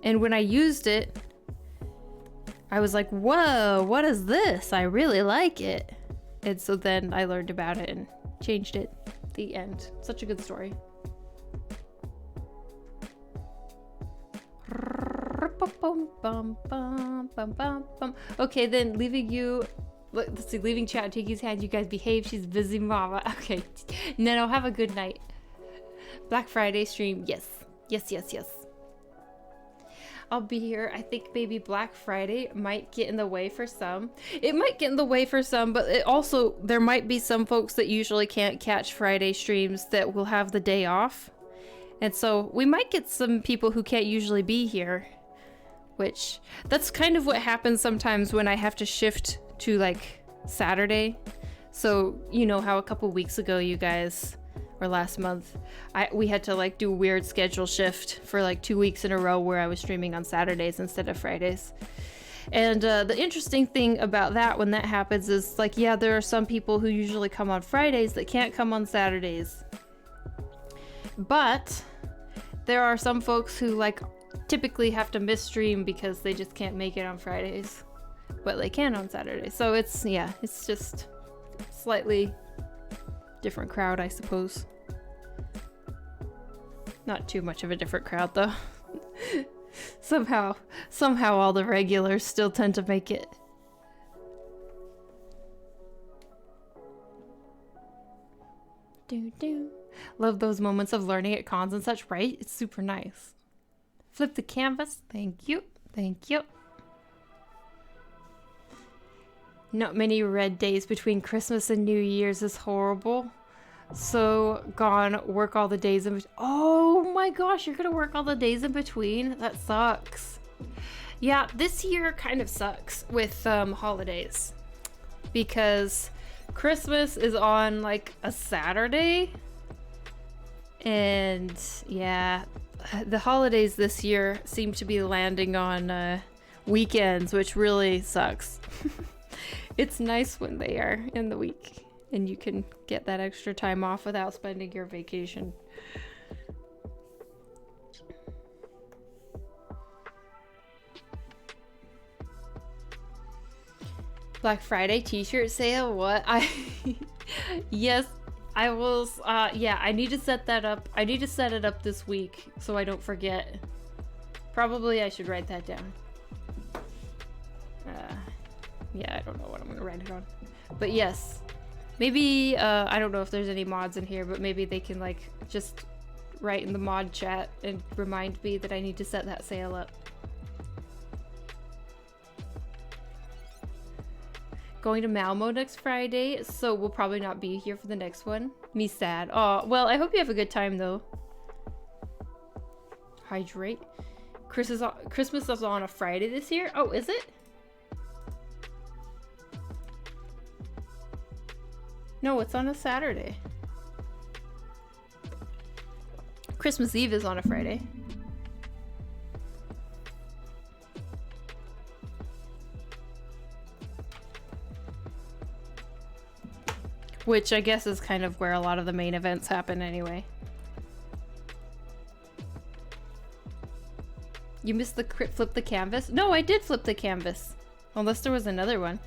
And when I used it, I was like, whoa, what is this? I really like it. And so then I learned about it and changed it. The end. Such a good story. Okay, then leaving chat, Tiki's hand. You guys behave. She's busy, mama. Okay, Neno, have a good night. Black Friday stream. Yes. I'll be here. I think maybe Black Friday might get in the way for some. It might get in the way for some, but it also, there might be some folks that usually can't catch Friday streams that will have the day off. And so we might get some people who can't usually be here, which that's kind of what happens sometimes when I have to shift to like Saturday. So you know how a couple weeks ago you guys, or last month, we had to like do a weird schedule shift for like 2 weeks in a row where I was streaming on Saturdays instead of Fridays. And the interesting thing about that when that happens is like, yeah, there are some people who usually come on Fridays that can't come on Saturdays. But there are some folks who like typically have to miss stream because they just can't make it on Fridays, but they can on Saturdays. So it's, yeah, it's just slightly different crowd, I suppose. Not too much of a different crowd though. Somehow all the regulars still tend to make it. Love those moments of learning at cons and such, right? It's super nice. Flip the canvas. Thank you. Thank you. Not many red days between Christmas and New Year's is horrible. So gone work all the days in between. Oh my gosh, you're gonna work all the days in between? That sucks. Yeah, this year kind of sucks with holidays because Christmas is on like a Saturday, and yeah, the holidays this year seem to be landing on weekends, which really sucks. It's nice when they are in the week and you can get that extra time off without spending your vacation. Black Friday t-shirt sale? What? Yes, I will. Yeah, I need to set that up. I need to set it up this week so I don't forget. Probably I should write that down. Yeah, I don't know what I'm gonna write it on. But yes, maybe, I don't know if there's any mods in here, but maybe they can like just write in the mod chat and remind me that I need to set that sale up. Going to Malmo next Friday, so we'll probably not be here for the next one. Me sad. Oh, well, I hope you have a good time though. Hydrate. Christmas is on a Friday this year? Oh, is it? No, it's on a Saturday. Christmas Eve is on a Friday. Which I guess is kind of where a lot of the main events happen anyway. You missed the flip the canvas? No, I did flip the canvas. Unless there was another one.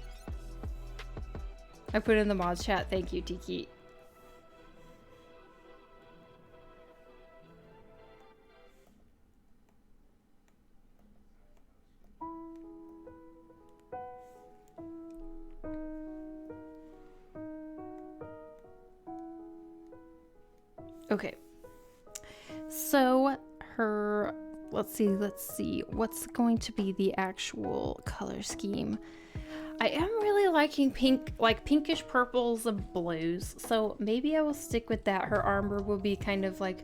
I put in the mods chat. Thank you, Tiki. Okay. So let's see. What's going to be the actual color scheme? I am really liking pink, like pinkish purples and blues. So maybe I will stick with that. Her armor will be kind of like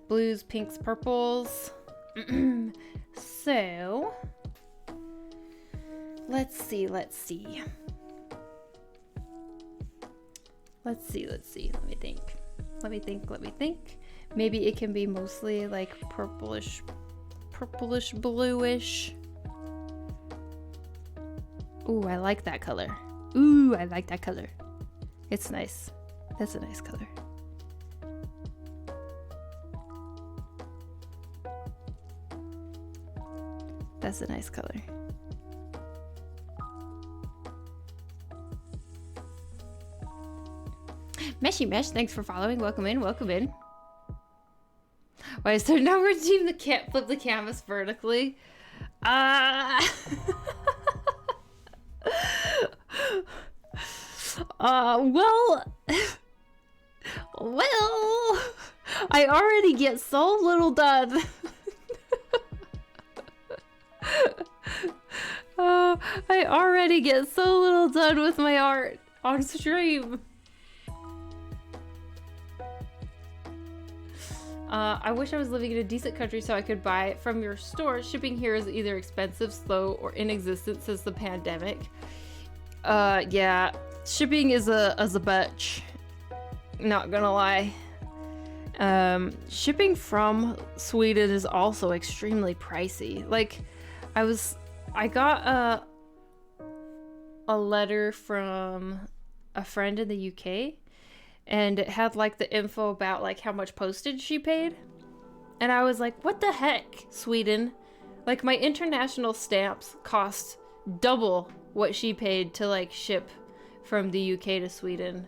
blues, pinks, purples. So let's see. Let me think. Maybe it can be mostly like purplish bluish. Ooh, I like that color. It's nice. That's a nice color. That's a nice color. Meshy Mesh, thanks for following. Welcome in. Why is there no team that can't flip the canvas vertically? Well, I already get so little done. I already get so little done with my art on stream. I wish I was living in a decent country so I could buy it from your store. Shipping here is either expensive, slow, or inexistent since the pandemic. Yeah, shipping is a bitch. Not gonna lie. Shipping from Sweden is also extremely pricey. Like, I got a letter from a friend in the UK, and it had like the info about like how much postage she paid. And I was like, what the heck, Sweden? Like, my international stamps cost double what she paid to like ship from the UK to Sweden.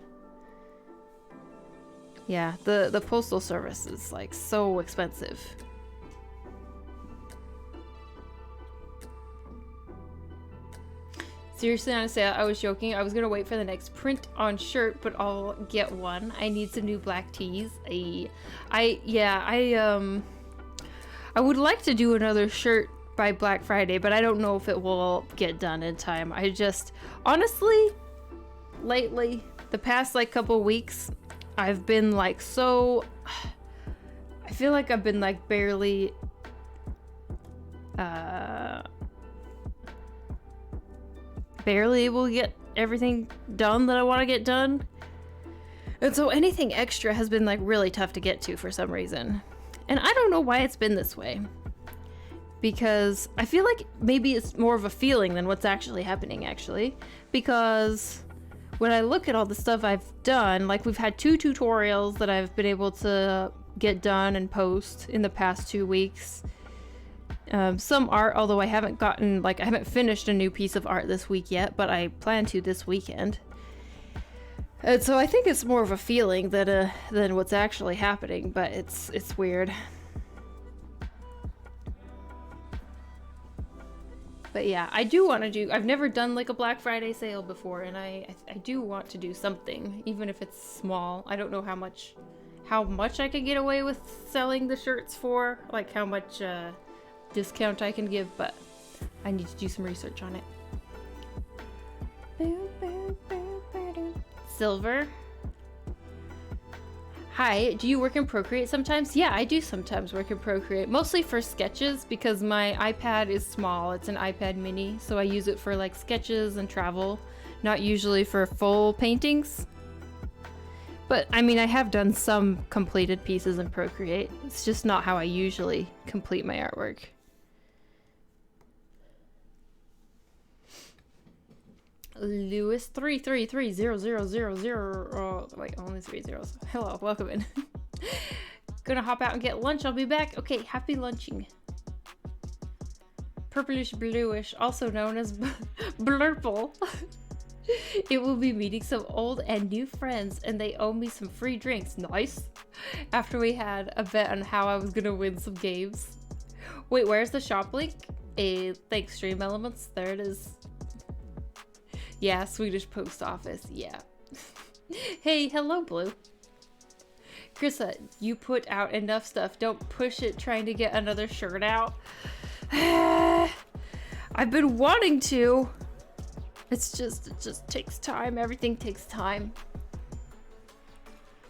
Yeah, the postal service is like so expensive. Seriously, honestly, I was joking. I was gonna wait for the next print on shirt, but I'll get one. I need some new black tees. I would like to do another shirt by Black Friday, but I don't know if it will get done in time. I just, honestly, lately, the past like couple weeks, I've been like so, I feel like I've been like barely, barely able to get everything done that I want to get done. And so anything extra has been like really tough to get to for some reason. And I don't know why it's been this way. Because I feel like maybe it's more of a feeling than what's actually happening, actually. Because when I look at all the stuff I've done, like we've had 2 tutorials that I've been able to get done and post in the past 2 weeks. Some art, although I haven't finished a new piece of art this week yet, but I plan to this weekend. And so I think it's more of a feeling than what's actually happening, but it's weird. But yeah, I do want to do, I've never done like a Black Friday sale before, and I do want to do something, even if it's small. I don't know how much I can get away with selling the shirts for, like how much discount I can give, but I need to do some research on it. Silver. Hi, do you work in Procreate sometimes? Yeah, I do sometimes work in Procreate, mostly for sketches because my iPad is small. It's an iPad mini, so I use it for like sketches and travel, not usually for full paintings. But I mean, I have done some completed pieces in Procreate. It's just not how I usually complete my artwork. Lewis 3330000. Oh, wait, only 3 zeros. Hello, welcome in. Gonna hop out and get lunch. I'll be back. Okay, happy lunching. Purplish bluish, also known as blurple. It will be meeting some old and new friends, and they owe me some free drinks. Nice. After we had a bet on how I was gonna win some games. Wait, where's the shop link? Thanks, Stream Elements. There it is. Yeah, Swedish post office, yeah. Hey, hello, Blue. Krissa, you put out enough stuff. Don't push it trying to get another shirt out. I've been wanting to. It just takes time. Everything takes time.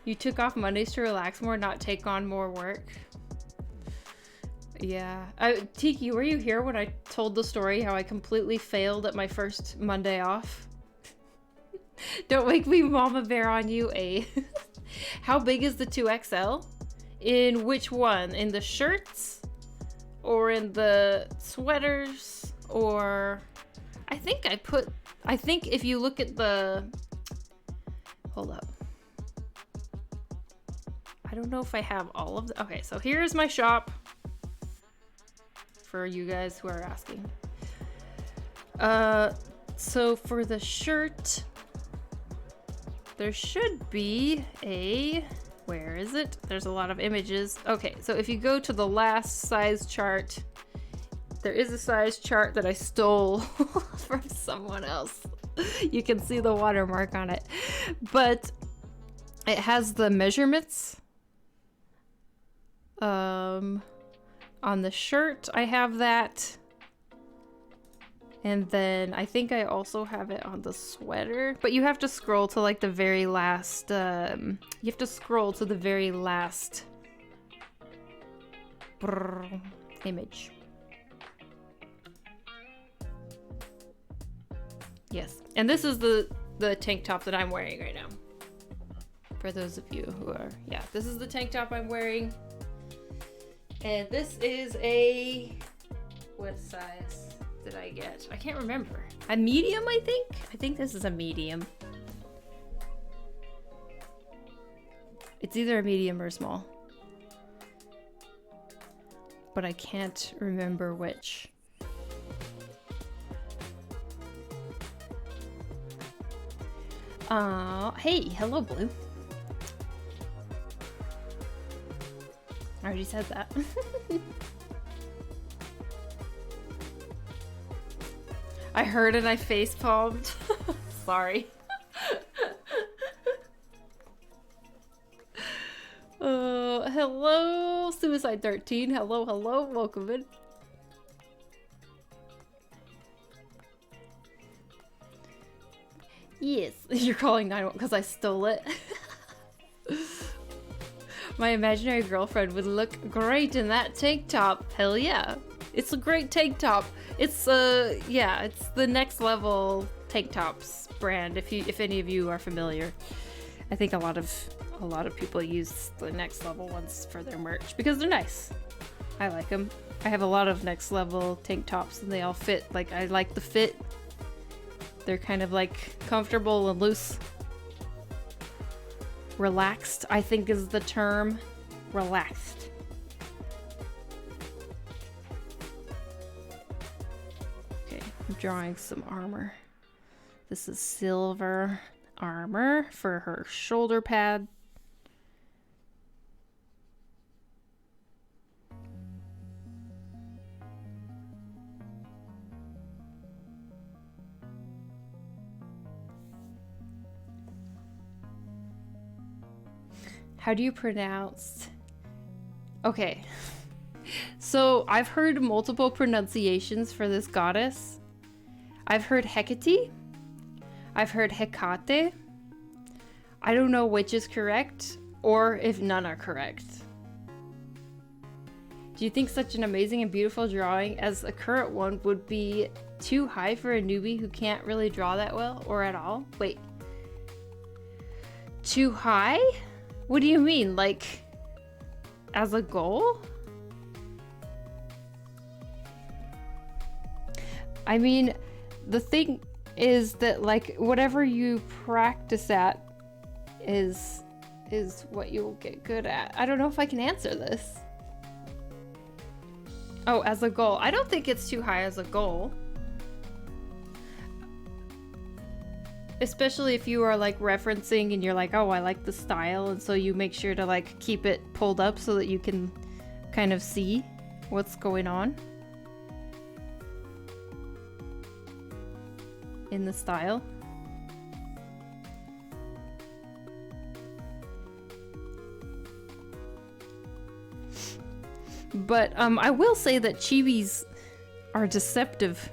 You took off Mondays to relax more, not take on more work. Yeah. Tiki, were you here when I told the story how I completely failed at my first Monday off? Don't make me mama bear on you, How big is the 2XL? In which one? In the shirts? Or in the sweaters? Or... I think if you look at the... Hold up. I don't know if I have all of the... Okay, so here's my shop. For you guys who are asking. So for the shirt, there should be a, where is it? There's a lot of images. Okay, so if you go to the last size chart, there is a size chart that I stole from someone else. You can see the watermark on it, but it has the measurements. On the shirt, I have that. And then I think I also have it on the sweater. But you have to scroll to like the very last, you have to scroll to the very last image. Yes. And this is the the tank top that I'm wearing right now. For those of you who are, yeah, this is the tank top I'm wearing. And this is a, what size did I get? I can't remember. A medium, I think? I think this is a medium. It's either a medium or a small. But I can't remember which. Hey, hello, Blue. I already said that. I heard and I face palmed. Sorry. Hello, Suicide 13. Hello, hello, welcome in. Yes, you're calling 911 because I stole it. My imaginary girlfriend would look great in that tank top. Hell yeah. It's a great tank top. It's yeah, it's the Next Level tank tops brand if any of you are familiar. I think a lot of people use the Next Level ones for their merch because they're nice. I like them. I have a lot of Next Level tank tops and they all fit. Like, I like the fit. They're kind of like comfortable and loose. Relaxed, I think is the term. Relaxed. Okay, I'm drawing some armor. This is silver armor for her shoulder pad. How do you pronounce? Okay. So I've heard multiple pronunciations for this goddess. I've heard Hecate. I've heard Hecate. I don't know which is correct or if none are correct. Do you think such an amazing and beautiful drawing as a current one would be too high for a newbie who can't really draw that well or at all? Wait. Too high? What do you mean? Like, as a goal? I mean, the thing is that, like, whatever you practice at is what you'll get good at. I don't know if I can answer this. Oh, as a goal. I don't think it's too high as a goal. Especially if you are like referencing and you're like, oh, I like the style, and so you make sure to like keep it pulled up so that you can kind of see what's going on in the style. But I will say that chibis are deceptive.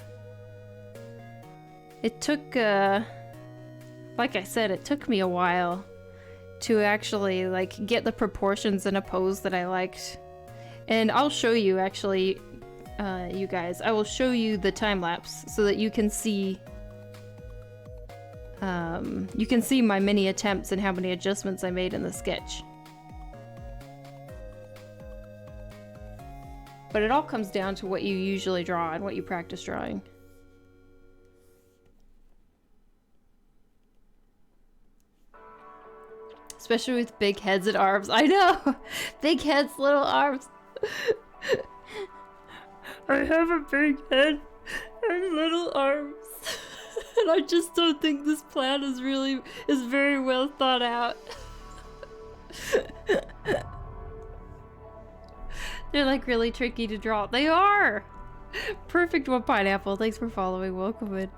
It took like I said, it took me a while to actually like get the proportions in a pose that I liked. And I'll show you actually, you guys, I will show you the time lapse so that you can see my many attempts and how many adjustments I made in the sketch. But it all comes down to what you usually draw and what you practice drawing. Especially with big heads and arms. I know! Big heads, little arms. I have a big head and little arms. And I just don't think this plan is very well thought out. They're like really tricky to draw. They are! Perfect one, Pineapple. Thanks for following. Welcome in.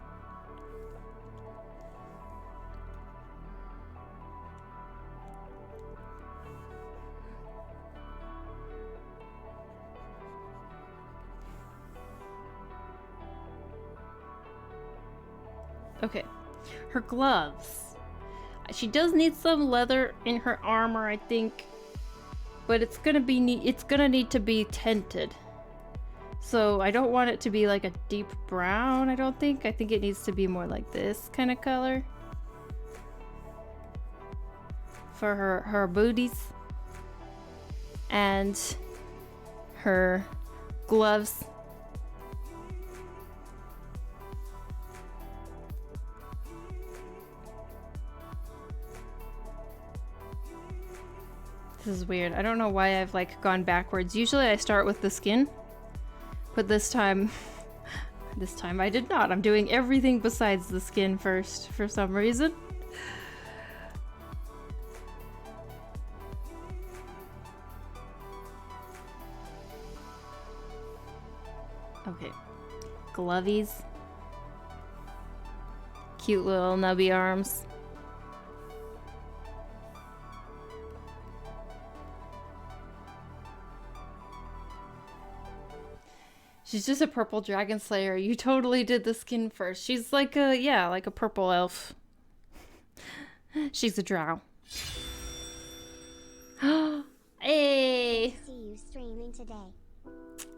Okay, her gloves. She does need some leather in her armor, I think, but it's gonna need to be tinted. So I don't want it to be like a deep brown, I don't think. I think it needs to be more like this kind of color. for her booties and her gloves. This is weird. I don't know why I've like gone backwards. Usually I start with the skin, but this time I did not. I'm doing everything besides the skin first for some reason. Okay. Glovies. Cute little nubby arms. She's just a purple dragon slayer. You totally did the skin first. She's like a, yeah, like a purple elf. She's a drow. Hey! See you streaming today.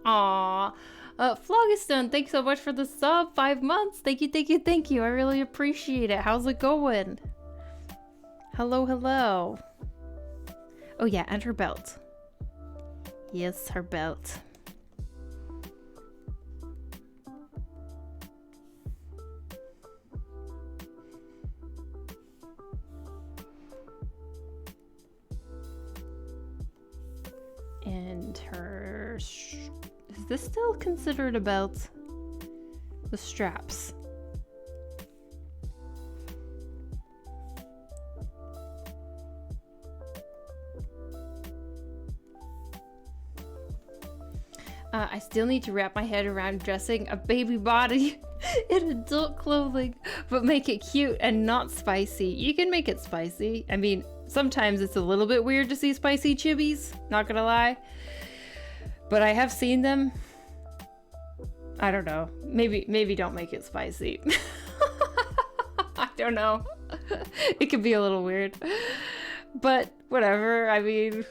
Aww. Phlogiston, thanks so much for the sub. 5 months. Thank you, thank you, thank you. I really appreciate it. How's it going? Hello, hello. Oh yeah, and her belt. Yes, her belt. And her... Is this still considered a belt? The straps. I still need to wrap my head around dressing a baby body in adult clothing, but make it cute and not spicy. You can make it spicy. I mean, sometimes it's a little bit weird to see spicy chibis, not gonna lie. But I have seen them. I don't know. Maybe don't make it spicy. I don't know. It could be a little weird. But whatever. I mean,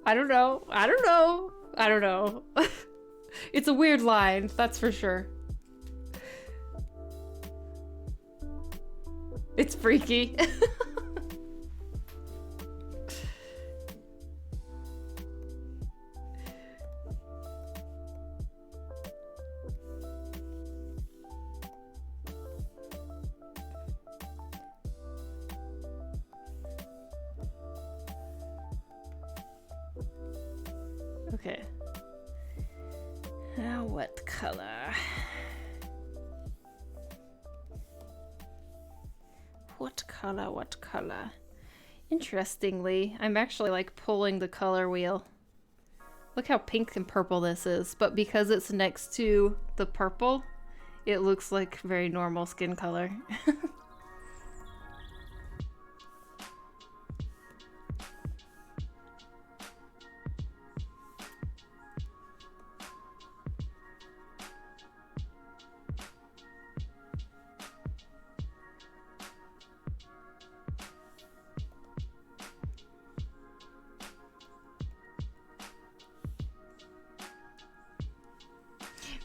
I don't know. I don't know. I don't know. It's a weird line, that's for sure. It's freaky. Okay. Now what color? What color? What color? Interestingly, I'm actually like pulling the color wheel. Look how pink and purple this is, but because it's next to the purple, it looks like very normal skin color.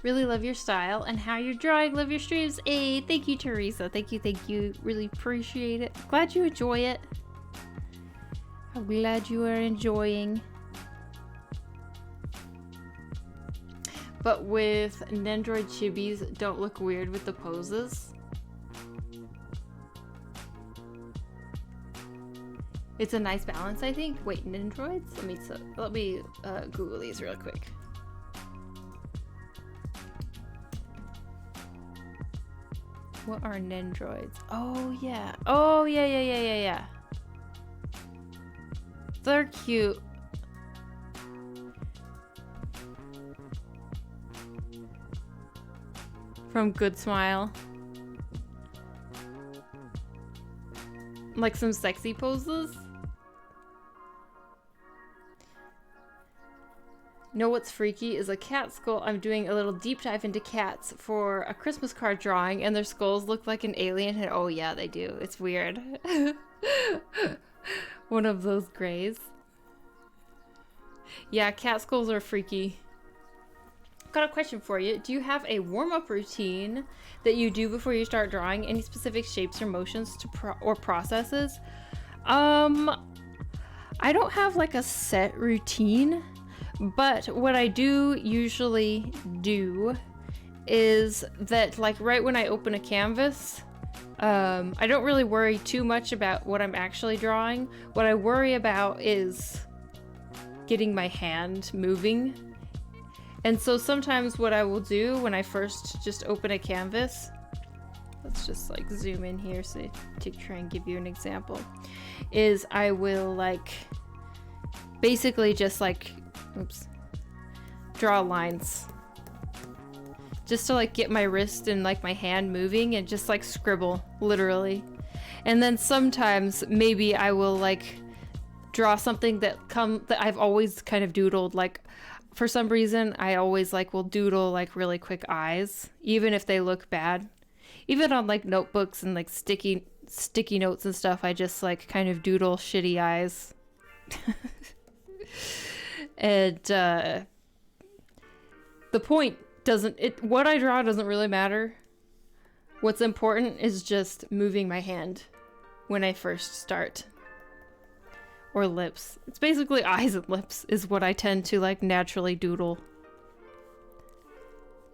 Really love your style and how you're drawing. Love your streams. Hey, thank you, Teresa. Thank you, thank you. Really appreciate it. Glad you enjoy it. I'm glad you are enjoying. But with Nendroid chibis, don't look weird with the poses. It's a nice balance, I think. Wait, Nendroids? Let me Google these real quick. What are Nendroids? Oh yeah. Oh yeah. They're cute. From Good Smile. Like some sexy poses. Know what's freaky is a cat skull. I'm doing a little deep dive into cats for a Christmas card drawing, and their skulls look like an alien head. Oh yeah, they do. It's weird. One of those grays. Yeah, cat skulls are freaky. Got a question for you. Do you have a warm-up routine that you do before you start drawing? Any specific shapes or motions or processes? I don't have like a set routine, but what I do usually do is that like right when I open a canvas, I don't really worry too much about what I'm actually drawing. What I worry about is getting my hand moving. And so sometimes what I will do when I first just open a canvas, let's just like zoom in here so to try and give you an example, is I will like basically just like, oops, draw lines. Just to like get my wrist and like my hand moving and just like scribble, literally. And then sometimes maybe I will like draw something that I've always kind of doodled. Like for some reason, I always like will doodle like really quick eyes, even if they look bad. Even on like notebooks and like sticky notes and stuff, I just like kind of doodle shitty eyes. And the point what I draw doesn't really matter. What's important is just moving my hand when I first start. Or lips. It's basically eyes and lips is what I tend to like naturally doodle.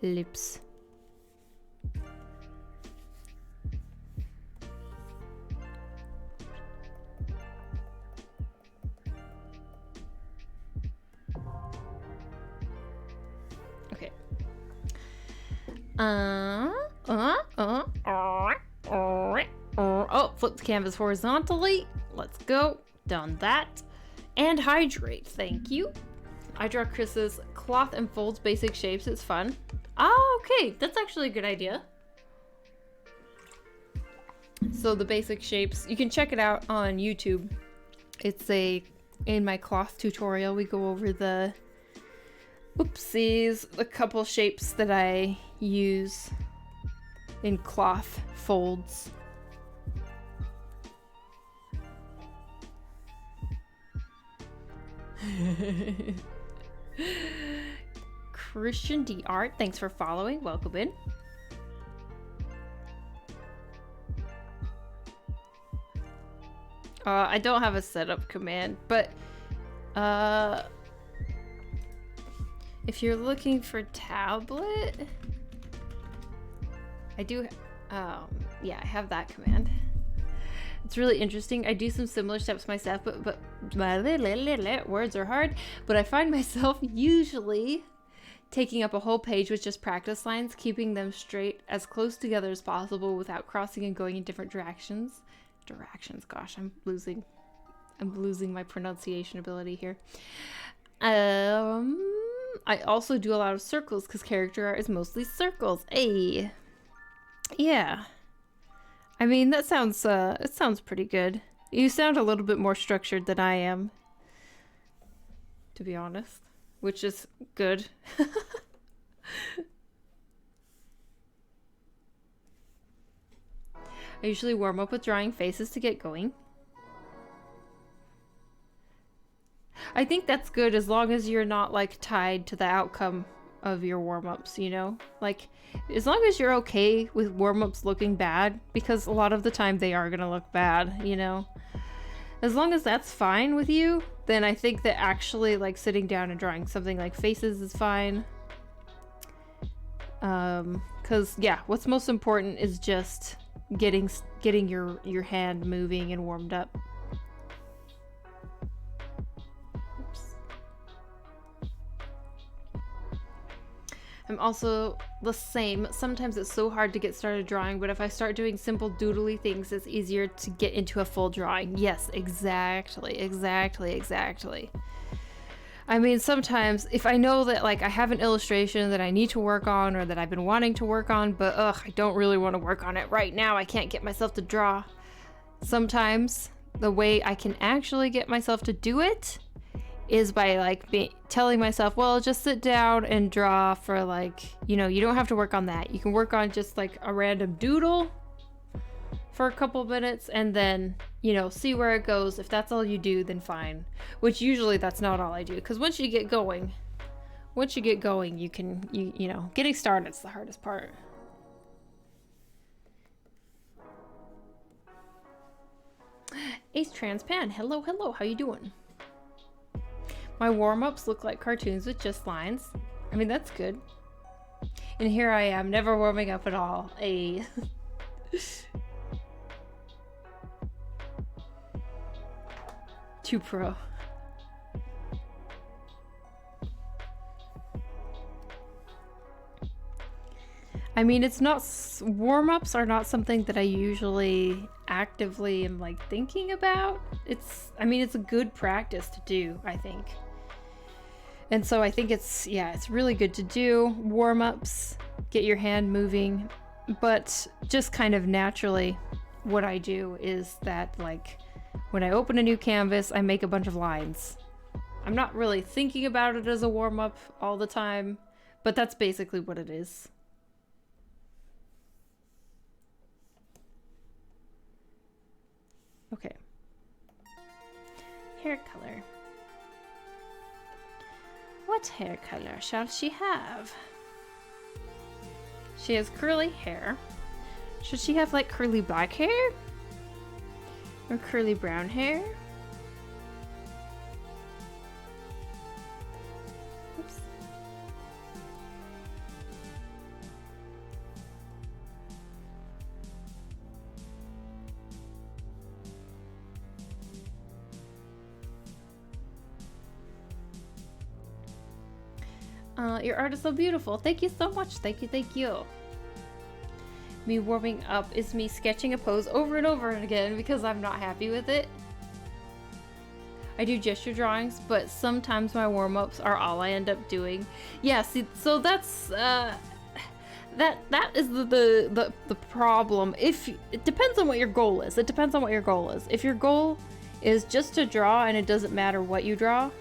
Lips. Okay. Oh, flip the canvas horizontally. Let's go. Done that. And hydrate. Thank you. I draw Chris's cloth and folds basic shapes. It's fun. Oh, okay. That's actually a good idea. So the basic shapes, you can check it out on YouTube. It's in my cloth tutorial, we go over the a couple shapes that I use in cloth folds. Christian D Art, thanks for following. Welcome in. I don't have a setup command, but if you're looking for tablet, I do. Yeah, I have that command. It's really interesting. I do some similar steps myself, but words are hard. But I find myself usually taking up a whole page with just practice lines, keeping them straight as close together as possible without crossing and going in different directions. Gosh, I'm losing my pronunciation ability here. I also do a lot of circles because character art is mostly circles. Hey, yeah. I mean, that sounds it sounds pretty good. You sound a little bit more structured than I am, to be honest, which is good. I usually warm up with drawing faces to get going. I think that's good as long as you're not like tied to the outcome of your warm-ups, you know? Like, as long as you're okay with warm-ups looking bad, because a lot of the time they are gonna look bad, you know? As long as that's fine with you, then I think that actually like sitting down and drawing something like faces is fine. Cause yeah, what's most important is just getting your hand moving and warmed up. Oops. I'm also the same. Sometimes it's so hard to get started drawing, but if I start doing simple doodly things, it's easier to get into a full drawing. Yes, exactly. I mean, sometimes if I know that like I have an illustration that I need to work on or that I've been wanting to work on, but I don't really want to work on it right now, I can't get myself to draw. Sometimes the way I can actually get myself to do it is by like telling myself, well, just sit down and draw for like, you know, you don't have to work on that. You can work on just like a random doodle for a couple minutes and then, you know, see where it goes. If that's all you do, then fine. Which usually that's not all I do, because once you get going, you can, you know, getting started is the hardest part. Ace Transpan, hello, hello, how you doing? My warm-ups look like cartoons with just lines. I mean, that's good. And here I am, never warming up at all. A Too pro. I mean, it's not, warm-ups are not something that I usually actively am like thinking about. I mean, it's a good practice to do, I think. And so I think it's really good to do warm-ups, get your hand moving, but just kind of naturally what I do is that, like, when I open a new canvas, I make a bunch of lines. I'm not really thinking about it as a warm-up all the time, but that's basically what it is. Okay. Hair color. What hair color shall she have? She has curly hair. Should she have like curly black hair? Or curly brown hair? Oops. Your art is so beautiful. Thank you so much. Thank you, thank you. Me warming up is me sketching a pose over and over again because I'm not happy with it. I do gesture drawings, but sometimes my warm-ups are all I end up doing. Yeah, see, so that's that is the problem. It depends on what your goal is. It depends on what your goal is. If your goal is just to draw and it doesn't matter what you draw,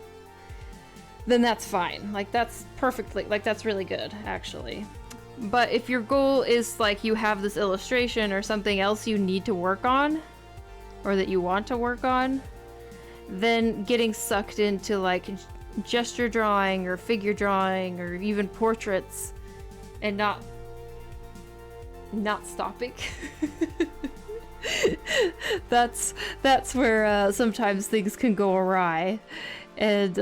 then that's fine. Like, that's perfectly, like, that's really good, actually. But if your goal is, like, you have this illustration or something else you need to work on, or that you want to work on, then getting sucked into, like, gesture drawing or figure drawing or even portraits and not stopping. that's where sometimes things can go awry. And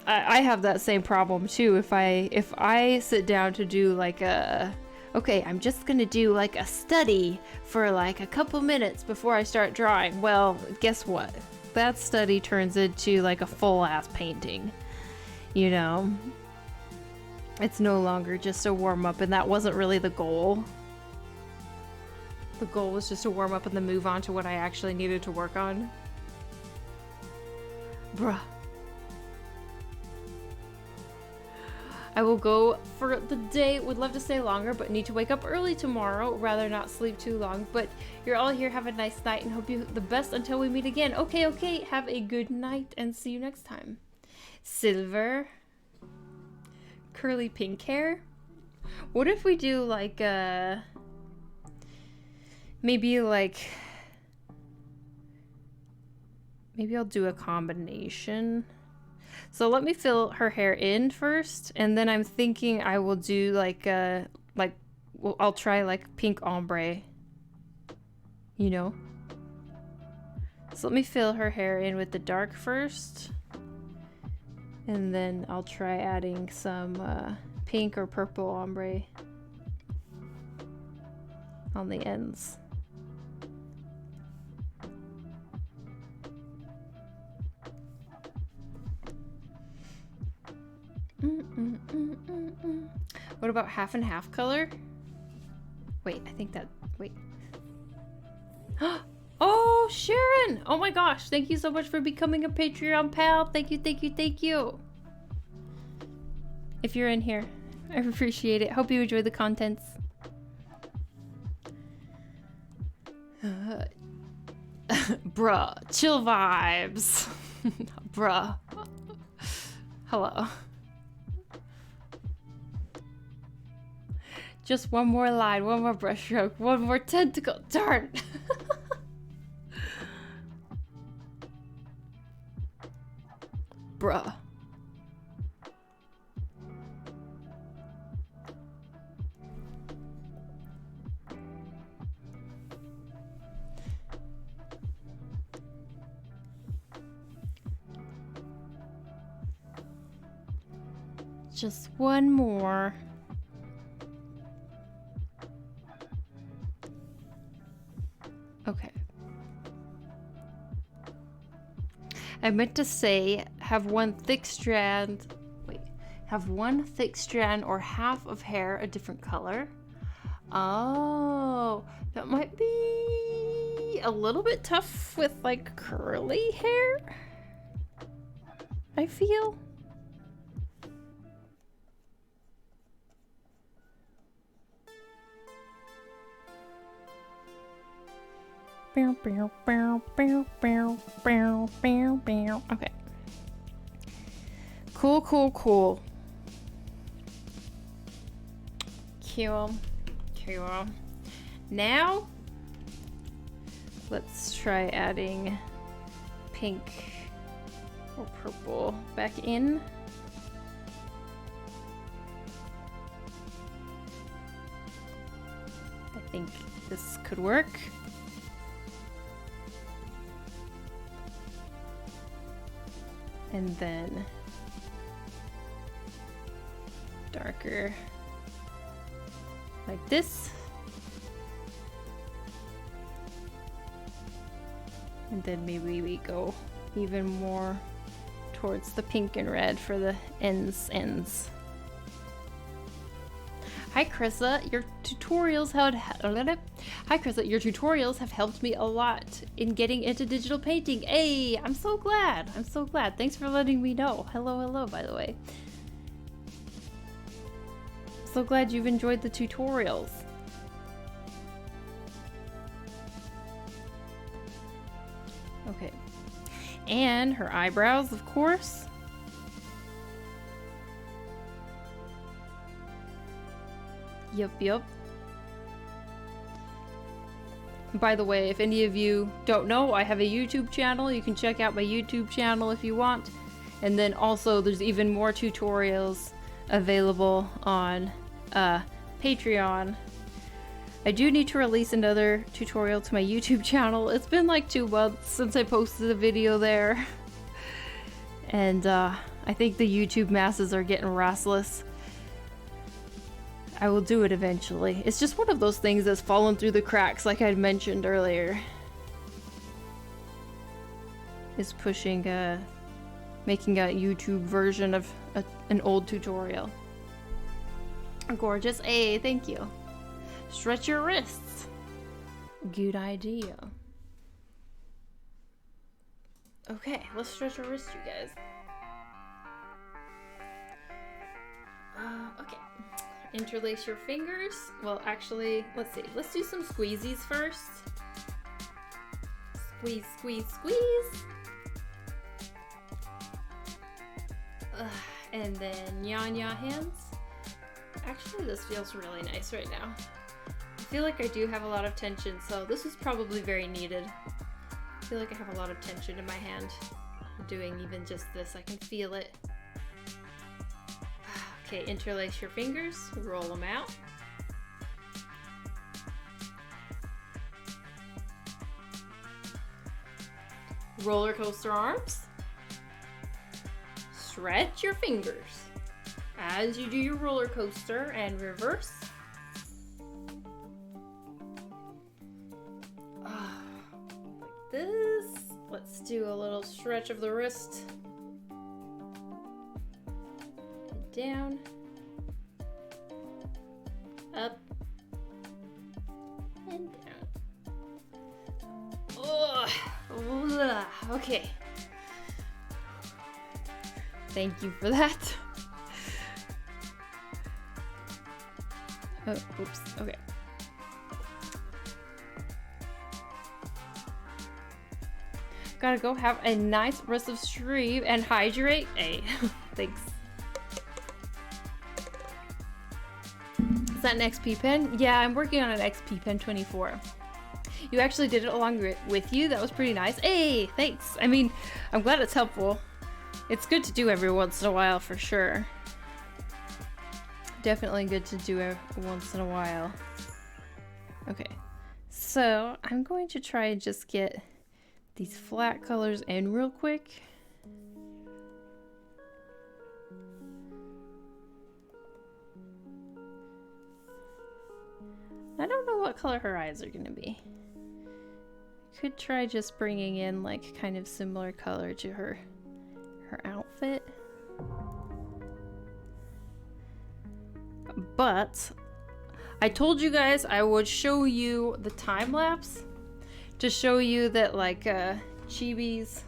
I have that same problem too. If I sit down to do like okay, I'm just gonna do like a study for like a couple minutes before I start drawing. Well, guess what? That study turns into like a full-ass painting. You know? It's no longer just a warm-up, and that wasn't really the goal. The goal was just to warm up and then move on to what I actually needed to work on. Bruh. I will go for the day. Would love to stay longer, but need to wake up early tomorrow. Rather not sleep too long. But you're all here. Have a nice night and hope you the best until we meet again. Okay, okay. Have a good night and see you next time. Silver. Curly pink hair. What if we do like maybe I'll do a combination. So let me fill her hair in first, and then I'm thinking I will do I'll try like pink ombre, you know? So let me fill her hair in with the dark first, and then I'll try adding some pink or purple ombre on the ends. What about half and half color? Wait, I think that, wait. Oh, Sharon! Oh my gosh, thank you so much for becoming a Patreon pal. Thank you, thank you, thank you. If you're in here, I appreciate it. Hope you enjoy the contents. Bruh, chill vibes. Bruh. Hello. Just one more line, one more brushstroke, one more tentacle. Darn! Bruh. just one more. Okay. I meant to say have one thick strand. Wait. Have one thick strand or half of hair a different color. Oh, that might be a little bit tough with like curly hair, I feel. Okay. Cool, cool, cool. Cool. Cool. Now, let's try adding pink or purple back in. I think this could work. And then darker like this. And then maybe we go even more towards the pink and red for the ends. Hi Krissa, your tutorials have helped me a lot in getting into digital painting. Hey, I'm so glad. I'm so glad. Thanks for letting me know. Hello, by the way. So glad you've enjoyed the tutorials. Okay. And her eyebrows, of course. Yup. By the way, if any of you don't know, I have a YouTube channel. You can check out my YouTube channel if you want. And then also there's even more tutorials available on Patreon. I do need to release another tutorial to my YouTube channel. It's been like 2 months since I posted a video there. And I think the YouTube masses are getting restless. I will do it eventually. It's just one of those things that's fallen through the cracks, like I mentioned earlier. Is pushing making a YouTube version of an old tutorial. Gorgeous. Hey, thank you. Stretch your wrists. Good idea. Okay, let's stretch our wrists, you guys. Okay. Interlace your fingers. Well, actually, let's see. Let's do some squeezies first. Squeeze, squeeze, squeeze. And then nya hands. Actually, this feels really nice right now. I feel like I do have a lot of tension, so this is probably very needed. I feel like I have a lot of tension in my hand. Doing even just this, I can feel it. Okay, interlace your fingers, roll them out. Roller coaster arms. Stretch your fingers as you do your roller coaster and reverse. Like this. Let's do a little stretch of the wrist. Down, up, and down. Ugh. Okay. Thank you for that. Oh, oops. Okay. Gotta go have a nice rest of stream and hydrate. Hey, thanks. Is that an XP pen? Yeah, I'm working on an XP pen 24. You actually did it along with you. That was pretty nice. Hey, thanks. I mean, I'm glad it's helpful. It's good to do every once in a while for sure. Definitely good to do it once in a while. Okay, so I'm going to try and just get these flat colors in real quick. I don't know what color her eyes are gonna be. Could try just bringing in like kind of similar color to her outfit. But I told you guys I would show you the time lapse to show you that like chibis,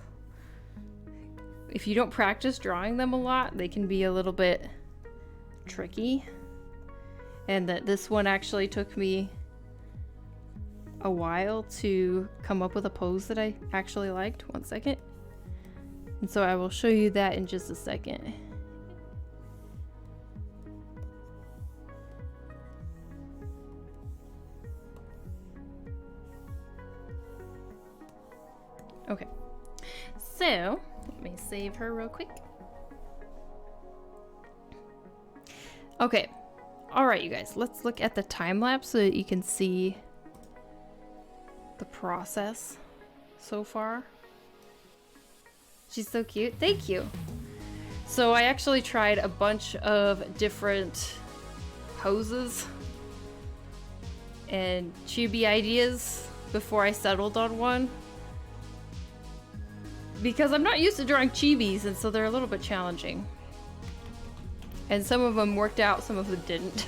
if you don't practice drawing them a lot, they can be a little bit tricky. And that this one actually took me a while to come up with a pose that I actually liked. One second. And so I will show you that in just a second. Okay, so let me save her real quick. Okay, all right, you guys, let's look at the time lapse so that you can see the process so far. She's so cute. Thank you. So I actually tried a bunch of different poses and chibi ideas before I settled on one. Because I'm not used to drawing chibis, and so they're a little bit challenging. And some of them worked out, some of them didn't.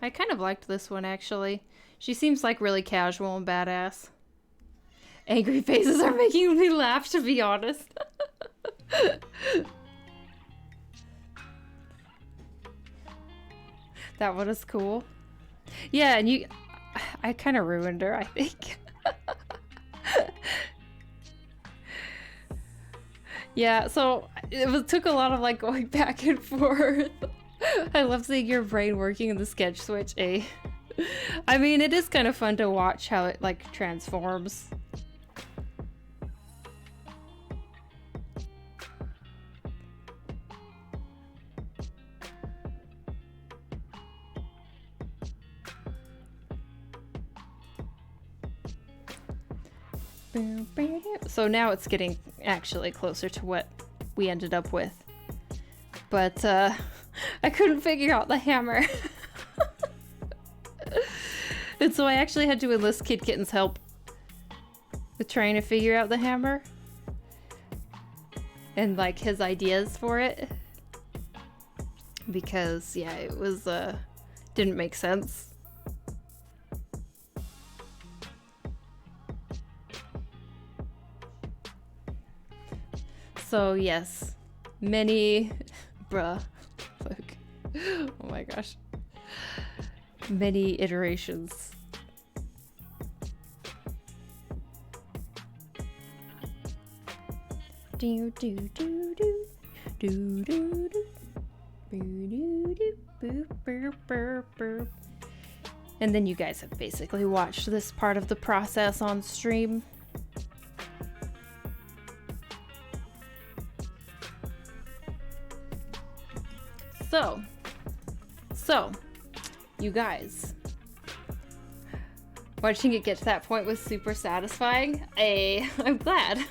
I kind of liked this one, actually. She seems like really casual and badass. Angry faces are making me laugh, to be honest. That one is cool. Yeah, and I kind of ruined her, I think. Yeah, so took a lot of like going back and forth. I love seeing your brain working in the sketch switch, eh? I mean, it is kind of fun to watch how it like transforms. So now it's getting actually closer to what we ended up with. But I couldn't figure out the hammer. And so I actually had to enlist Kid Kitten's help with trying to figure out the hammer. And like his ideas for it. Because yeah, it was didn't make sense. So yes, many bruh. Look. Oh my gosh. Many iterations. Do do do do do do do do do boop burp burp burp. And then you guys have basically watched this part of the process on stream. So, you guys, watching it get to that point was super satisfying. I'm glad.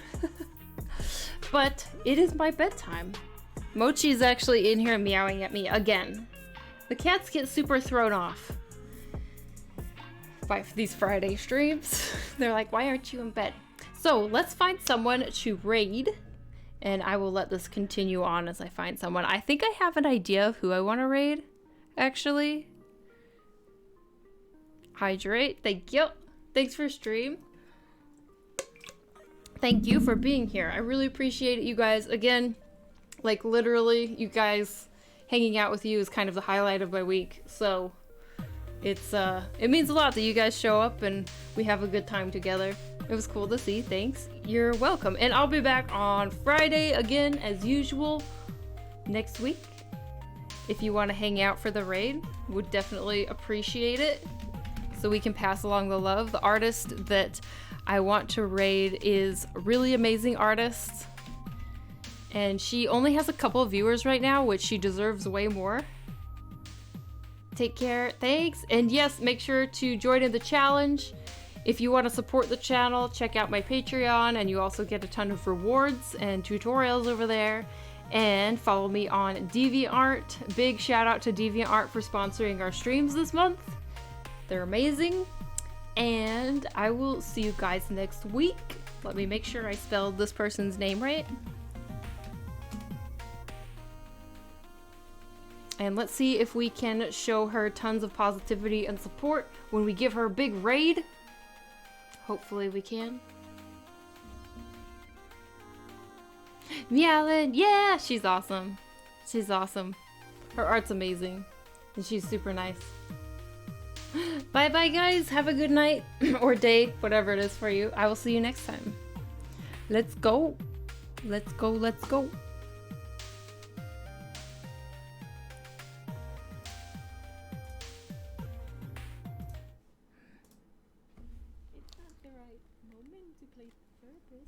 But it is my bedtime. Mochi is actually in here meowing at me again. The cats get super thrown off by these Friday streams. They're like, why aren't you in bed? So let's find someone to raid. And I will let this continue on as I find someone. I think I have an idea of who I want to raid, actually. Hydrate, thank you. Thanks for stream. Thank you for being here. I really appreciate it, you guys. Again, like literally, you guys hanging out with you is kind of the highlight of my week. So it means a lot that you guys show up and we have a good time together. It was cool to see. Thanks. You're welcome. And I'll be back on Friday again, as usual, next week. If you want to hang out for the raid, would definitely appreciate it. So we can pass along the love. The artist that I want to raid is a really amazing artist. And she only has a couple of viewers right now, which she deserves way more. Take care. Thanks. And yes, make sure to join in the challenge. If you want to support the channel, check out my Patreon, and you also get a ton of rewards and tutorials over there. And follow me on DeviantArt. Big shout out to DeviantArt for sponsoring our streams this month. They're amazing. And I will see you guys next week. Let me make sure I spelled this person's name right. And let's see if we can show her tons of positivity and support when we give her a big raid. Hopefully we can. Meowlin, yeah, she's awesome. She's awesome. Her art's amazing. And she's super nice. Bye bye guys, have a good night or day, whatever it is for you. I will see you next time. Let's go. Let's go, let's go. It's not the right moment to play therapist.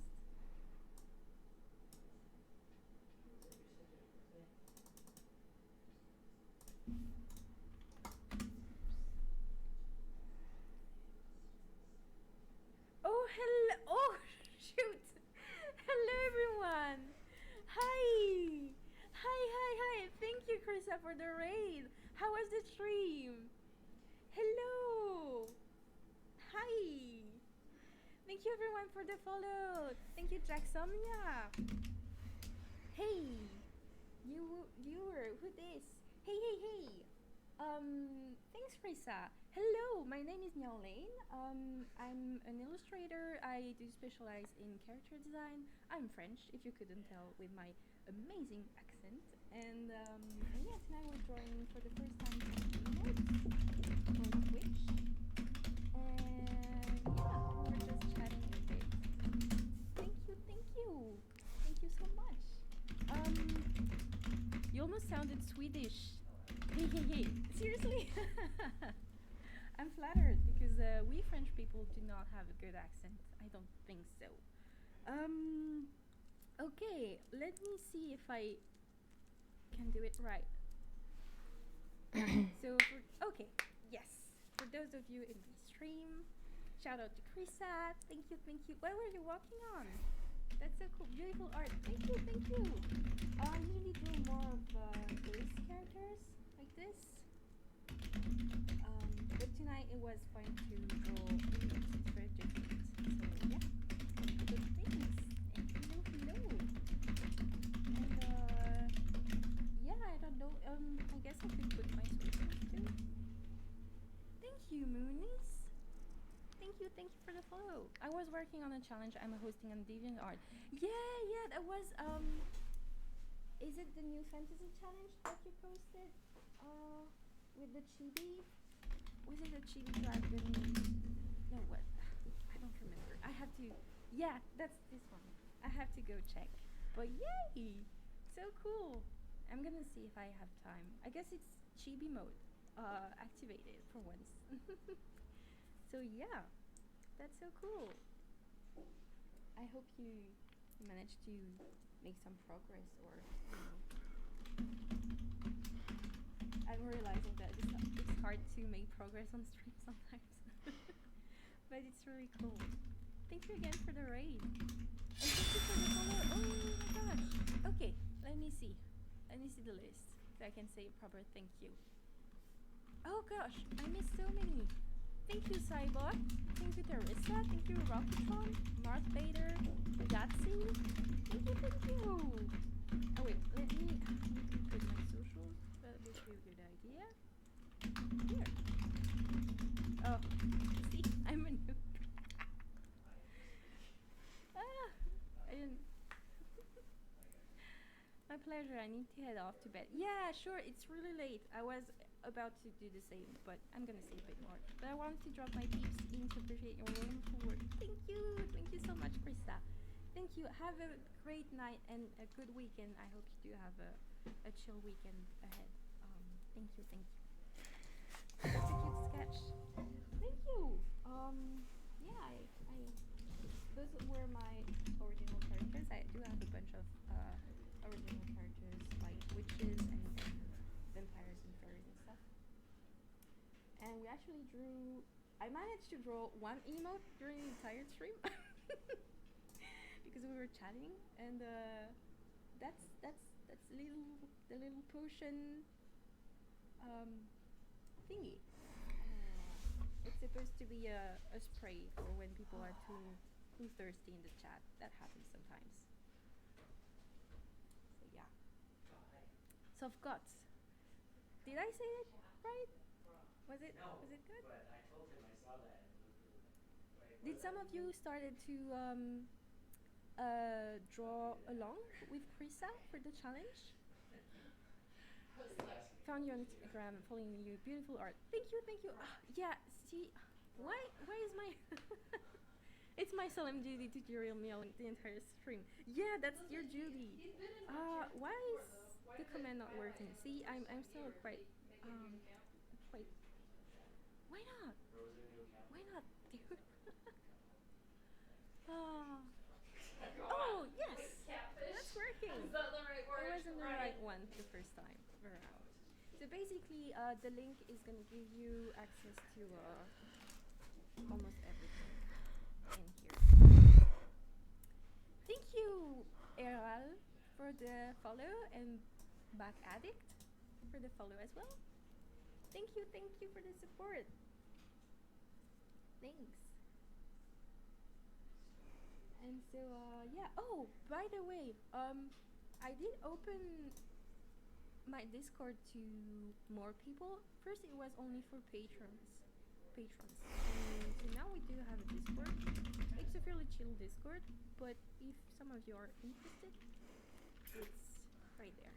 Oh, hello! Oh, shoot! Hello, everyone! Hi! Hi! Thank you, Krista, for the raid. How was the stream? Hello! Hi! Thank you, everyone, for the follow. Thank you, Jacksomnia. Hey, you viewer, who this? Hey. Thanks, Krista. Hello, my name is Nyolene. I'm an illustrator. I do specialize in character design. I'm French, if you couldn't tell with my amazing accent. And yeah, tonight we're drawing for the first time on Twitch. And yeah, we're just chatting a bit. Thank you so much. You almost sounded Swedish. Hey, seriously? I'm flattered because we French people do not have a good accent. I don't think so. Okay, let me see if I can do it right. Okay, yes. For those of you in the stream, shout out to Krista. Thank you. What were you walking on? That's so cool. Beautiful art. Thank you. I usually do more of voice characters like this. But tonight it was fun to draw images. It's very different. So yeah. Good things. And hello. And yeah, I don't know. I guess I could put my sources too. Thank you, Moonies. Thank you for the follow. I was working on a challenge I'm hosting on DeviantArt. Yeah, that was is it the new fantasy challenge that you posted? With the Chibi? Was it a Chibi dragon? No, what? I don't remember. I have to. Yeah, that's this one. I have to go check. But yay! So cool. I'm gonna see if I have time. I guess it's Chibi mode activated for once. So yeah, that's so cool. I hope you managed to make some progress, or I'm realizing that it's hard to make progress on stream sometimes. But it's really cool. Thank you again for the raid. And thank you for the follow. Oh my gosh. Okay, let me see the list so I can say a proper thank you. Oh gosh, I missed so many. Thank you, Cybot. Thank you, Teresa. Thank you, Rocketron, Marth Bader, Yahtzee. Thank you. Oh wait, let me put my socials. That would be a good idea. Here. Oh, see, I'm a noob. I didn't. My pleasure. I need to head off to bed. Yeah, sure. It's really late. I was about to do the same, but I'm gonna say a bit more. But I wanted to drop my peeps in to appreciate your wonderful work. Thank you so much, Krista. Thank you. Have a great night and a good weekend. I hope you do have a chill weekend ahead. Thank you. That's a cute sketch. Thank you. Yeah, those were my original characters. I do have a bunch of actually drew. I managed to draw one emote during the entire stream because we were chatting, and that's the little potion thingy. It's supposed to be a spray for when people are too thirsty in the chat. That happens sometimes. So yeah. Soft guts. Did I say it right? Was it good? But I told him I saw that and it looked really good. Wait, Did some of you started to draw along with Krisa for the challenge? Found you on Instagram, following you. Beautiful art. Thank you, thank you. Yeah. See, why is my it's my Solemn Judy tutorial meal the entire stream. Yeah, that's your Judy. Why is the command not working? See, I'm still quite. Why not? Why not, dude? Oh yes, that's working. Is that the right word? It wasn't the right one the first time around. So basically, the link is gonna give you access to almost everything in here. Thank you, Eral, for the follow, and Back Addict for the follow as well. Thank you for the support. Thanks. And so, yeah. Oh, by the way, I did open my Discord to more people. First, it was only for patrons. And so now we do have a Discord. It's a fairly chill Discord, but if some of you are interested, it's right there.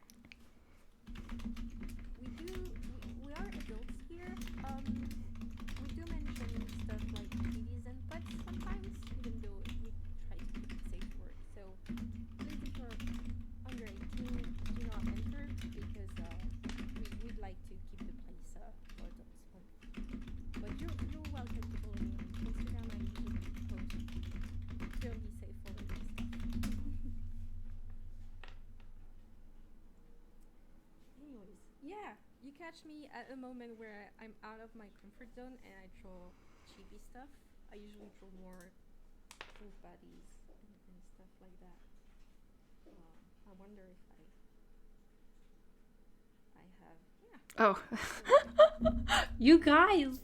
We are adults here. We do mention stuff like TVs and pets sometimes, even though we try to keep it safe for it. So please, if you're under 18, do not enter because we'd like to keep the place for adults only. But you're welcome to follow me on Instagram. I usually post fairly safe following stuff. Anyways, yeah, you catch me at a moment where I'm out of my comfort zone and I draw chibi stuff. I usually draw more full bodies and stuff like that. I wonder if I have, yeah. Oh. You guys.